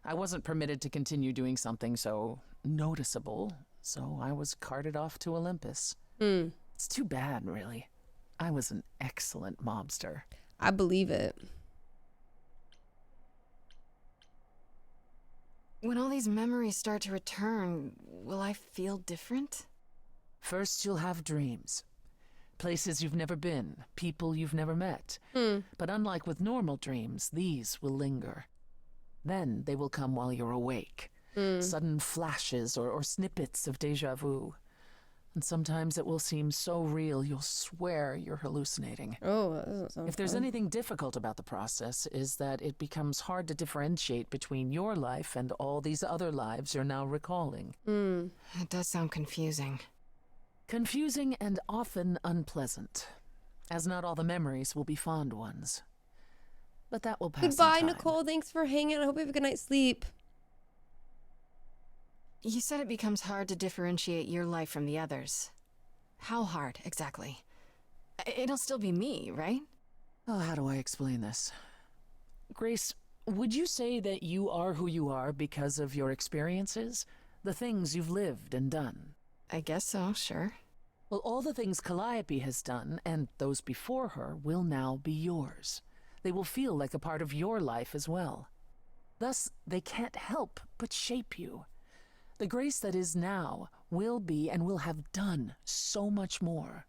I wasn't permitted to continue doing something so noticeable, so I was carted off to Olympus. It's too bad, really. I was an excellent mobster. I believe it. When all these memories start to return, will I feel different? First, you'll have dreams. Places you've never been, people you've never met. But unlike with normal dreams, these will linger. Then they will come while you're awake. Sudden flashes or snippets of déjà vu. And sometimes it will seem so real you'll swear you're hallucinating. Oh, that doesn't sound If there's fun. anything difficult about the process, is that it becomes hard to differentiate between your life and all these other lives you're now recalling. It does sound confusing. Confusing and often unpleasant, as not all the memories will be fond ones. But that will pass in Goodbye, time. Nicole. Thanks for hanging. I hope you have a good night's sleep. You said it becomes hard to differentiate your life from the others. How hard, exactly? It'll still be me, right? Oh, how do I explain this? Grace, would you say that you are who you are because of your experiences? The things you've lived and done? I guess so, sure. Well, all the things Calliope has done, and those before her, will now be yours. They will feel like a part of your life as well. Thus, they can't help but shape you. The Grace that is now will be and will have done so much more.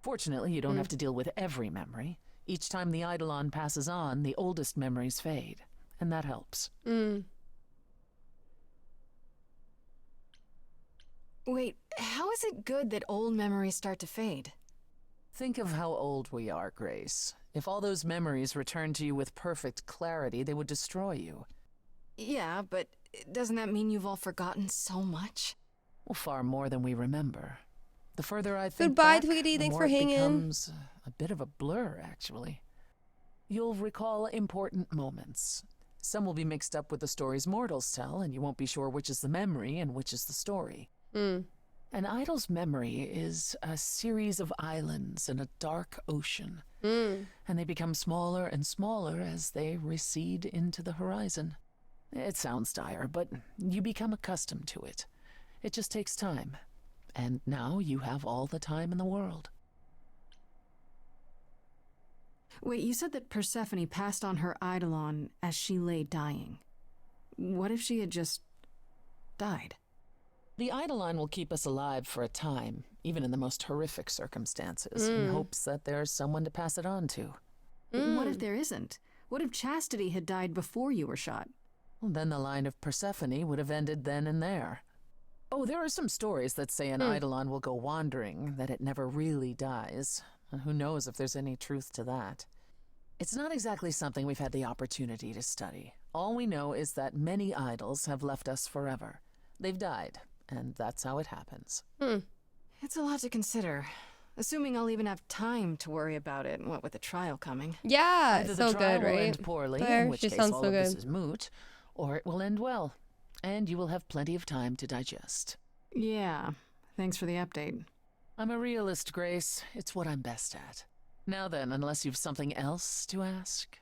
Fortunately, you don't have to deal with every memory. Each time the Eidolon passes on, the oldest memories fade, and that helps. Wait, how is it good that old memories start to fade? Think of how old we are, Grace. If all those memories returned to you with perfect clarity, they would destroy you. Yeah, but doesn't that mean you've all forgotten so much? Well, far more than we remember. The further I think Goodbye, back, Tweety. the Thanks more for it hanging. becomes a bit of a blur, actually. You'll recall important moments. Some will be mixed up with the stories mortals tell, and you won't be sure which is the memory and which is the story. An idol's memory is a series of islands in a dark ocean, and they become smaller and smaller as they recede into the horizon. It sounds dire, but you become accustomed to it. It just takes time, and now you have all the time in the world. Wait, you said that Persephone passed on her Eidolon as she lay dying. What if she had just died? The Eidolon will keep us alive for a time, even in the most horrific circumstances, in hopes that there's someone to pass it on to. What if there isn't? What if Chastity had died before you were shot? Well, then the line of Persephone would have ended then and there. Oh, there are some stories that say an Eidolon will go wandering, that it never really dies. And who knows if there's any truth to that. It's not exactly something we've had the opportunity to study. All we know is that many idols have left us forever. They've died, and that's how it happens. It's a lot to consider. Assuming I'll even have time to worry about it, what with the trial coming. Yeah, Either so the trial good, will right? end poorly, There, in which she case sounds all so of this good. is moot, or it will end well, and you will have plenty of time to digest. Yeah, thanks for the update. I'm a realist, Grace. It's what I'm best at. Now then, unless you've something else to ask.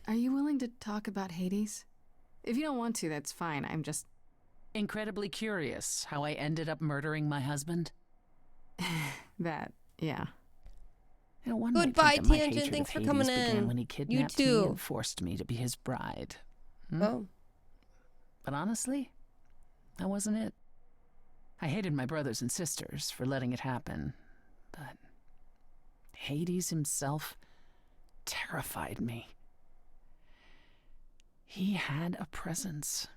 Are you willing to talk about Hades? If you don't want to, that's fine. I'm just Incredibly curious how I ended up murdering my husband. that, yeah. You know, one might Goodbye, think that my Tangent. hatred Thanks of for Hades coming began in. when he You kidnapped me too. and forced me to be his bride. Oh. But honestly, that wasn't it. I hated my brothers and sisters for letting it happen, but Hades himself terrified me. He had a presence.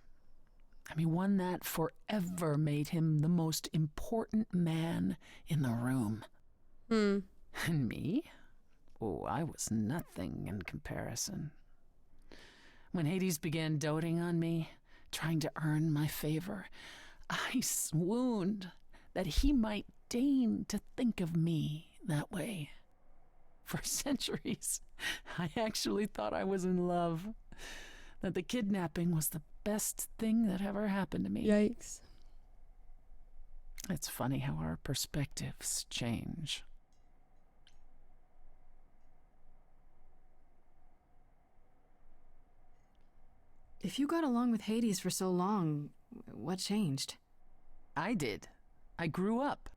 I mean, one that forever made him the most important man in the room. And me? Oh, I was nothing in comparison. When Hades began doting on me, trying to earn my favor, I swooned that he might deign to think of me that way. For centuries, I actually thought I was in love, that the kidnapping was the best thing that ever happened to me. Yikes. It's funny how our perspectives change. If you got along with Hades for so long, what changed? I did. I grew up.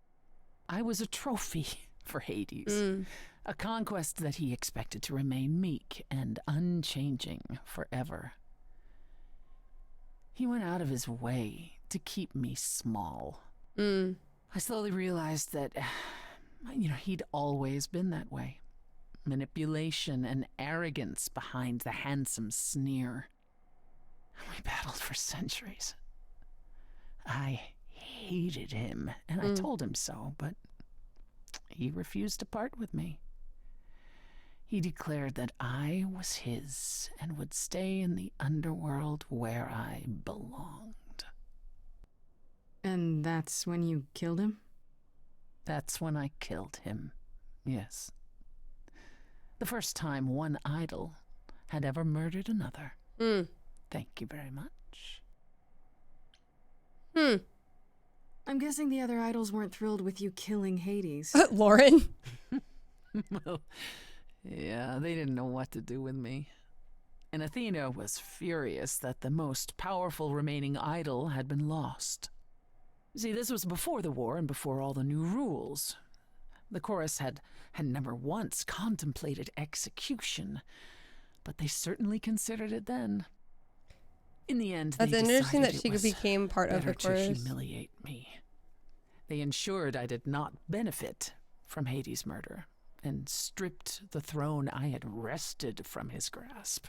I was a trophy for Hades. A conquest that he expected to remain meek and unchanging forever. He went out of his way to keep me small. I slowly realized that, he'd always been that way. Manipulation and arrogance behind the handsome sneer. We battled for centuries. I hated him, and I told him so, but he refused to part with me. He declared that I was his and would stay in the underworld where I belonged. And that's when you killed him? That's when I killed him, yes. The first time one idol had ever murdered another. Thank you very much. I'm guessing the other idols weren't thrilled with you killing Hades. Lauren? Well, yeah, they didn't know what to do with me. And Athena was furious that the most powerful remaining idol had been lost. See, this was before the war and before all the new rules. The chorus had never once contemplated execution, but they certainly considered it then. In the end, That's they interesting that decided she it was became part of the better to chorus. humiliate me. They ensured I did not benefit from Hades' murder and stripped the throne I had wrested from his grasp.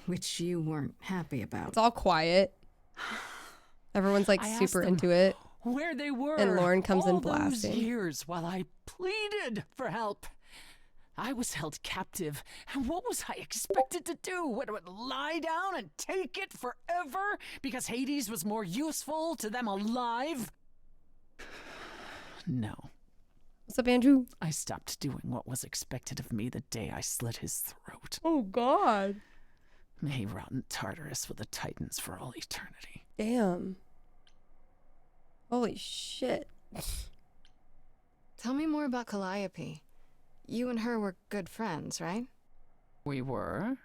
Which you weren't happy about. It's all quiet. Everyone's like I asked super them into it. Where they were. And Lauren comes in all those blasting. years while I pleaded for help. I was held captive, and what was I expected to do? What, lie down and take it forever because Hades was more useful to them alive? No. What's up, Andrew? I stopped doing what was expected of me the day I slit his throat. Oh, God. May he rot in Tartarus with the Titans for all eternity. Damn. Holy shit. Tell me more about Calliope. You and her were good friends, right? We were.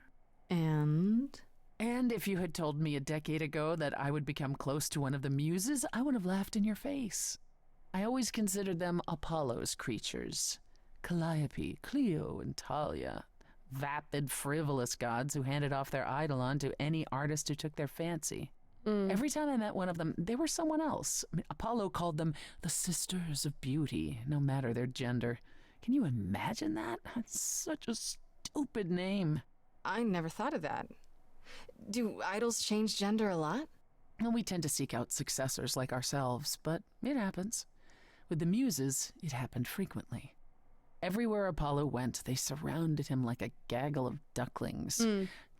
And if you had told me a decade ago that I would become close to one of the muses, I would have laughed in your face. I always considered them Apollo's creatures. Calliope, Clio, and Talia. Vapid, frivolous gods who handed off their eidolon to any artist who took their fancy. Every time I met one of them, they were someone else. I mean, Apollo called them the Sisters of Beauty, no matter their gender. Can you imagine that? That's such a stupid name. I never thought of that. Do idols change gender a lot? Well, we tend to seek out successors like ourselves, but it happens. With the muses, it happened frequently. Everywhere Apollo went, they surrounded him like a gaggle of ducklings,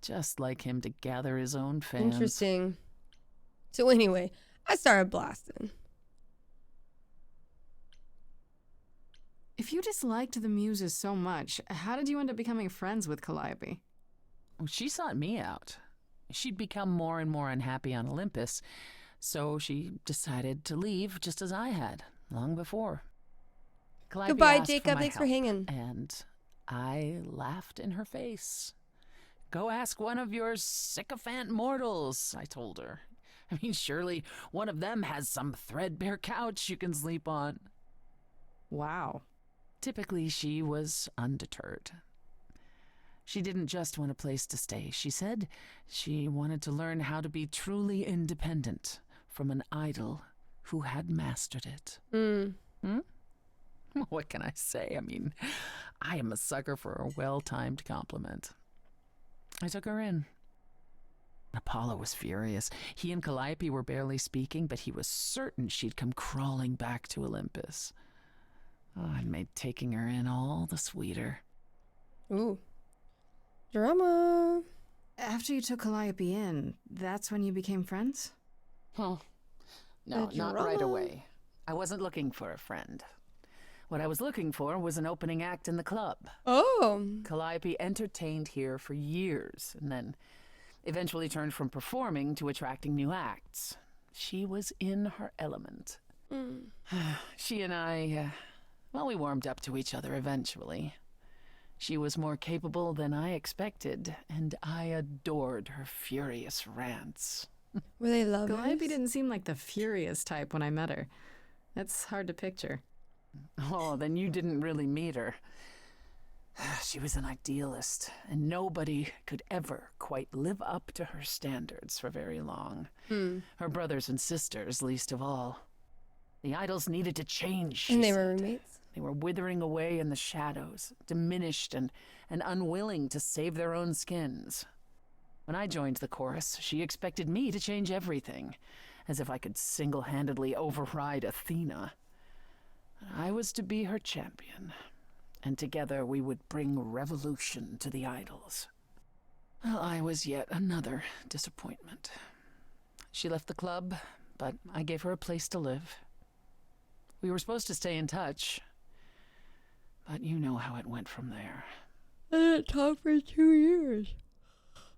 just like him to gather his own fans. Interesting. So anyway, I started blasting. If you disliked the muses so much, how did you end up becoming friends with Calliope? Well, she sought me out. She'd become more and more unhappy on Olympus, so she decided to leave just as I had, long before. Calliope Goodbye, asked Jacob. my Thanks for help, hanging. And I laughed in her face. Go ask one of your sycophant mortals, I told her. I mean, surely one of them has some threadbare couch you can sleep on. Wow. Typically, she was undeterred. She didn't just want a place to stay. She said she wanted to learn how to be truly independent from an idol who had mastered it. What can I say? I mean, I am a sucker for a well-timed compliment. I took her in. Apollo was furious. He and Calliope were barely speaking, but he was certain she'd come crawling back to Olympus. Oh, it made taking her in all the sweeter. Ooh. Drama. After you took Calliope in, that's when you became friends? Well, no, not right away. I wasn't looking for a friend. What I was looking for was an opening act in the club. Oh. Calliope entertained here for years, and then eventually turned from performing to attracting new acts. She was in her element. She and I, well, we warmed up to each other eventually. She was more capable than I expected, and I adored her furious rants. Were they lovers? Calliope didn't seem like the furious type when I met her. That's hard to picture. Oh, then you didn't really meet her. She was an idealist, and nobody could ever quite live up to her standards for very long. Her brothers and sisters, least of all. The idols needed to change, she And they said. were roommates? They were withering away in the shadows, diminished and unwilling to save their own skins. When I joined the chorus, she expected me to change everything, as if I could single-handedly override Athena. I was to be her champion, and together we would bring revolution to the idols. Well, I was yet another disappointment. She left the club, but I gave her a place to live. We were supposed to stay in touch, but you know how it went from there. I didn't talk for 2 years.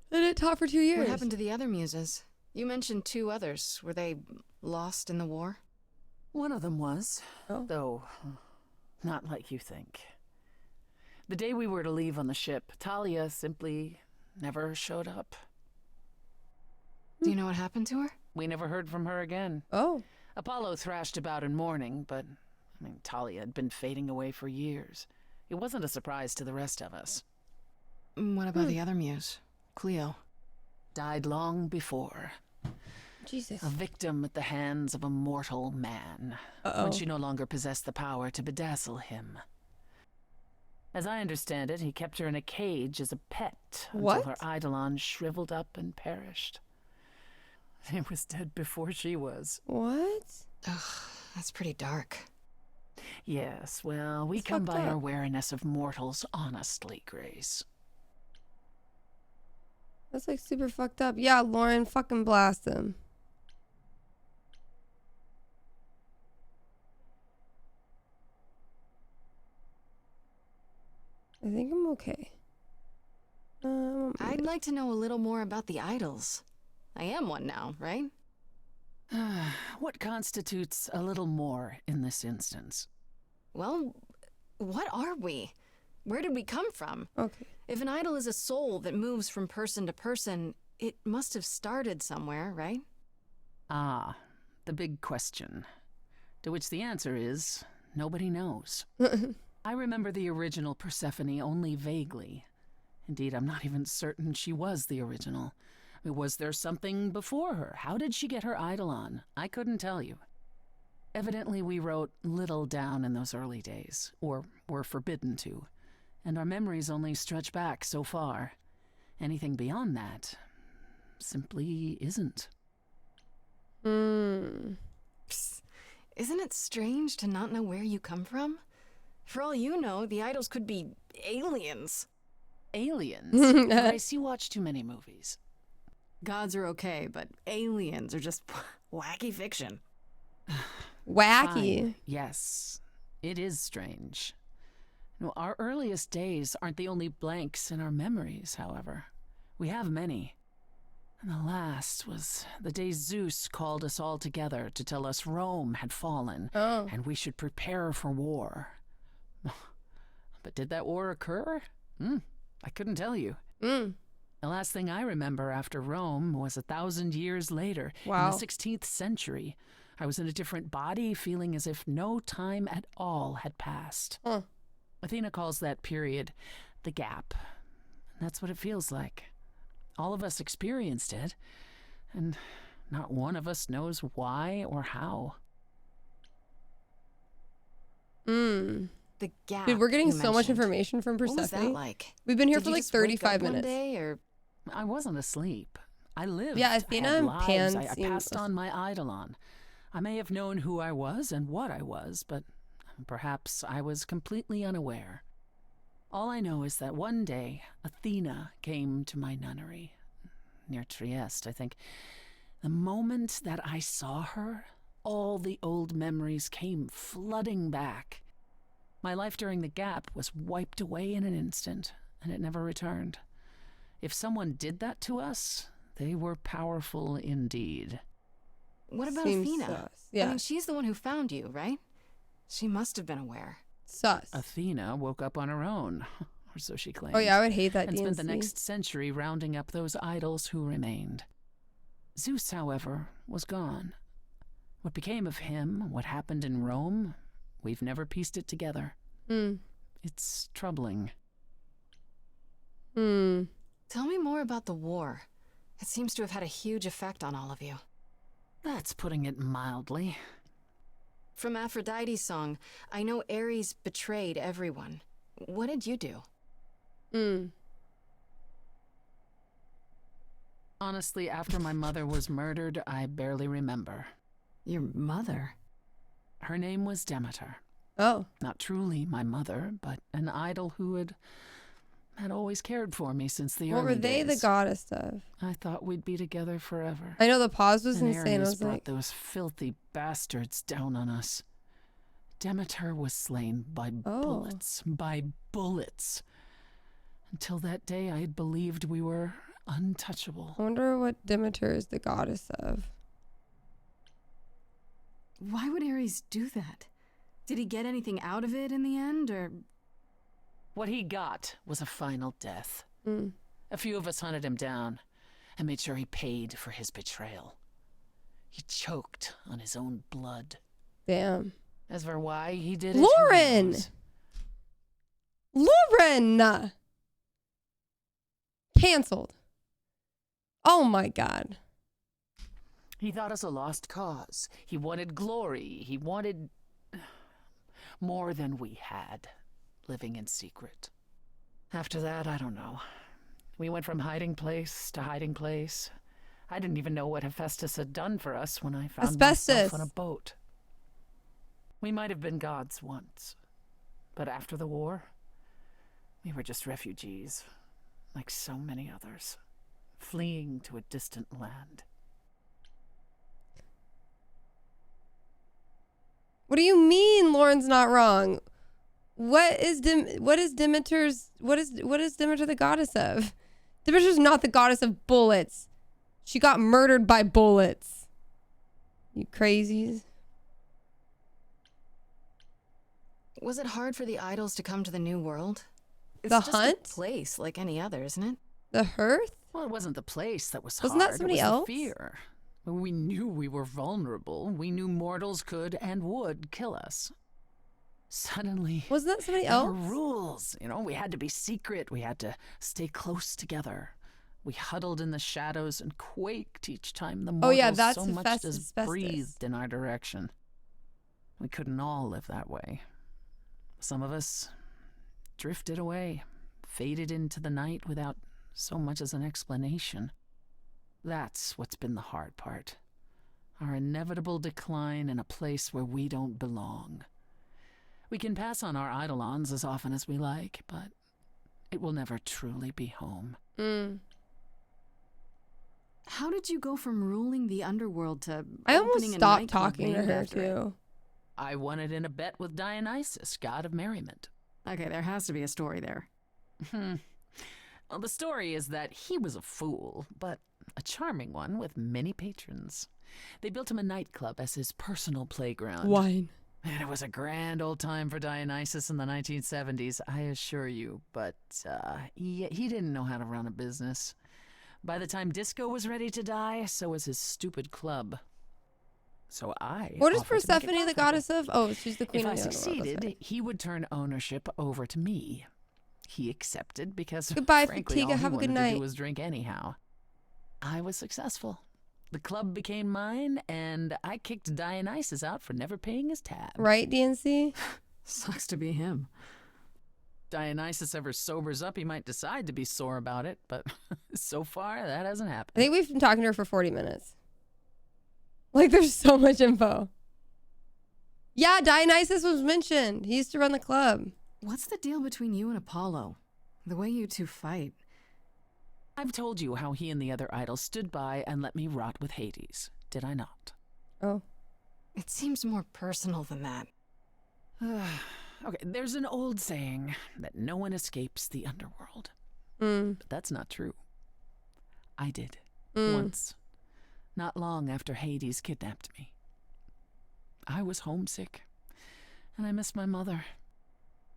What happened to the other muses? You mentioned 2 others. Were they lost in the war? One of them was, though not like you think. The day we were to leave on the ship, Talia simply never showed up. Do you know what happened to her? We never heard from her again. Oh. Apollo thrashed about in mourning, but, Talia had been fading away for years. It wasn't a surprise to the rest of us. What about the other muse, Cleo? Died long before. Jesus. A victim at the hands of a mortal man. When she no longer possessed the power to bedazzle him. As I understand it, he kept her in a cage as a pet until her eidolon shriveled up and perished. He was dead before she was. What? Ugh, that's pretty dark. Yes, well, we It's come fucked by our up. wariness of mortals honestly, Grace. That's like super fucked up. Yeah, Lauren, fucking blast him. I think I'm okay. I'd like to know a little more about the idols. I am one now, right? What constitutes a little more in this instance? Well, what are we? Where did we come from? Okay. If an idol is a soul that moves from person to person, it must have started somewhere, right? Ah, the big question. To which the answer is, nobody knows. I remember the original Persephone only vaguely. Indeed, I'm not even certain she was the original. Was there something before her? How did she get her eidolon? I couldn't tell you. Evidently, we wrote little down in those early days, or were forbidden to, and our memories only stretch back so far. Anything beyond that simply isn't. Psst. Isn't it strange to not know where you come from? For all you know, the idols could be aliens. Aliens? Grace, you watch too many movies. Gods are okay, but aliens are just wacky fiction. Wacky. Fine. Yes, it is strange. No, our earliest days aren't the only blanks in our memories, however. We have many. And the last was the day Zeus called us all together to tell us Rome had fallen and we should prepare for war. But did that war occur? I couldn't tell you. The last thing I remember after Rome was 1,000 years later, in the 16th century. I was in a different body, feeling as if no time at all had passed. Athena calls that period the gap. And that's what it feels like. All of us experienced it, and not one of us knows why or how. The gap. Dude, we're getting you so much mentioned. information from Persephone. What was that like? We've been here Did for you like just wake 35 up one minutes. day, or I wasn't asleep. I lived. Yeah, Athena I had and lives. Pan I seem- passed on my eidolon. I may have known who I was and what I was, but perhaps I was completely unaware. All I know is that one day, Athena came to my nunnery, near Trieste, I think. The moment that I saw her, all the old memories came flooding back. My life during the gap was wiped away in an instant, and it never returned. If someone did that to us, they were powerful indeed. What about Seems Athena? sus. Yeah. I mean, she's the one who found you, right? She must have been aware. Sus. Athena woke up on her own, or so she claimed. Oh yeah, I would hate that and spent the DNC. next century rounding up those idols who remained. Zeus, however, was gone. What became of him, what happened in Rome, we've never pieced it together. It's troubling. Tell me more about the war. It seems to have had a huge effect on all of you. That's putting it mildly. From Aphrodite's song, I know Ares betrayed everyone. What did you do? Honestly, after my mother was murdered, I barely remember. Your mother? Her name was Demeter. Oh. Not truly my mother, but an idol who had always cared for me since the What early were they days. the goddess of? I thought we'd be together forever. I know the pause was And insane. I Ares was brought like, those filthy bastards down on us. Demeter was slain by bullets. By bullets. Until that day, I had believed we were untouchable. I wonder what Demeter is the goddess of. Why would Ares do that? Did he get anything out of it in the end, or...? What he got was a final death. A few of us hunted him down and made sure he paid for his betrayal. He choked on his own blood. Damn. As for why he did it, Lauren! Lauren! Cancelled. Oh my god. He thought us a lost cause. He wanted glory. He wanted more than we had, living in secret. After that, I don't know. We went from hiding place to hiding place. I didn't even know what Hephaestus had done for us when I found myself on a boat. We might have been gods once, but after the war, we were just refugees, like so many others, fleeing to a distant land. What do you mean Lauren's not wrong? What is Demeter the goddess of? Demeter's not the goddess of bullets. She got murdered by bullets. You crazies. Was it hard for the idols to come to the new world? It's The just hunt? a place like any other, isn't it? The hearth? Well, it wasn't the place that was Wasn't hard. that somebody it was else? The fear. We knew we were vulnerable. We knew mortals could and would kill us. Suddenly, wasn't that somebody there were else? rules. You know, we had to be secret. We had to stay close together. We huddled in the shadows and quaked each time the mortals that's so much as asbestos. breathed in our direction. We couldn't all live that way. Some of us drifted away, faded into the night without so much as an explanation. That's what's been the hard part. Our inevitable decline in a place where we don't belong. We can pass on our eidolons as often as we like, but it will never truly be home. How did you go from ruling the underworld to I almost opening a stopped nightclub talking to named her after it? too. I won it in a bet with Dionysus, god of merriment. Okay, there has to be a story there. Well, the story is that he was a fool, but a charming one with many patrons. They built him a nightclub as his personal playground. Wine. And it was a grand old time for Dionysus in the 1970s, I assure you. But he didn't know how to run a business. By the time disco was ready to die, so was his stupid club. So I What is offered to make it Persephone the profitable. goddess of? Oh, she's the queen If I of the underworld. succeeded, That's right. he would turn ownership over to me. He accepted because, Goodbye, frankly, Fatiga. all he Have a good wanted to night. do was drink anyhow. I was successful. The club became mine, and I kicked Dionysus out for never paying his tab. Right, DNC? Sucks to be him. Dionysus ever sobers up, he might decide to be sore about it, but so far, that hasn't happened. I think we've been talking to her for 40 minutes. Like, there's so much info. Yeah, Dionysus was mentioned. He used to run the club. What's the deal between you and Apollo? The way you two fight. I've told you how he and the other idol stood by and let me rot with Hades, did I not? Oh. It seems more personal than that. Okay, there's an old saying that no one escapes the underworld. But that's not true. I did. Once. Not long after Hades kidnapped me. I was homesick, and I missed my mother.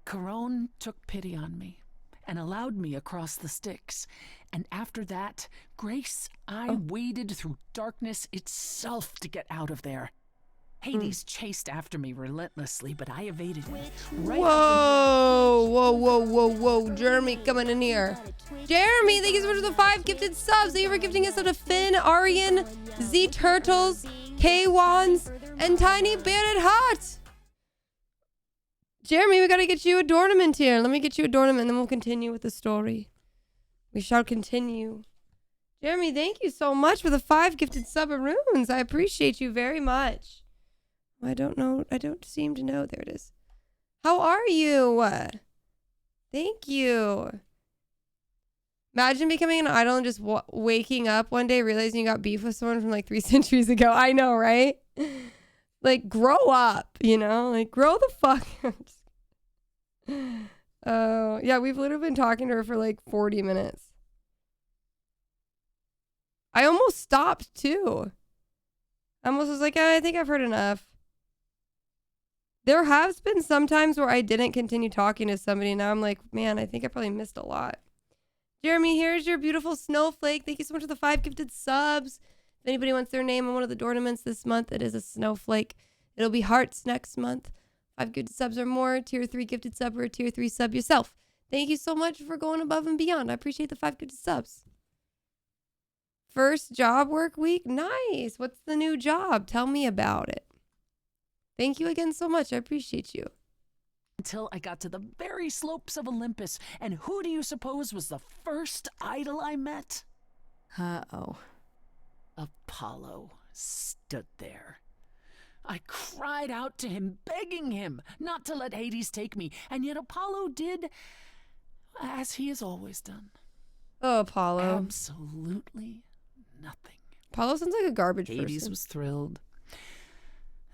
Corone took pity on me and allowed me across the Styx. And after that, Grace, I waded through darkness itself to get out of there. Hades chased after me relentlessly, but I evaded him. Whoa. Jeremy coming in here. Jeremy, thank you so much for the 5 gifted subs. Thank you for gifting us up to Finn, Aryan, Z Turtles, K-Wands, and Tiny Bearded Hot. Jeremy, we gotta get you a ornament here. Let me get you a ornament, then we'll continue with the story. We shall continue. Jeremy, thank you so much for the 5 gifted sub-aroons. I appreciate you very much. I don't know. I don't seem to know. There it is. How are you? Thank you. Imagine becoming an idol and just waking up one day realizing you got beef with someone from like 3 centuries ago. I know, right? Like, grow up, you know? Like, grow the fuck up. Oh, yeah, we've literally been talking to her for like 40 minutes. I almost stopped, too. I almost was like, I think I've heard enough. There has been some times where I didn't continue talking to somebody. Now I'm like, man, I think I probably missed a lot. Jeremy, here's your beautiful snowflake. Thank you so much for the 5 gifted subs. If anybody wants their name on one of the ornaments this month, it is a snowflake. It'll be hearts next month. 5 gifted subs or more, tier 3 gifted sub, or a tier 3 sub yourself. Thank you so much for going above and beyond. I appreciate the 5 gifted subs. First job work week? Nice. What's the new job? Tell me about it. Thank you again so much. I appreciate you. Until I got to the very slopes of Olympus. And who do you suppose was the first idol I met? Uh-oh. Apollo stood there. I cried out to him, begging him not to let Hades take me. And yet Apollo did as he has always done. Oh, Apollo. Absolutely nothing. Apollo sounds like a garbage person. Hades was thrilled.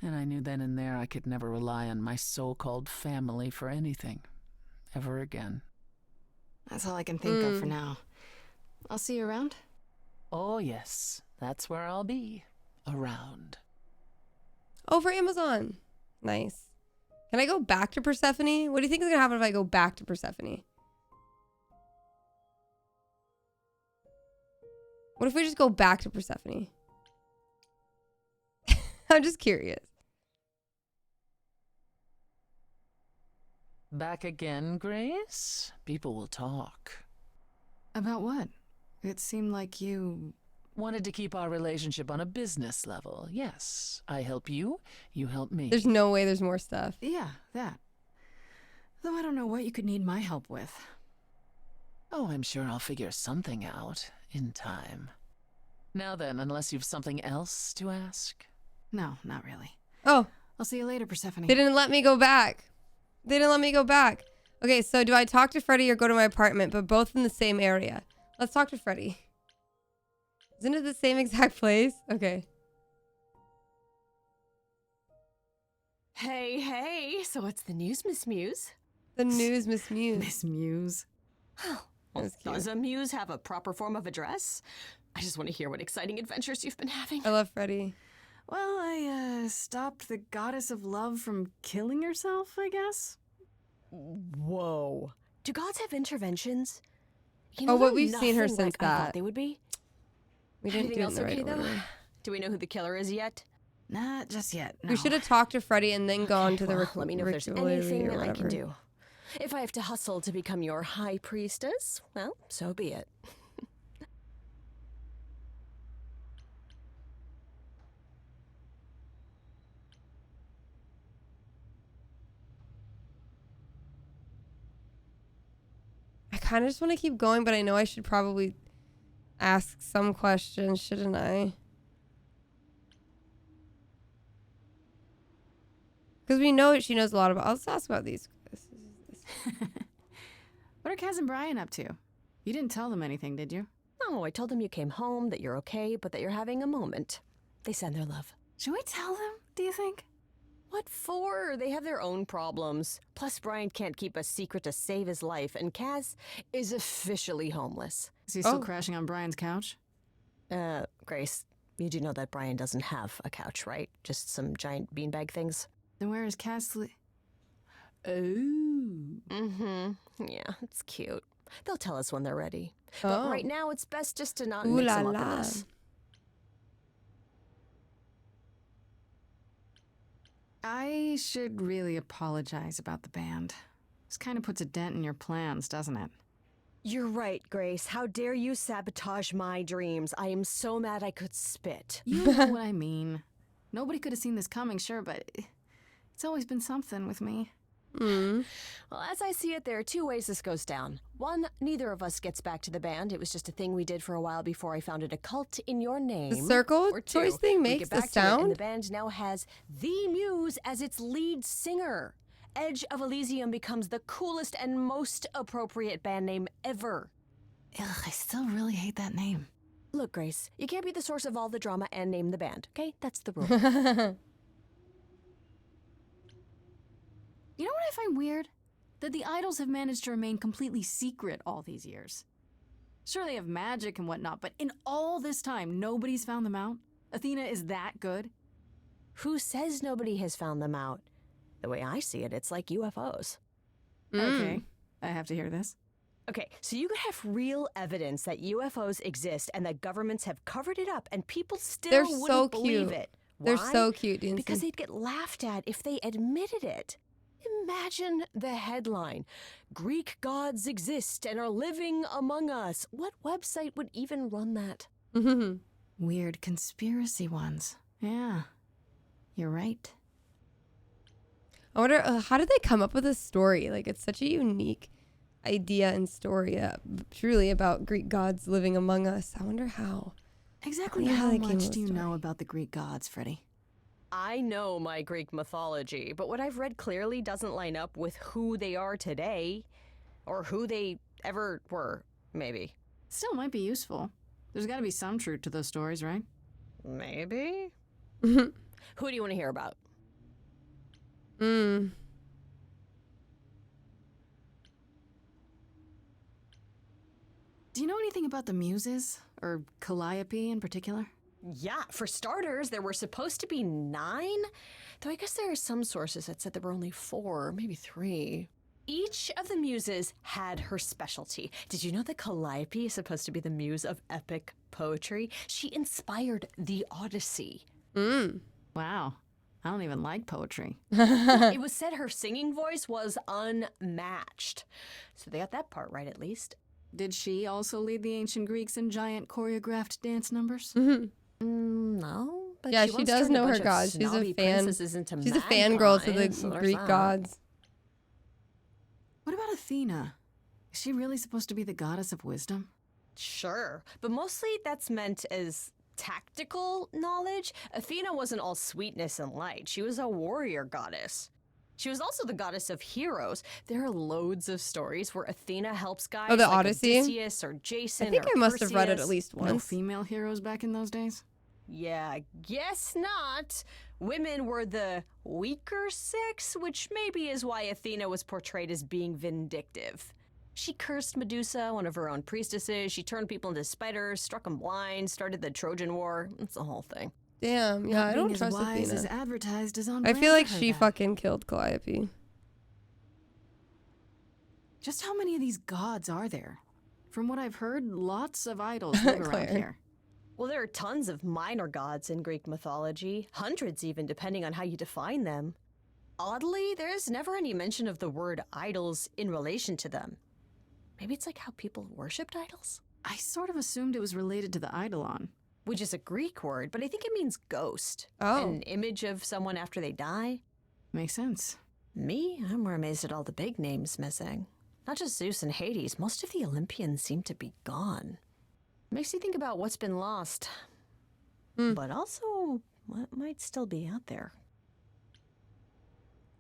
And I knew then and there I could never rely on my so-called family for anything. Ever again. That's all I can think of for now. I'll see you around. Oh, yes. That's where I'll be. Around. Over Amazon. Nice. Can I go back to Persephone? What do you think is going to happen if I go back to Persephone? What if we just go back to Persephone? I'm just curious. Back again, Grace? People will talk. About what? It seemed like you wanted to keep our relationship on a business level. Yes, I help you, you help me. There's no way there's more stuff. Yeah, that. Though I don't know what you could need my help with. Oh, I'm sure I'll figure something out in time. Now then, unless you've something else to ask? No, not really. Oh. I'll see you later, Persephone. They didn't let me go back. They didn't let me go back. Okay, so do I talk to Freddy or go to my apartment, but both in the same area? Let's talk to Freddy. Isn't it the same exact place? Okay. Hey, so what's the news, Miss Muse? The news, Miss Muse. Miss Muse. Well, does a muse have a proper form of address? I just want to hear what exciting adventures you've been having. I love Freddy. Well, I stopped the goddess of love from killing herself, I guess. Whoa. Do gods have interventions? You Oh, know, but we've seen her nothing since like I thought that. they would be. We didn't Anything do it in else the right okay, though? order. Do we know who the killer is yet? Not just yet. No. We should have talked to Freddy and then gone to the Well, let me know if there's ritual anything or that I whatever. can do. If I have to hustle to become your high priestess, well, so be it. I kind of just want to keep going, but I know I should probably ask some questions, shouldn't I? Because we know she knows a lot about. Let's ask about these. What are Kaz and Brian up to? You didn't tell them anything, did you? No, I told them you came home, that you're okay, but that you're having a moment. They send their love. Should we tell them, do you think? What for? They have their own problems. Plus, Brian can't keep a secret to save his life, and Kaz is officially homeless. Is he still crashing on Brian's couch? Grace, you do know that Brian doesn't have a couch, right? Just some giant beanbag things. Then where is Kaz Oh. Mm-hmm. Yeah, it's cute. They'll tell us when they're ready. But right now, it's best just to not Ooh mix la them up in la. this. I should really apologize about the band. This kind of puts a dent in your plans, doesn't it? You're right, Grace. How dare you sabotage my dreams? I am so mad I could spit. You know what I mean. Nobody could have seen this coming, sure, but it's always been something with me. Well, as I see it, there are two ways this goes down. One, neither of us gets back to the band. It was just a thing we did for a while before I founded a cult in your name. The circle Or two, choice thing we makes get the back to it, and sound? the band now has the Muse as its lead singer. Edge of Elysium becomes the coolest and most appropriate band name ever. Ugh, I still really hate that name. Look, Grace, you can't be the source of all the drama and name the band, okay? That's the rule. You know what I find weird? That the idols have managed to remain completely secret all these years. Sure, they have magic and whatnot, but in all this time, nobody's found them out? Athena is that good? Who says nobody has found them out? The way I see it, it's like UFOs. Okay, I have to hear this. Okay, so you could have real evidence that UFOs exist and that governments have covered it up and people still They're wouldn't so believe cute. it. They're Why? so cute, Dincy. Because they'd get laughed at if they admitted it. Imagine the headline. Greek gods exist and are living among us. What website would even run that? Weird conspiracy ones. Yeah, you're right. I wonder, how did they come up with this story? Like, it's such a unique idea and story, truly about Greek gods living among us. I wonder how. Exactly Yeah, how they came much up do you with know about the Greek gods, Freddie? I know my Greek mythology, but what I've read clearly doesn't line up with who they are today. Or who they ever were, maybe. Still might be useful. There's got to be some truth to those stories, right? Maybe. Who do you want to hear about? Do you know anything about the Muses? Or Calliope in particular? Yeah, for starters, there were supposed to be 9. Though I guess there are some sources that said there were only 4, maybe 3. Each of the muses had her specialty. Did you know that Calliope is supposed to be the muse of epic poetry? She inspired the Odyssey. Wow. I don't even like poetry. It was said her singing voice was unmatched. So they got that part right, at least. Did she also lead the ancient Greeks in giant choreographed dance numbers? No, but Yeah, she she once does turned know her bunch of gods. She's a snobby fan. princesses into She's a fangirl to the magpies, so there's Greek that. gods. What about Athena? Is she really supposed to be the goddess of wisdom? Sure, but mostly that's meant as tactical knowledge. Athena wasn't all sweetness and light. She was a warrior goddess. She was also the goddess of heroes. There are loads of stories where Athena helps guys Oh, the like Odyssey? Odysseus or Jason. I think or I must have read it at Perseus. least No once. female heroes back in those days? Yeah, guess not. Women were the weaker sex, which maybe is why Athena was portrayed as being vindictive. She cursed Medusa, one of her own priestesses. She turned people into spiders, struck them blind, started the Trojan War. It's the whole thing. Damn, yeah, I don't Being trust as wise Athena. as advertised is on I feel brand like for her she then. fucking killed Calliope. Just how many of these gods are there? From what I've heard, lots of idols live around Claire. here. Well, there are tons of minor gods in Greek mythology, hundreds even, depending on how you define them. Oddly, there's never any mention of the word idols in relation to them. Maybe it's like how people worshipped idols? I sort of assumed it was related to the eidolon. Which is a Greek word, but I think it means ghost. Oh. An image of someone after they die. Makes sense. Me, I'm more amazed at all the big names missing. Not just Zeus and Hades, most of the Olympians seem to be gone. Makes you think about what's been lost. But also, what might still be out there.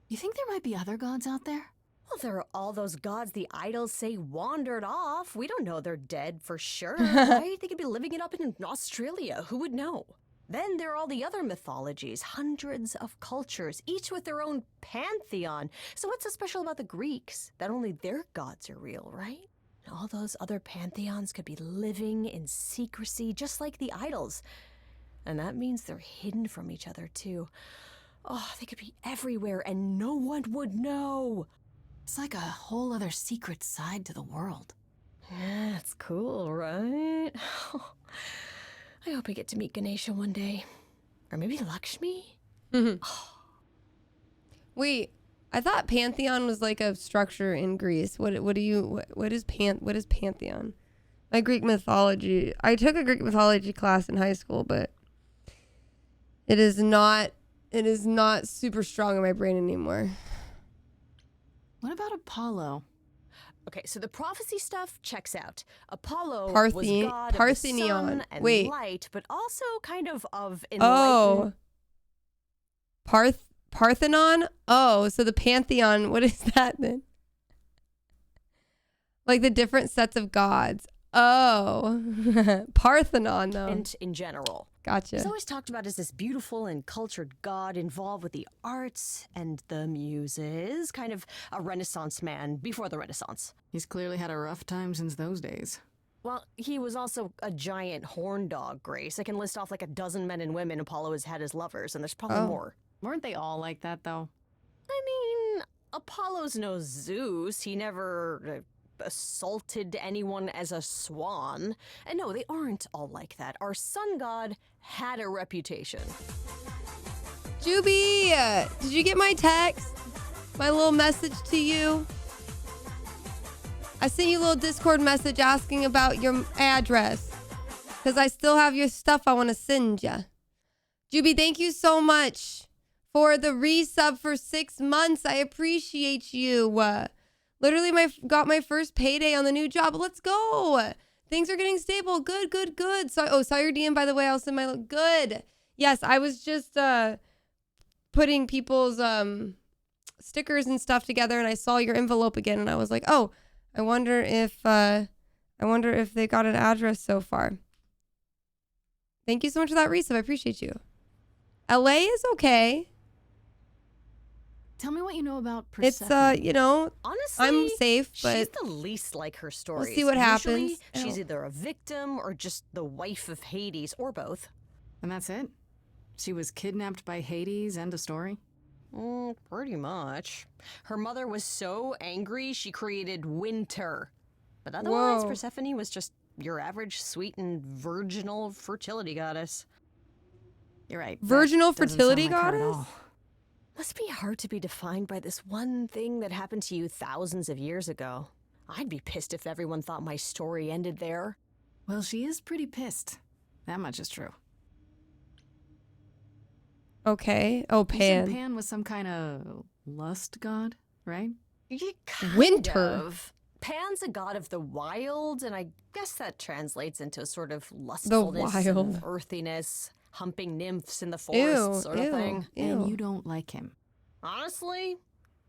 You think there might be other gods out there? Well, there are all those gods the idols say wandered off. We don't know they're dead for sure, right? They could be living it up in Australia. Who would know? Then there are all the other mythologies, hundreds of cultures, each with their own pantheon. So what's so special about the Greeks? That only their gods are real, right? All those other pantheons could be living in secrecy, just like the idols. And that means they're hidden from each other, too. Oh, they could be everywhere and no one would know. It's like a whole other secret side to the world. Yeah, it's cool, right? I hope I get to meet Ganesha one day. Or maybe Lakshmi? Wait, I thought Pantheon was like a structure in Greece. What is Pantheon? My Greek mythology. I took a Greek mythology class in high school, but it is not super strong in my brain anymore. What about Apollo? Okay, so the prophecy stuff checks out. Apollo was god of the sun and light, but also kind of enlightenment. Parthenon? Oh, so the Pantheon, what is that then? Like the different sets of gods. Oh, Parthenon though. And in general. Gotcha. He's always talked about as this beautiful and cultured god involved with the arts and the muses, kind of a Renaissance man before the Renaissance. He's clearly had a rough time since those days. Well, he was also a giant horn dog, Grace. I can list off like a dozen men and women Apollo has had as lovers, and there's probably more. Weren't they all like that, though? I mean, Apollo's no Zeus. He never assaulted anyone as a swan. And no, they aren't all like that. Our sun god had a reputation. Juby, did you get my text? My little message to you? I sent you a little Discord message asking about your address. Because I still have your stuff I want to send you. Juby, thank you so much for the resub for 6 months. I appreciate you. Literally got my first payday on the new job. Let's go. Things are getting stable. Good. So, saw your DM, by the way. I'll send my good. Yes, I was just putting people's stickers and stuff together, and I saw your envelope again, and I was like, oh, I wonder if they got an address so far. Thank you so much for that resub. I appreciate you. LA is okay. Tell me what you know about Persephone. It's, honestly, I'm safe, but she's the least like her stories. We'll see what happens. She's either a victim or just the wife of Hades, or both. And that's it? She was kidnapped by Hades, end of story? Pretty much. Her mother was so angry, she created winter. But otherwise, Persephone was just your average sweet and virginal fertility goddess. You're right. Virginal fertility goddess? Must be hard to be defined by this one thing that happened to you thousands of years ago. I'd be pissed if everyone thought my story ended there. Well, she is pretty pissed. That much is true. Okay. Oh, Pan. You said Pan was some kind of lust god, right? Winter. Pan's a god of the wild, and I guess that translates into a sort of lustfulness and earthiness, humping nymphs in the forest sort of thing. And you don't like him. Honestly,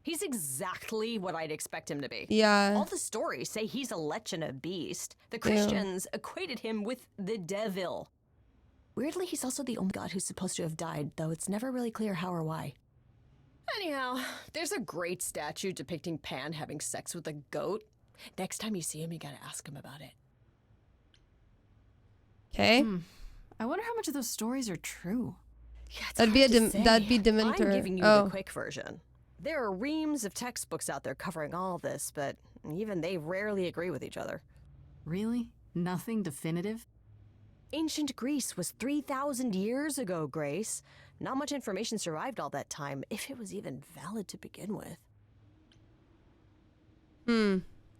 he's exactly what I'd expect him to be. Yeah. All the stories say he's a lech and a beast. The Christians equated him with the devil. Weirdly, he's also the only god who's supposed to have died, though it's never really clear how or why. Anyhow, there's a great statue depicting Pan having sex with a goat. Next time you see him, you gotta ask him about it. Okay. I wonder how much of those stories are true. Yeah, that'd be Demeter. I'm giving you the quick version. There are reams of textbooks out there covering all this, but even they rarely agree with each other. Really? Nothing definitive? Ancient Greece was 3,000 years ago, Grace. Not much information survived all that time, if it was even valid to begin with.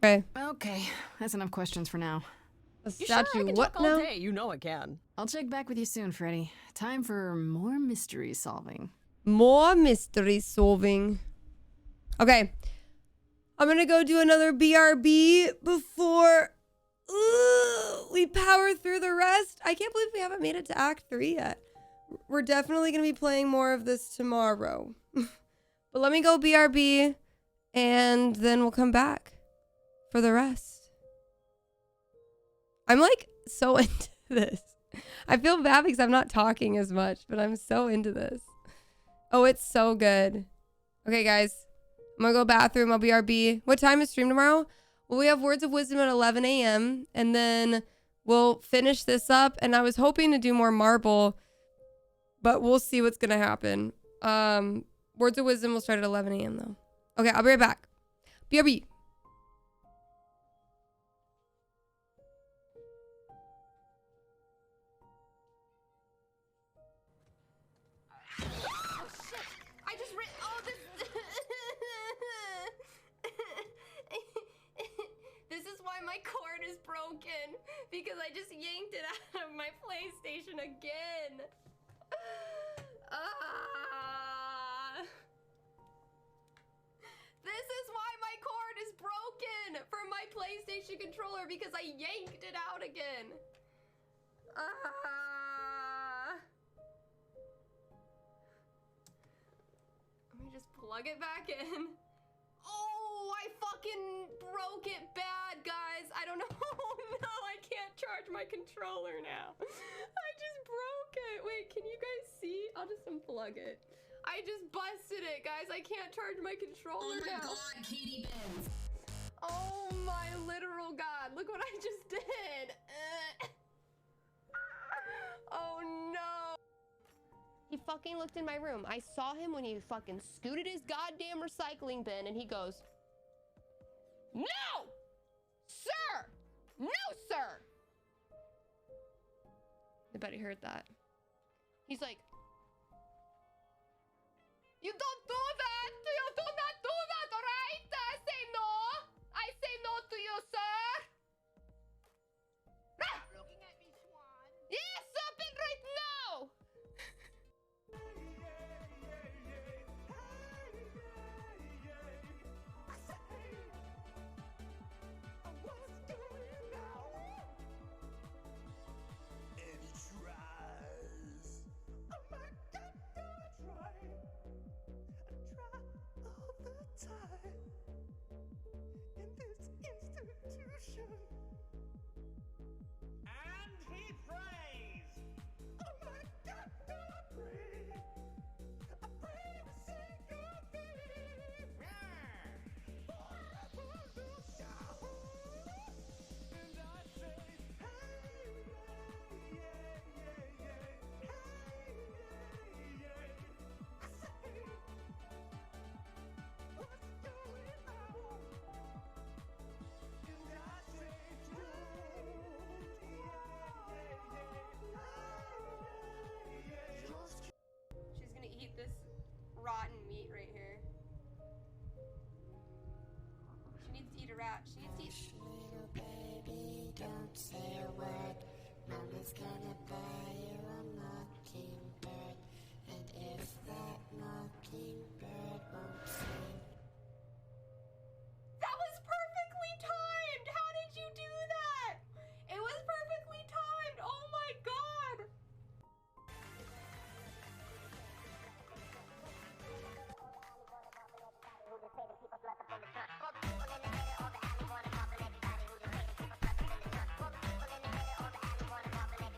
Okay. Okay, that's enough questions for now. A You sure I statue, can what talk all now? day? You know I can. I'll check back with you soon, Freddy. Time for more mystery solving. More mystery solving. Okay. I'm gonna go do another BRB before we power through the rest. I can't believe we haven't made it to Act 3 yet. We're definitely gonna be playing more of this tomorrow. But let me go BRB, And then we'll come back for the rest. I'm like so into this. I feel bad because I'm not talking as much, but I'm so into this. Oh, it's so good. Okay, guys. I'm gonna go bathroom. I'll BRB. What time is stream tomorrow? Well, we have Words of Wisdom at 11 a.m. And then we'll finish this up. And I was hoping to do more Marble, but we'll see what's gonna happen. Words of Wisdom will start at 11 a.m. though. Okay, I'll be right back. BRB. This is why my cord is broken, because I just yanked it out of my PlayStation again. This is why my cord is broken for my PlayStation controller, because I yanked it out again. Let me just plug it back in. Oh, I fucking broke it bad, guys. I don't know. Oh, no, I can't charge my controller now. I just broke it. Wait, can you guys see? I'll just unplug it. I just busted it, guys. I can't charge my controller now. Oh my god, Katy Bentz. Oh my literal god. Look what I just did. Oh no. He fucking looked in my room. I saw him when he fucking scooted his goddamn recycling bin, and he goes, "No! Sir! No, sir!" I bet he heard that. He's like, "You don't do that! You do not do that, alright? I say no! I say no to you, sir!" Looking at me, Swan. Yes, up and right now! And he prays. Oh my God, do I pray? I pray to see your face. And I say, hey, yeah. Hey, yeah. I say, what's going on? And I say, She's gonna eat this rotten meat right here. She needs to eat a rat. She needs to eat. Little baby, don't say a word. Mama's gonna buy you a mockingbird. And if that mockingbird won't sing, That was perfectly timed! How did you do that? It was perfectly timed! Oh my god!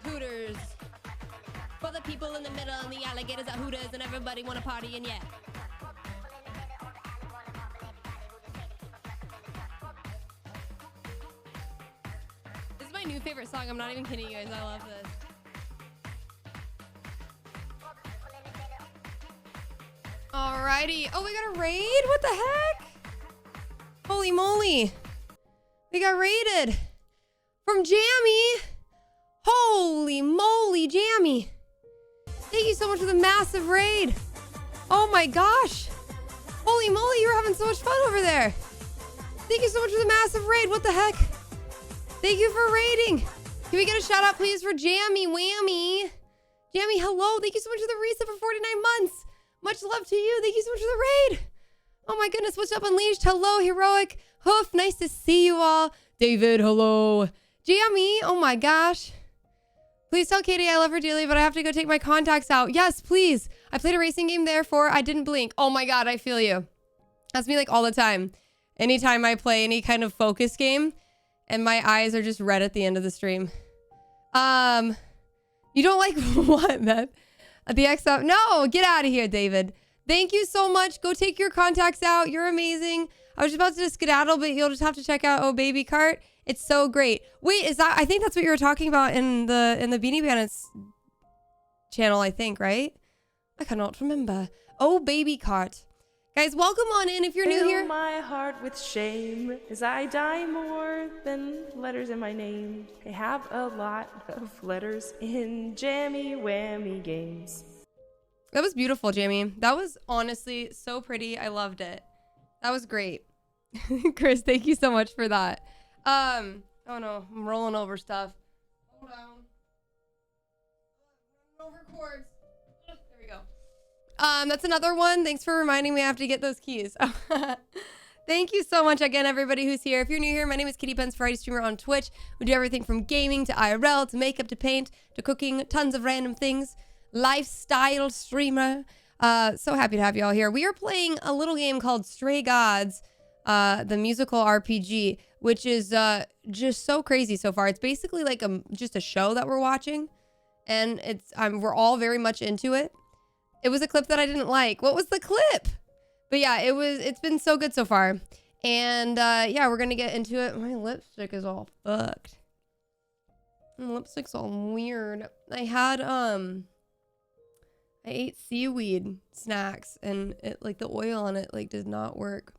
Hooters. For the people in the middle and the alligators at Hooters and everybody wanna party and yeah. This is my new favorite song. I'm not even kidding you guys. I love this. Alrighty. Oh, we got a raid? What the heck? Holy moly. We got raided from Jammy. Holy moly, Jammy. Thank you so much for the massive raid. Oh my gosh. Holy moly, you were having so much fun over there. Thank you so much for the massive raid. What the heck? Thank you for raiding. Can we get a shout out, please, for Jammy Whammy? Jammy, hello. Thank you so much for the reset for 49 months. Much love to you. Thank you so much for the raid. Oh my goodness. What's up, Unleashed? Hello, Heroic. Hoof, nice to see you all. David, hello. Jammy, oh my gosh. Please tell Katie I love her dearly, but I have to go take my contacts out. Yes, please. I played a racing game, therefore I didn't blink. Oh my god, I feel you. That's me like all the time. Anytime I play any kind of focus game and my eyes are just red at the end of the stream. You don't like what, that? The X up? No, get out of here, David. Thank you so much. Go take your contacts out. You're amazing. I was just about to skedaddle, but you'll just have to check out Oh Baby Cart. It's so great. Wait, is that? I think that's what you were talking about in the Beanie Bandits channel. I think, right? I cannot remember. Oh Baby Cart. Guys, welcome on in if you're new here. Fill my heart with shame as I die more than letters in my name. I have a lot of letters in jammy whammy games. That was beautiful, Jamie. That was honestly so pretty. I loved it. That was great. Chris, thank you so much for that. Oh no, I'm rolling over stuff. Hold on. Over cords. There we go. That's another one. Thanks for reminding me I have to get those keys. Thank you so much again, everybody who's here. If you're new here, my name is Katy, Bentz, variety streamer on Twitch. We do everything from gaming to IRL to makeup to paint to cooking, tons of random things. Lifestyle streamer. So happy to have you all here. We are playing a little game called Stray Gods, the musical RPG, which is just so crazy so far. It's basically like just a show that we're watching, and we're all very much into it. It was a clip that I didn't like. What was the clip? But yeah, it's been so good so far. And yeah, we're gonna get into it. My lipstick is all fucked. My lipstick's all weird. I ate seaweed snacks and like the oil on it like did not work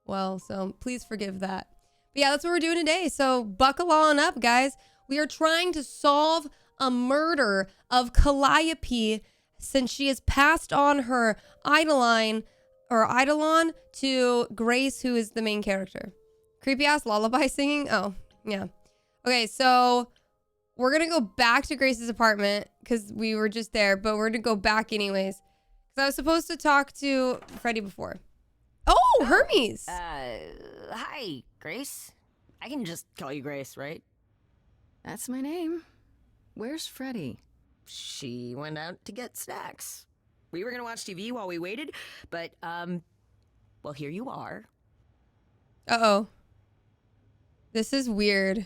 well, so please forgive that. But yeah, that's what we're doing today. So buckle on up, guys. We are trying to solve a murder of Calliope since she has passed on her eidolon to Grace, who is the main character. Creepy ass lullaby singing. Oh, yeah. Okay, so we're going to go back to Grace's apartment because we were just there, but we're going to go back anyways. Because I was supposed to talk to Freddie before. Oh, Hermes. Hi, Grace. I can just call you Grace, right? That's my name. Where's Freddie? She went out to get snacks. We were going to watch TV while we waited, but, well, here you are. Uh-oh. This is weird.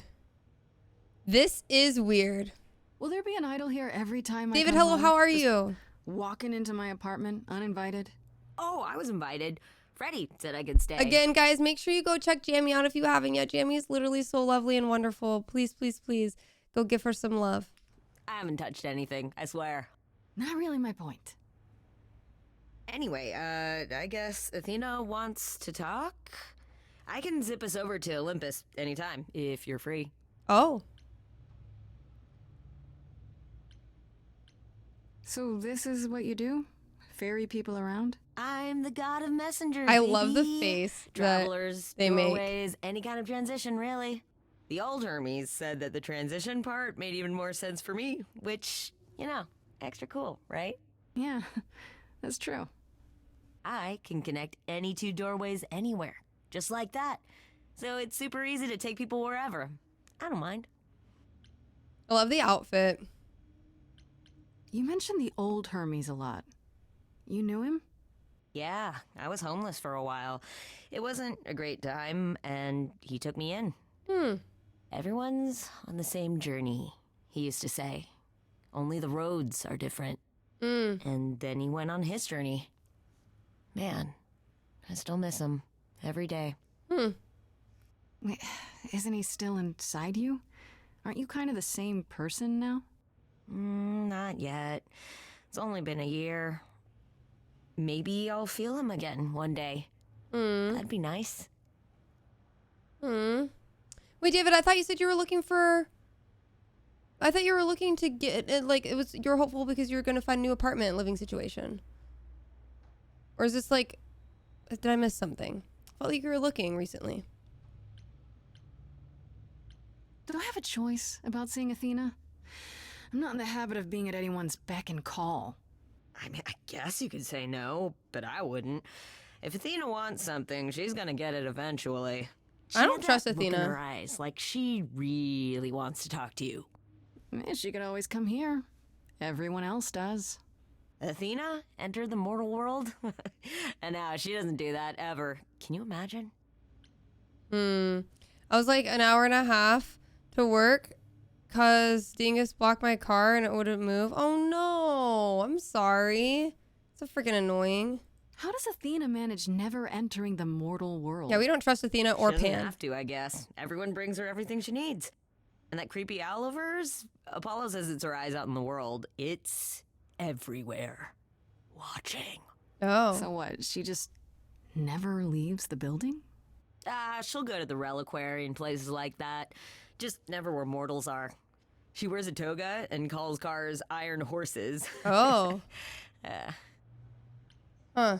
This is weird. Will there be an idol here every time David, I come hello, home? how are Just you? Walking into my apartment, uninvited. Oh, I was invited. Freddie said I could stay. Again, guys, make sure you go check Jamie out if you haven't yet. Jamie is literally so lovely and wonderful. Please, please, please go give her some love. I haven't touched anything, I swear. Not really my point. Anyway, I guess Athena wants to talk? I can zip us over to Olympus anytime, if you're free. Oh. So this is what you do? Ferry people around? I'm the god of messengers, I baby. love the face that Travelers, they make. doorways, any kind of transition, really. The old Hermes said that the transition part made even more sense for me, which, you know, extra cool, right? Yeah, that's true. I can connect any two doorways anywhere, just like that. So it's super easy to take people wherever. I don't mind. I love the outfit. You mentioned the old Hermes a lot. You knew him? Yeah, I was homeless for a while. It wasn't a great time, and he took me in. Everyone's on the same journey, he used to say. Only the roads are different. And then he went on his journey. Man, I still miss him every day. Wait, isn't he still inside you? Aren't you kind of the same person now? Not yet. It's only been a year. Maybe I'll feel him again one day. That'd be nice. Wait, David, I thought you said you were looking for... I thought you were looking to get... Like, you're hopeful because you're going to find a new apartment and living situation. Or is this like... Did I miss something? I felt like you were looking recently. Did I have a choice about seeing Athena? I'm not in the habit of being at anyone's beck and call. I mean, I guess you could say no, but I wouldn't. If Athena wants something, she's gonna get it eventually. I don't trust Look in Athena. her eyes, like she really wants to talk to you. She could always come here. Everyone else does. Athena entered the mortal world? And now she doesn't do that ever. Can you imagine? I was like an hour and a half to work because Dingus blocked my car and it wouldn't move. Oh no, I'm sorry. It's so freaking annoying. How does Athena manage never entering the mortal world? Yeah, we don't trust Athena or She doesn't Pan. have to, I guess. Everyone brings her everything she needs. And that creepy owl of hers? Apollo says it's her eyes out in the world. It's everywhere. Watching. Oh. So what? She just never leaves the building? She'll go to the reliquary and places like that. Just never where mortals are. She wears a toga and calls cars iron horses. Oh. uh, Huh.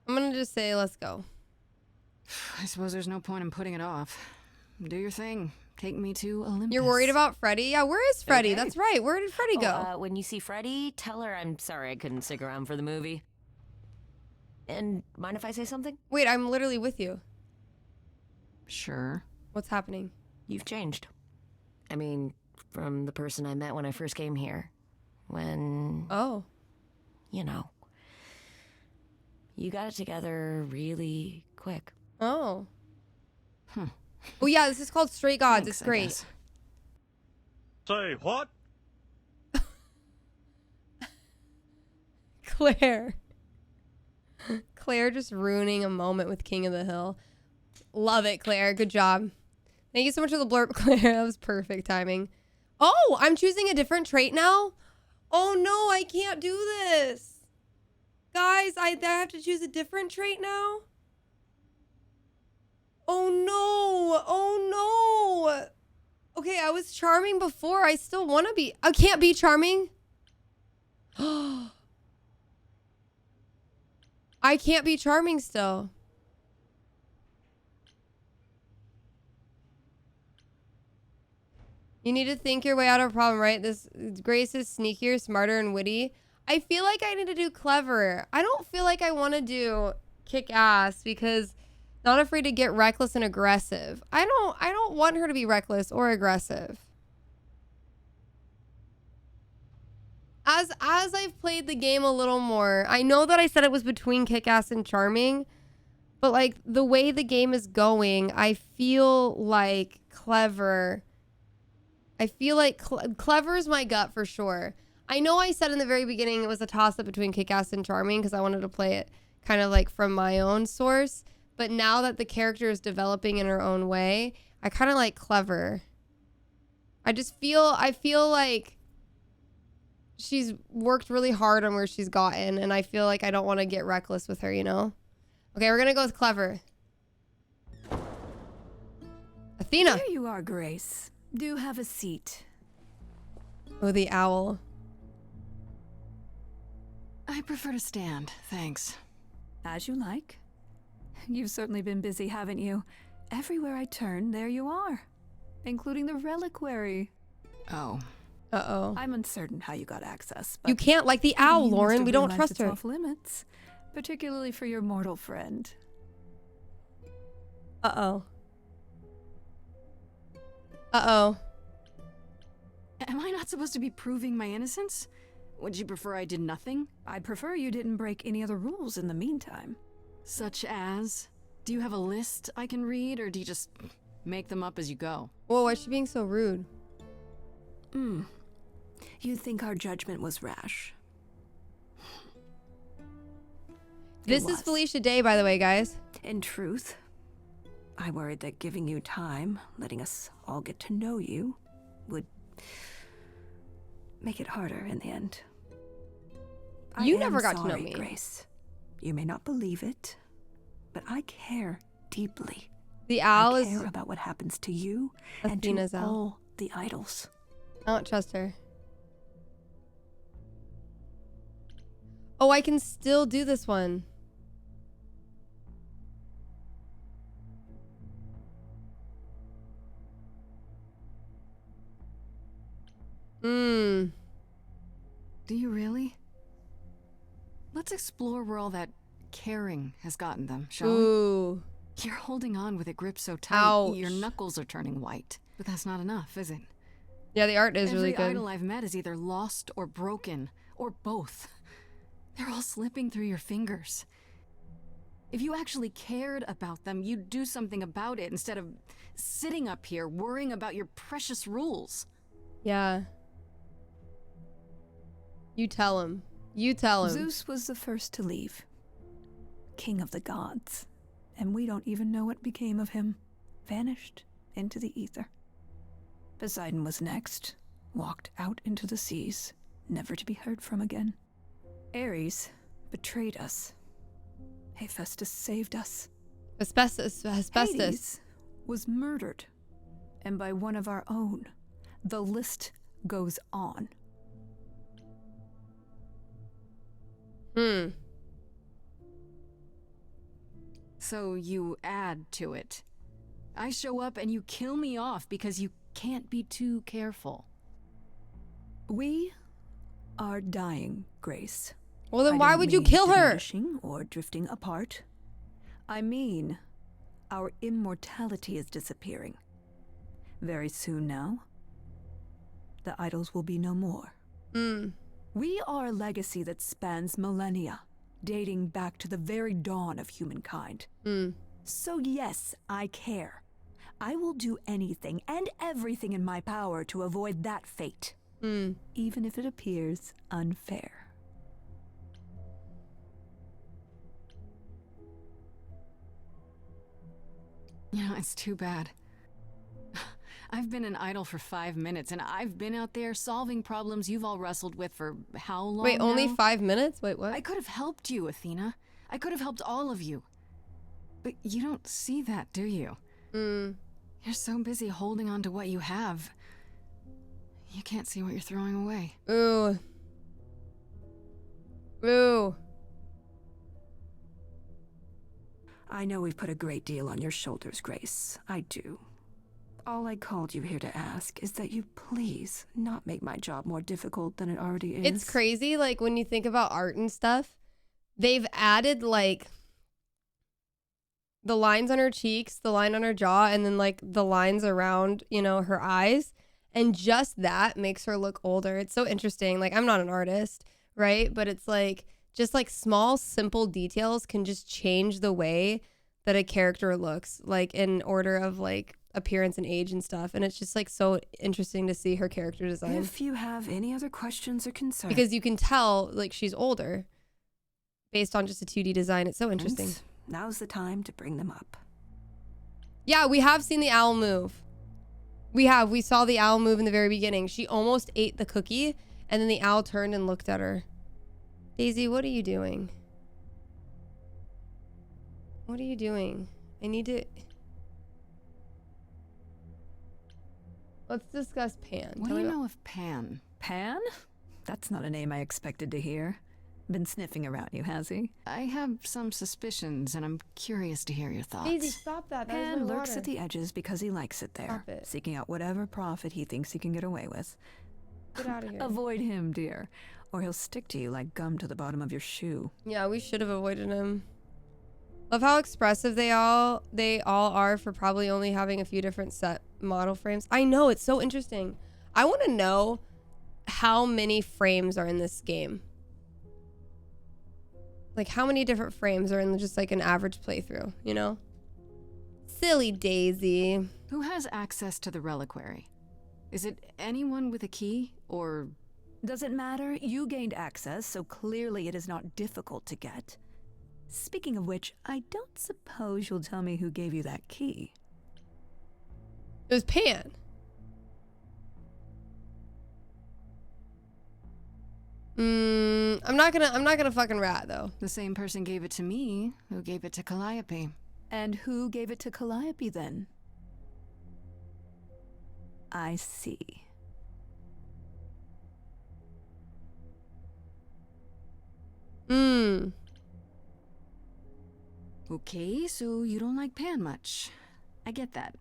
I'm gonna just say let's go. I suppose there's no point in putting it off. Do your thing. Take me to Olympus. You're worried about Freddy? Yeah, where is Freddy? Okay. That's right. Where did Freddy go? When you see Freddie, tell her I'm sorry I couldn't stick around for the movie. And mind if I say something? Wait, I'm literally with you. Sure. What's happening? You've changed. I mean, from the person I met when I first came here. When... Oh. You know. You got it together really quick. Oh. Oh yeah, this is called Stray Gods. Thanks, It's great. Say what? Claire. Claire just ruining a moment with King of the Hill. Love it, Claire. Good job. Thank you so much for the blurb, Claire. That was perfect timing. Oh, I'm choosing a different trait now? Oh no, I can't do this. Guys, I have to choose a different trait now? Oh no. Oh no. Okay, I was charming before. I still want to be. I can't be charming. I can't be charming still. You need to think your way out of a problem, right? Grace is sneakier, smarter, and witty. I feel like I need to do clever. I don't feel like I want to do kick ass because not afraid to get reckless and aggressive. I don't want her to be reckless or aggressive. As I've played the game a little more, I know that I said it was between kick-ass and charming, but like the way the game is going, I feel like clever. I feel like clever is my gut for sure. I know I said in the very beginning it was a toss-up between kick-ass and charming because I wanted to play it kind of like from my own source, but now that the character is developing in her own way, I kind of like clever. I feel like she's worked really hard on where she's gotten, and I feel like I don't want to get reckless with her, you know? Okay, we're gonna go with clever. Athena. Here you are, Grace. Do have a seat. Oh, the owl. I prefer to stand, thanks. As you like. You've certainly been busy, haven't you? Everywhere I turn, there you are. Including the reliquary. Oh. Uh-oh. I'm uncertain how you got access, but You can't like the owl, you must Lauren. have We don't realized trust it's her. off limits, particularly for your mortal friend. Uh-oh. Uh-oh. Am I not supposed to be proving my innocence? Would you prefer I did nothing? I'd prefer you didn't break any other rules in the meantime. Such as? Do you have a list I can read, or do you just make them up as you go? Whoa, why is she being so rude? You think our judgment was rash? This is Felicia Day, by the way, guys. In truth, I worried that giving you time, letting us all get to know you, would make it harder in the end. You I never am got to know sorry, me. Grace. You may not believe it, but I care deeply. The owl I is care about what happens to you Athena's and to owl. all the idols. I don't trust her. Oh, I can still do this one. Do you really? Let's explore where all that caring has gotten them, shall Ooh. we? You're holding on with a grip so tight, Ouch. your knuckles are turning white. But that's not enough, is it? Yeah, the art is Every really good. idol I've met is either lost or broken, or both. They're all slipping through your fingers. If you actually cared about them, you'd do something about it instead of sitting up here worrying about your precious rules. Yeah. You tell him. You tell him. Zeus was the first to leave. King of the gods. And we don't even know what became of him. Vanished into the ether. Poseidon was next. Walked out into the seas, never to be heard from again. Ares betrayed us. Hephaestus saved us. Asbestos. Hades was murdered. And by one of our own. The list goes on. So you add to it. I show up and you kill me off because you can't be too careful. We are dying, Grace. Well, then I why don't would you mean kill her? diminishing or drifting apart. I mean, our immortality is disappearing. Very soon now, the idols will be no more. We are a legacy that spans millennia, dating back to the very dawn of humankind. So yes, I care. I will do anything and everything in my power to avoid that fate. Even if it appears unfair. You know, it's too bad. I've been an idol for 5 minutes, and I've been out there solving problems you've all wrestled with for how long Wait, only now? 5 minutes? Wait, what? I could have helped you, Athena. I could have helped all of you. But you don't see that, do you? You're so busy holding on to what you have. You can't see what you're throwing away. Ooh. Ooh. I know we've put a great deal on your shoulders, Grace. I do. All I called you here to ask is that you please not make my job more difficult than it already is. It's crazy, like, when you think about art and stuff, they've added, like, the lines on her cheeks, the line on her jaw, and then, like, the lines around, you know, her eyes. And just that makes her look older. It's so interesting. Like, I'm not an artist, right? But it's, like, just, like, small, simple details can just change the way that a character looks, like, in order of, like, appearance and age and stuff. And it's just, like, so interesting to see her character design. If you have any other questions or concerns... Because you can tell, like, she's older based on just a 2D design. It's so interesting. Now's the time to bring them up. Yeah, we have seen the owl move. We saw the owl move in the very beginning. She almost ate the cookie, and then the owl turned and looked at her. Daisy, what are you doing? What are you doing? I need to... Let's discuss Pan. What do you know of Pan? Pan? That's not a name I expected to hear. Been sniffing around you, has he? I have some suspicions, and I'm curious to hear your thoughts. Daisy, stop that. That is Pan my lurks water. at the edges because he likes it there, Stop it. seeking out whatever profit he thinks he can get away with. Get out of here. Avoid him, dear, or he'll stick to you like gum to the bottom of your shoe. Yeah, we should have avoided him. Love how expressive they all are for probably only having a few different set model frames. I know, it's so interesting. I want to know how many frames are in this game. Like, how many different frames are in just like an average playthrough, you know? Silly Daisy. Who has access to the reliquary? Is it anyone with a key, or... Does it matter? You gained access, so clearly it is not difficult to get. Speaking of which, I don't suppose you'll tell me who gave you that key. It was Pan. I'm not gonna fucking rat though. The same person gave it to me who gave it to Calliope. And who gave it to Calliope then? I see. Okay, so you don't like Pan much. I get that.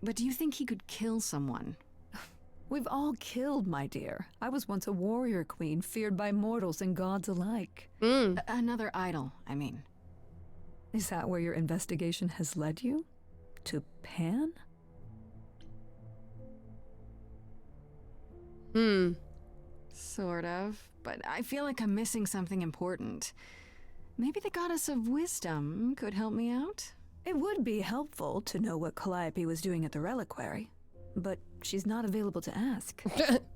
But do you think he could kill someone? We've all killed, my dear. I was once a warrior queen, feared by mortals and gods alike. Another idol, I mean. Is that where your investigation has led you? To Pan? Sort of, but I feel like I'm missing something important. Maybe the goddess of wisdom could help me out? It would be helpful to know what Calliope was doing at the reliquary, but she's not available to ask.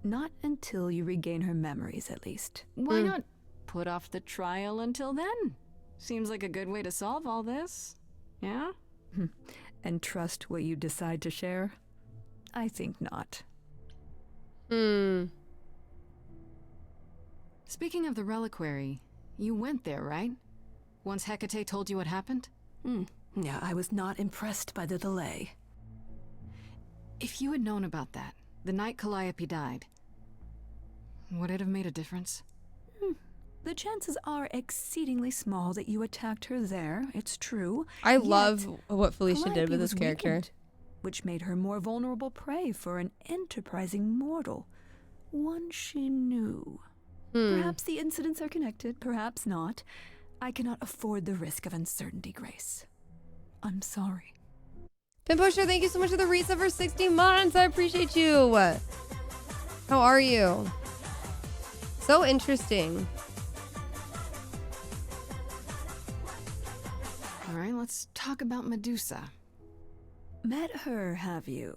Not until you regain her memories, at least. Why not put off the trial until then? Seems like a good way to solve all this. Yeah? And trust what you decide to share? I think not. Speaking of the reliquary, you went there, right? Once Hecate told you what happened? Yeah, I was not impressed by the delay. If you had known about that, the night Calliope died, would it have made a difference? The chances are exceedingly small that you attacked her there, it's true. I Yet, love what Felicia did Calliope with this was character. weakened, which made her more vulnerable prey for an enterprising mortal. One she knew. Perhaps the incidents are connected, perhaps not. I cannot afford the risk of uncertainty, Grace. I'm sorry. Pimpusher, thank you so much for the reset for 60 months. I appreciate you. How are you? So interesting. All right, let's talk about Medusa. Met her, have you?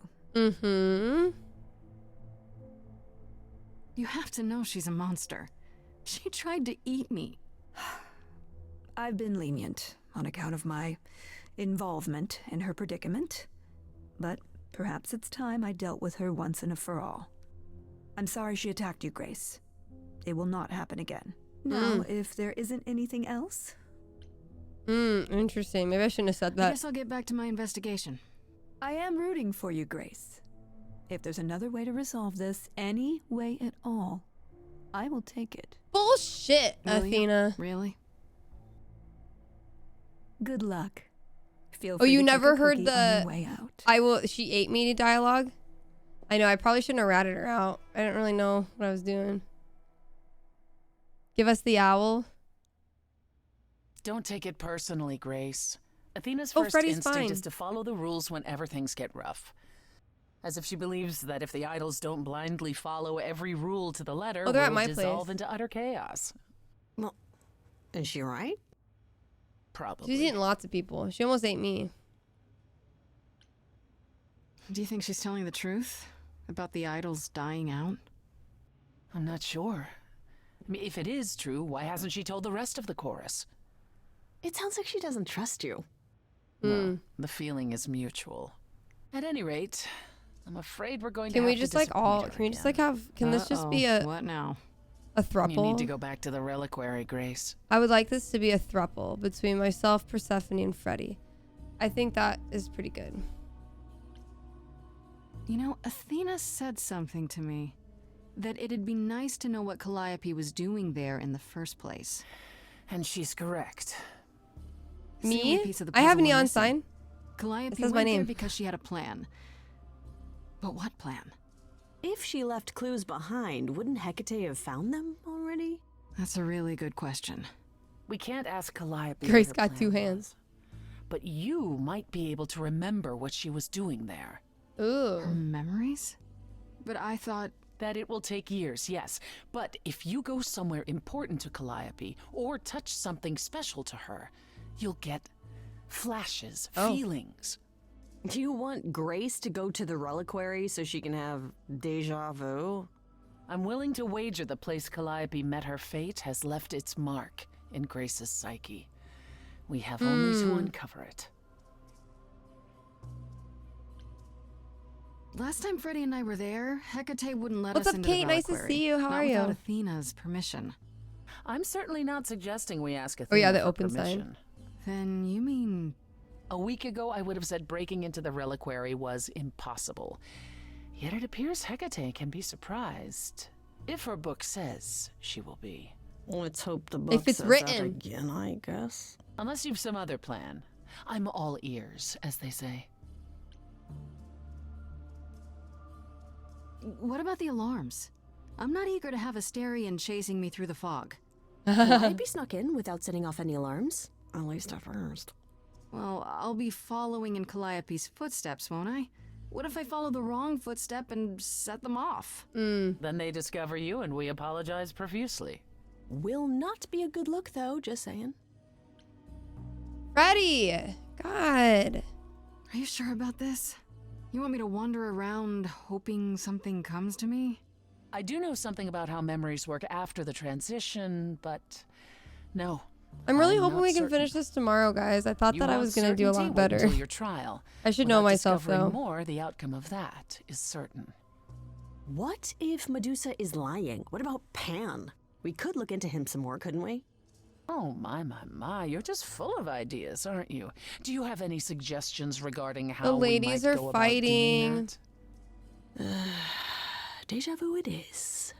You have to know she's a monster. She tried to eat me. I've been lenient on account of my involvement in her predicament, but perhaps it's time I dealt with her once and for all. I'm sorry she attacked you, Grace. It will not happen again. Now, if there isn't anything else... Interesting. Maybe I shouldn't have said that. I guess I'll get back to my investigation. I am rooting for you, Grace. If there's another way to resolve this, any way at all, I will take it. Bullshit, Athena. Really? Good luck. Feel Oh, free you to take never a heard cookie on your the way out. I will she ate me dialogue? I know, I probably shouldn't have ratted her out. I didn't really know what I was doing. Give us the owl. Don't take it personally, Grace. Athena's Oh, first Freddy's instinct fine. is to follow the rules whenever things get rough. As if she believes that if the idols don't blindly follow every rule to the letter, Oh, they're at we'll my dissolve place. into utter chaos. Well, is she right? Probably. She's eating lots of people. She almost ate me. Do you think she's telling the truth about the idols dying out? I'm not sure. I mean, if it is true, why hasn't she told the rest of the chorus? It sounds like she doesn't trust you. Well, the feeling is mutual. At any rate, I'm afraid we're going Can to we have just to like all disappoint her can we just again. like have can this just be a What now? a throuple? You need to go back to the reliquary, Grace. I would like this to be a throuple between myself, Persephone, and Freddy. I think that is pretty good. You know, Athena said something to me. That it'd be nice to know what Calliope was doing there in the first place. And she's correct. It's the only Me? piece of the I have a puzzle we're neon missing. sign. Calliope It says went my there name. because she had a plan. But what plan? If she left clues behind, wouldn't Hecate have found them already? That's a really good question. We can't ask Calliope. Grace what her got two plan hands. was, but you might be able to remember what she was doing there. Ooh. Her memories? But I thought... That it will take years, yes. But if you go somewhere important to Calliope or touch something special to her, you'll get flashes, feelings. Do you want Grace to go to the reliquary so she can have deja vu? I'm willing to wager the place Calliope met her fate has left its mark in Grace's psyche. We have only to uncover it. Last time Freddy and I were there, Hecate wouldn't let What's us up, into Kate? the Nice to reliquary. see you. How Not are you? without Athena's permission. I'm certainly not suggesting we ask Athena Oh yeah, the for open permission. sign. Then you mean... A week ago, I would have said breaking into the reliquary was impossible. Yet it appears Hecate can be surprised. If her book says she will be. Let's hope the book If it's says written. that again, I guess. Unless you've some other plan. I'm all ears, as they say. What about the alarms? I'm not eager to have Asterion chasing me through the fog. I'd be snuck in without setting off any alarms. At least at first. Well, I'll be following in Calliope's footsteps, won't I? What if I follow the wrong footstep and set them off? Then they discover you and we apologize profusely. Will not be a good look, though, just saying. Freddy! God. Are you sure about this? You want me to wander around hoping something comes to me? I do know something about how memories work after the transition, but no. I'm really I'm hoping not we can certain. finish this tomorrow, guys. I thought You that I want was going to do a certainty? lot Wait better. until your trial. I should know Without myself, discovering though. more, the outcome of that is certain. What if Medusa is lying? What about Pan? We could look into him some more, couldn't we? Oh, my, you're just full of ideas, aren't you? Do you have any suggestions regarding how The we ladies might are go about doing fighting. that? Deja vu it is.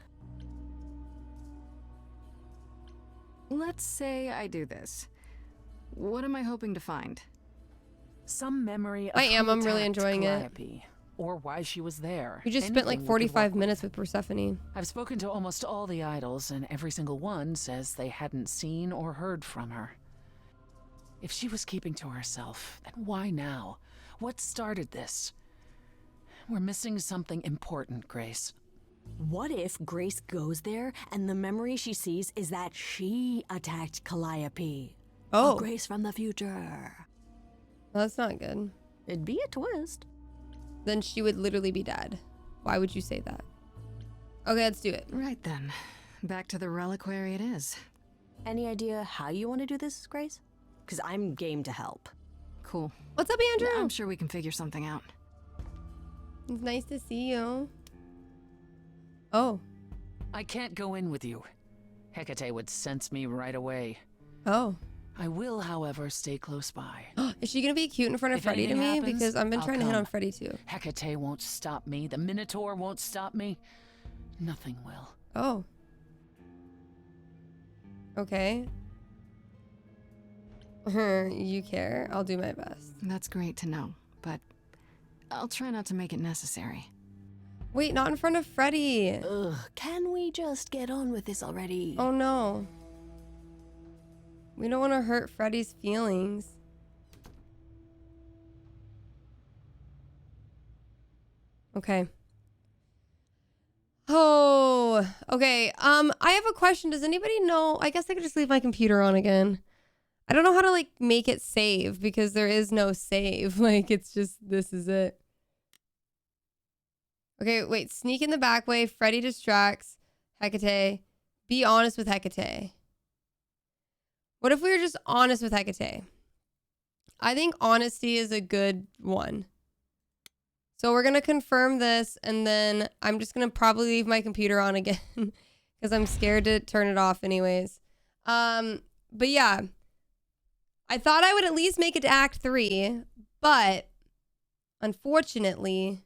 Let's say I do this. What am I hoping to find? Some memory of I am. who I'm really attacked enjoying it. Calliope, or why she was there. We just spent like Anything we could 45 work minutes with Persephone. I've spoken to almost all the idols, and every single one says they hadn't seen or heard from her. If she was keeping to herself, then why now? What started this? We're missing something important, Grace. What if Grace goes there and the memory she sees is that she attacked Calliope? Oh. A Grace from the future. Well, that's not good. It'd be a twist. Then she would literally be dead. Why would you say that? Okay, let's do it. Right then. Back to the reliquary it is. Any idea how you want to do this, Grace? Because I'm game to help. Cool. What's up, Andrew? I'm sure we can figure something out. It's nice to see you. Oh. I can't go in with you. Hecate would sense me right away. Oh. I will, however, stay close by. Is she gonna be cute in front of If Freddy to anything me? happens, Because I've been I'll trying to hit come. on Freddy too. Hecate won't stop me. The Minotaur won't stop me. Nothing will. Oh. Okay. You care. I'll do my best. That's great to know, but I'll try not to make it necessary. Wait, not in front of Freddy. Ugh, can we just get on with this already? Oh no. We don't want to hurt Freddy's feelings. Okay. Oh, okay. I have a question. Does anybody know? I guess I could just leave my computer on again. I don't know how to like make it save because there is no save. Like it's just, this is it. Okay, wait. Sneak in the back way. Freddy distracts Hecate. Be honest with Hecate. What if we were just honest with Hecate? I think honesty is a good one. So we're going to confirm this, and then I'm just going to probably leave my computer on again because I'm scared to turn it off anyways. But yeah, I thought I would at least make it to Act 3, but unfortunately,